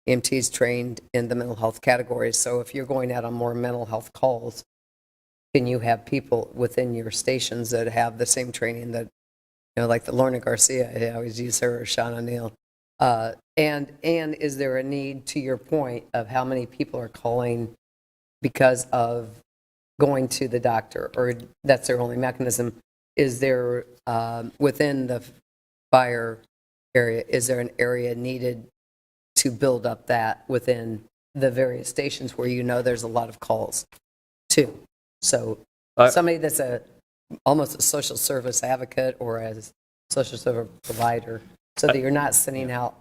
[SPEAKER 5] EMTs trained in the mental health categories? So if you're going out on more mental health calls, can you have people within your stations that have the same training that, like the Lorna Garcia, I always use her, or Sean O'Neill. And is there a need, to your point, of how many people are calling because of going to the doctor, or that's their only mechanism? Is there, within the fire area, is there an area needed to build up that within the various stations where there's a lot of calls too? So somebody that's almost a social service advocate or a social service provider, so that you're not sending out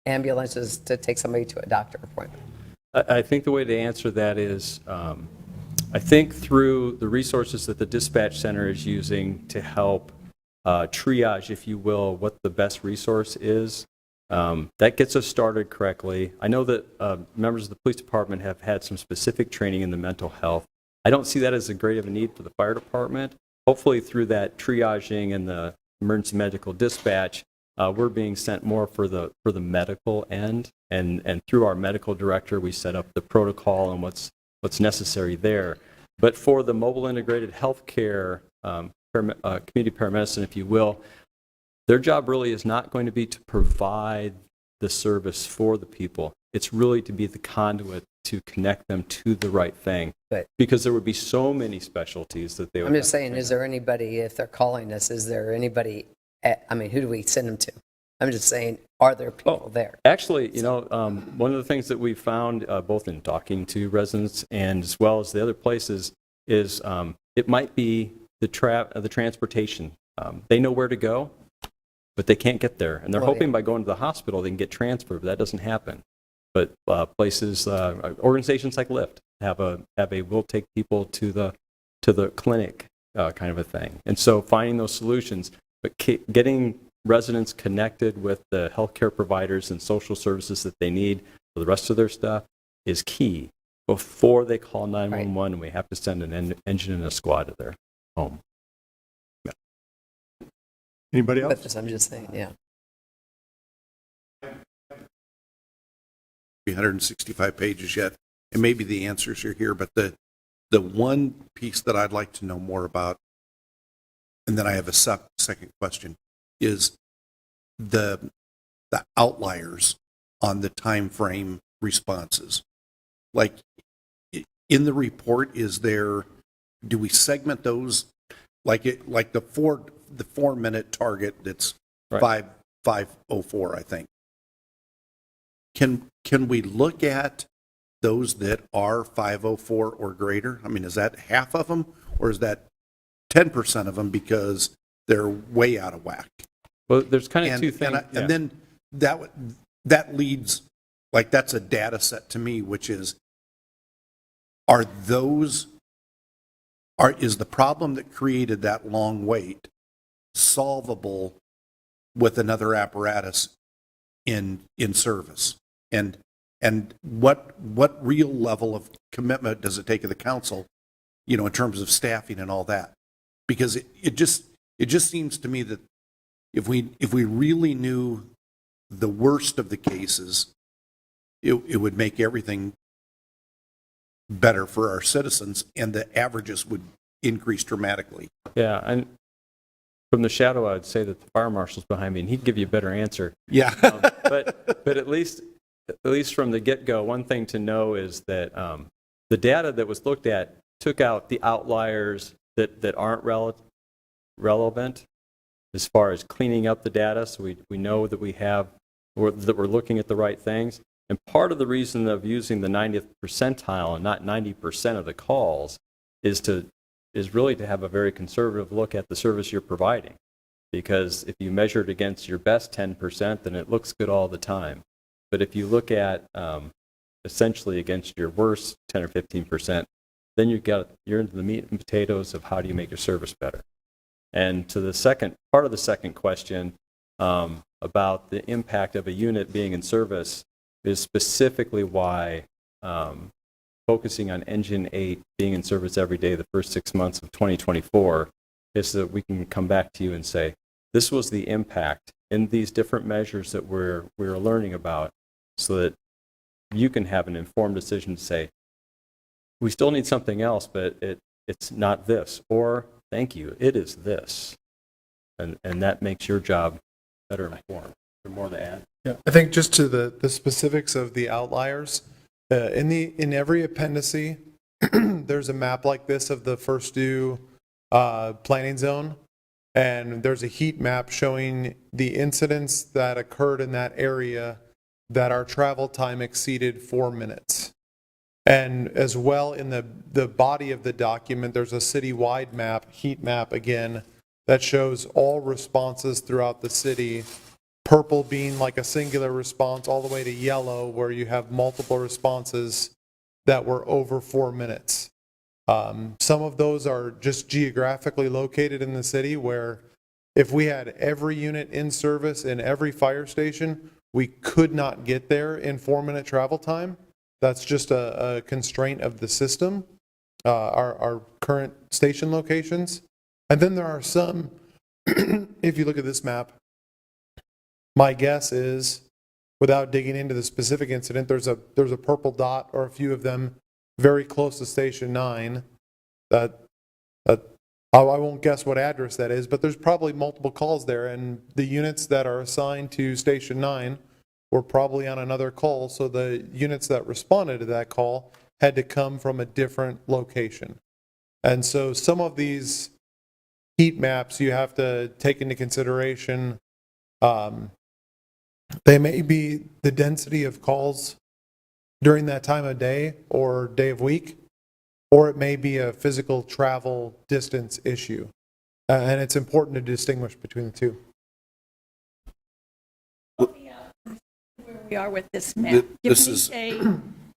[SPEAKER 5] ambulances to take somebody to a doctor appointment.
[SPEAKER 12] I think the way to answer that is, I think through the resources that the dispatch center is using to help triage, if you will, what the best resource is, that gets us started correctly. I know that members of the police department have had some specific training in the mental health. I don't see that as a great of a need for the fire department. Hopefully through that triaging and the emergency medical dispatch, we're being sent more for the medical end, and through our medical director, we set up the protocol and what's necessary there. But for the mobile integrated healthcare, community paramedicine, if you will, their job really is not going to be to provide the service for the people. It's really to be the conduit to connect them to the right thing.
[SPEAKER 5] Right.
[SPEAKER 12] Because there would be so many specialties that they would
[SPEAKER 5] I'm just
[SPEAKER 12] have to
[SPEAKER 5] saying, is there anybody, if they're calling us, is there anybody, who do we send them to? I'm just saying, are there people there?
[SPEAKER 12] Actually, one of the things that we found, both in talking to residents and as well as the other places, is it might be the transportation. They know where to go, but they can't get there. And they're hoping by going to the hospital they can get transferred, but that doesn't happen. But places, organizations like Lyft have a we'll take people to the clinic kind of a thing. And so finding those solutions, but getting residents connected with the healthcare providers and social services that they need for the rest of their stuff is key before they call 911 and we have to send an engine and a squad to their home. Yeah.
[SPEAKER 1] Anybody else?
[SPEAKER 5] But I'm just saying, yeah.
[SPEAKER 11] 365 pages yet, and maybe the answers are here, but the one piece that I'd like to know more about, and then I have a second question, is the outliers on the time frame responses. Like in the report, do we segment those like the 4-minute target that's
[SPEAKER 12] Right.
[SPEAKER 11] 504, I think. Can we look at those that are 504 or greater? I mean, is that half of them, or is that 10% of them because they're way out of whack?
[SPEAKER 12] Well, there's kind of two things.
[SPEAKER 11] And then that leads, like, that's a data set to me, which is, is the problem that created that long wait solvable with another apparatus in service? And what real level of commitment does it take of the council, in terms of staffing and all that? Because it just seems to me that if we really knew the worst of the cases, it would make everything better for our citizens, and the averages would increase dramatically.
[SPEAKER 12] Yeah, and from the shadow, I would say that the fire marshal's behind me, and he'd give you a better answer.
[SPEAKER 11] Yeah.
[SPEAKER 12] But at least from the get-go, one thing to know is that the data that was looked at took out the outliers that aren't relevant as far as cleaning up the data, so we know that that we're looking at the right things. And part of the reason of using the 90th percentile and not 90% of the calls is really to have a very conservative look at the service you're providing. Because if you measure it against your best 10%, then it looks good all the time. But if you look at essentially against your worst 10 or 15%, then you're into the meat and potatoes of how do you make your service better. And to the second part of the second question about the impact of a unit being in service is specifically why focusing on Engine 8 being in service every day the first 6 months of 2024 is so that we can come back to you and say, this was the impact in these different measures that we're learning about, so that you can have an informed decision to say, we still need something else, but it's not this, or thank you, it is this. And that makes your job better informed. Is there more to add?
[SPEAKER 14] Yeah, I think just to the specifics of the outliers, in every appendice, there's a map like this of the first due planning zone, and there's a heat map showing the incidents that occurred in that area that our travel time exceeded 4 minutes. And as well, in the body of the document, there's a citywide map, heat map again, that shows all responses throughout the city, purple being like a singular response, all the way to yellow where you have multiple responses that were over 4 minutes. Some of those are just geographically located in the city, where if we had every unit in service in every fire station, we could not get there in 4-minute travel time. That's just a constraint of the system, our current station locations. And then there are some, if you look at this map, my guess is, without digging into the specific incident, there's a purple dot or a few of them very close to Station 9. that I won't guess what address that is, but there's probably multiple calls there, and the units that are assigned to Station 9 were probably on another call, so the units that responded to that call had to come from a different location. And so some of these heat maps you have to take into consideration. They may be the density of calls during that time of day or day of week, or it may be a physical travel distance issue. And it's important to distinguish between the two.
[SPEAKER 7] Where we are with this map.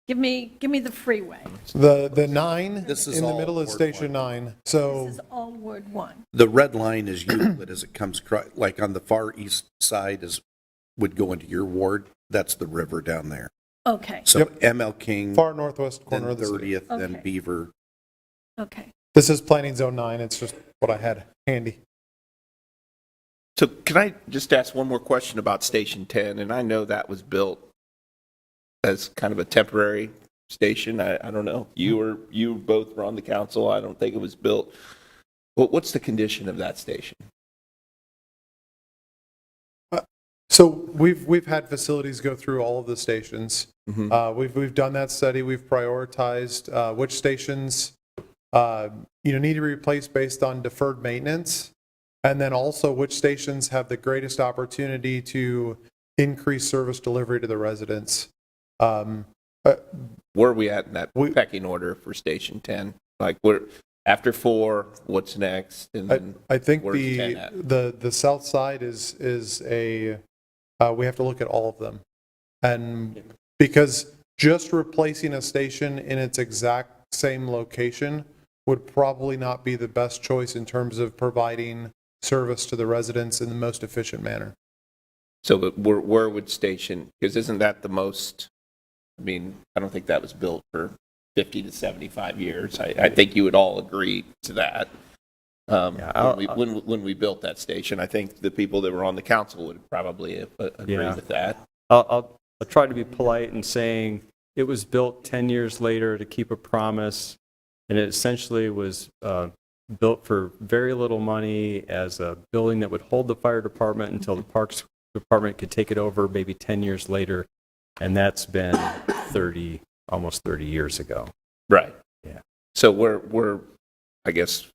[SPEAKER 7] Give me the freeway.
[SPEAKER 14] The 9
[SPEAKER 11] This is
[SPEAKER 14] in the
[SPEAKER 11] all
[SPEAKER 14] middle is
[SPEAKER 11] Ward
[SPEAKER 14] Station 9. So
[SPEAKER 7] This is all Ward 1.
[SPEAKER 11] The red line is Euclid as it comes across, like on the far east side would go into your ward. That's the river down there.
[SPEAKER 7] Okay,
[SPEAKER 11] So
[SPEAKER 14] Yep.
[SPEAKER 11] ML King,
[SPEAKER 14] far northwest
[SPEAKER 11] then
[SPEAKER 14] corner of the city.
[SPEAKER 11] 30th, then
[SPEAKER 7] Okay.
[SPEAKER 11] Beaver.
[SPEAKER 7] okay.
[SPEAKER 14] This is Planning Zone 9. It's just what I had handy.
[SPEAKER 8] So can I just ask one more question about Station 10? And I know that was built as kind of a temporary station. I don't know. You both were on the council. I don't think it was built. What's the condition of that station?
[SPEAKER 14] So we've had facilities go through all of the stations. We've done that study. We've prioritized which stations need to be replaced based on deferred maintenance, and then also which stations have the greatest opportunity to increase service delivery to the residents.
[SPEAKER 8] Where are we at in that pecking order for Station 10? Like, after 4, what's next? And then
[SPEAKER 14] I think
[SPEAKER 8] where's 10 at?
[SPEAKER 14] the south side is a we have to look at all of them, and because just replacing a station in its exact same location would probably not be the best choice in terms of providing service to the residents in the most efficient manner.
[SPEAKER 8] So where would Station, because isn't that the most, I mean, I don't think that was built for 50 to 75 years. I think you would all agree to that. When we built that station, I think the people that were on the council would probably agree with that.
[SPEAKER 12] I'll try to be polite in saying it was built 10 years later to keep a promise, and it essentially was built for very little money as a building that would hold the fire department until the parks department could take it over maybe 10 years later, and that's been almost 30 years ago.
[SPEAKER 8] Right.
[SPEAKER 12] Yeah.
[SPEAKER 8] So we're I guess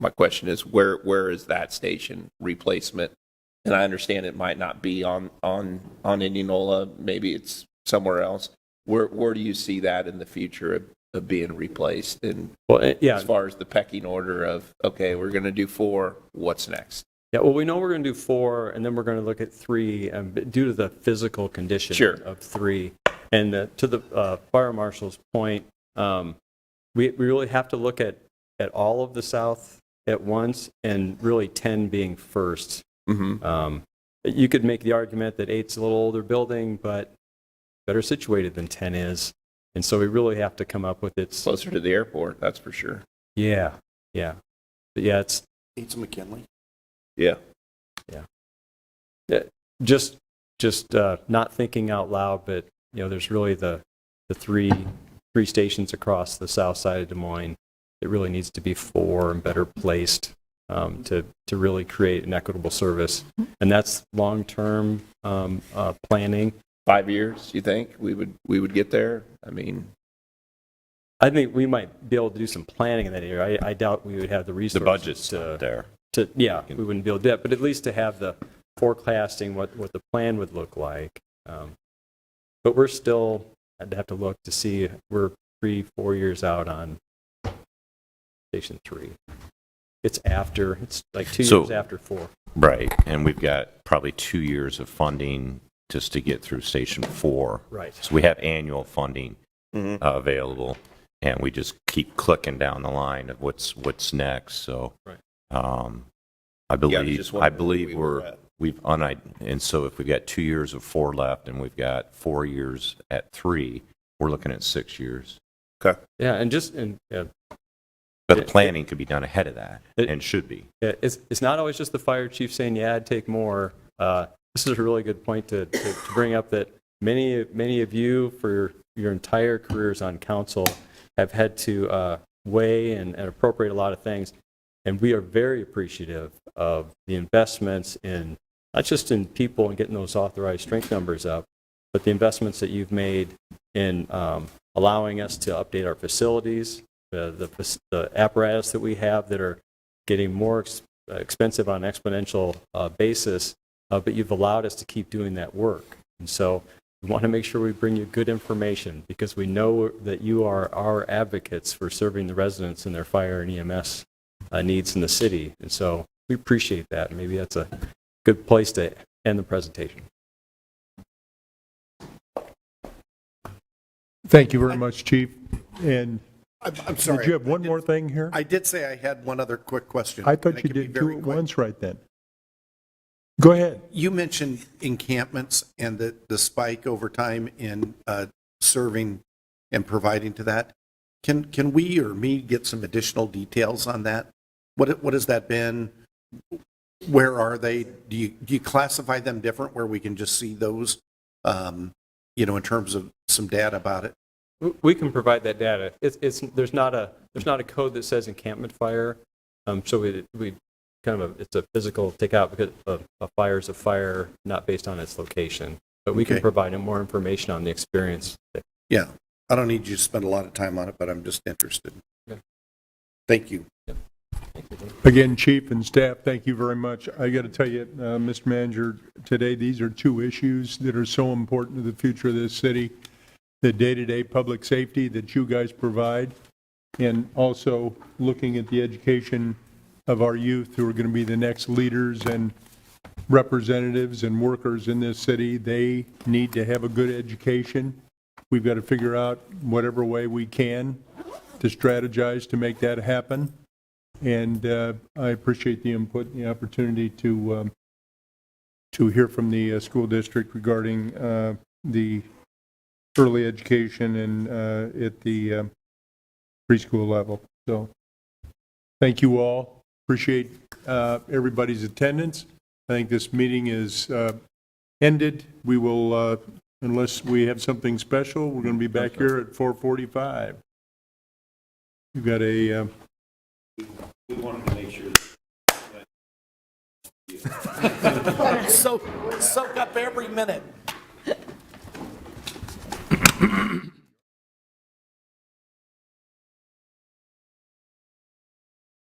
[SPEAKER 8] my question is, where is that station replacement? And I understand it might not be on Indianola, maybe it's somewhere else. Where do you see that in the future of being replaced? And as far as the pecking order of, okay, we're going to do 4, what's next?
[SPEAKER 12] Yeah, well, we know we're going to do 4, and then we're going to look at 3 due to the physical condition of 3. And to the fire marshal's point, we really have to look at all of the south at once, and really 10 being first. You could make the argument that 8's a little older building, but better situated than 10 is. And so we really have to come up with its...
[SPEAKER 8] Closer to the airport, that's for sure.
[SPEAKER 12] Yeah. But yeah, it's...
[SPEAKER 11] 8's McKinley.
[SPEAKER 8] Yeah.
[SPEAKER 12] Just not thinking out loud, but there's really the three stations across the south side of Des Moines. It really needs to be 4 and better placed to really create an equitable service, and that's long-term planning.
[SPEAKER 8] 5 years, you think we would get there? I mean,
[SPEAKER 12] I think we might be able to do some planning in that area. I doubt we would have the resources.
[SPEAKER 2] The budget's not there.
[SPEAKER 12] We wouldn't be able to do that, but at least to have the forecasting what the plan would look like. But we're still, I'd have to look to see, we're 3-4 years out on Station 3. It's like 2 years after 4.
[SPEAKER 2] Right, and we've got probably 2 years of funding just to get through Station 4.
[SPEAKER 12] Right.
[SPEAKER 2] So we have annual funding available, and we just keep clicking down the line of what's next. So,
[SPEAKER 12] right.
[SPEAKER 2] I believe and so if we've got 2 years of 4 left, and we've got 4 years at 3, we're looking at 6 years.
[SPEAKER 8] Okay.
[SPEAKER 12] Yeah,
[SPEAKER 2] But the planning could be done ahead of that, and should be.
[SPEAKER 12] It's not always just the fire chief saying, yeah, I'd take more. This is a really good point to bring up, that many of you, for your entire careers on council, have had to weigh and appropriate a lot of things. And we are very appreciative of the investments in, not just in people and getting those authorized strength numbers up, but the investments that you've made in allowing us to update our facilities, the apparatus that we have that are getting more expensive on an exponential basis, but you've allowed us to keep doing that work. And so we want to make sure we bring you good information because we know that you are our advocates for serving the residents and their fire and EMS needs in the city. And so we appreciate that. Maybe that's a good place to end the presentation.
[SPEAKER 1] Thank you very much, Chief. And
[SPEAKER 11] I'm sorry.
[SPEAKER 1] did you have one more thing here?
[SPEAKER 11] I did say I had one other quick question.
[SPEAKER 1] I
[SPEAKER 11] and
[SPEAKER 1] thought
[SPEAKER 11] it
[SPEAKER 1] you
[SPEAKER 11] can be
[SPEAKER 1] did
[SPEAKER 11] very
[SPEAKER 1] two at
[SPEAKER 11] quick.
[SPEAKER 1] once right then. Go ahead.
[SPEAKER 11] You mentioned encampments and the spike over time in serving and providing to that. Can we or me get some additional details on that? What has that been? Where are they? Do you classify them different where we can just see those, in terms of some data about it?
[SPEAKER 12] We can provide that data. There's not a code that says encampment fire. So we kind of it's a physical takeout because a fire is a fire, not based on its location. But we can
[SPEAKER 11] Okay.
[SPEAKER 12] provide more information on the experience.
[SPEAKER 11] Yeah, I don't need you to spend a lot of time on it, but I'm just interested.
[SPEAKER 12] Okay.
[SPEAKER 11] Thank you.
[SPEAKER 1] Again, Chief and staff, thank you very much. I got to tell you, Mr. Manager, today these are two issues that are so important to the future of this city. The day-to-day public safety that you guys provide, and also looking at the education of our youth who are going to be the next leaders and representatives and workers in this city. They need to have a good education. We've got to figure out whatever way we can to strategize to make that happen. And I appreciate the input and the opportunity to hear from the school district regarding the early education and at the preschool level. So thank you all. Appreciate everybody's attendance. I think this meeting is ended. We will, unless we have something special, we're going to be back here at 4:45. We've got a...
[SPEAKER 11] We wanted to make sure. Soak up every minute.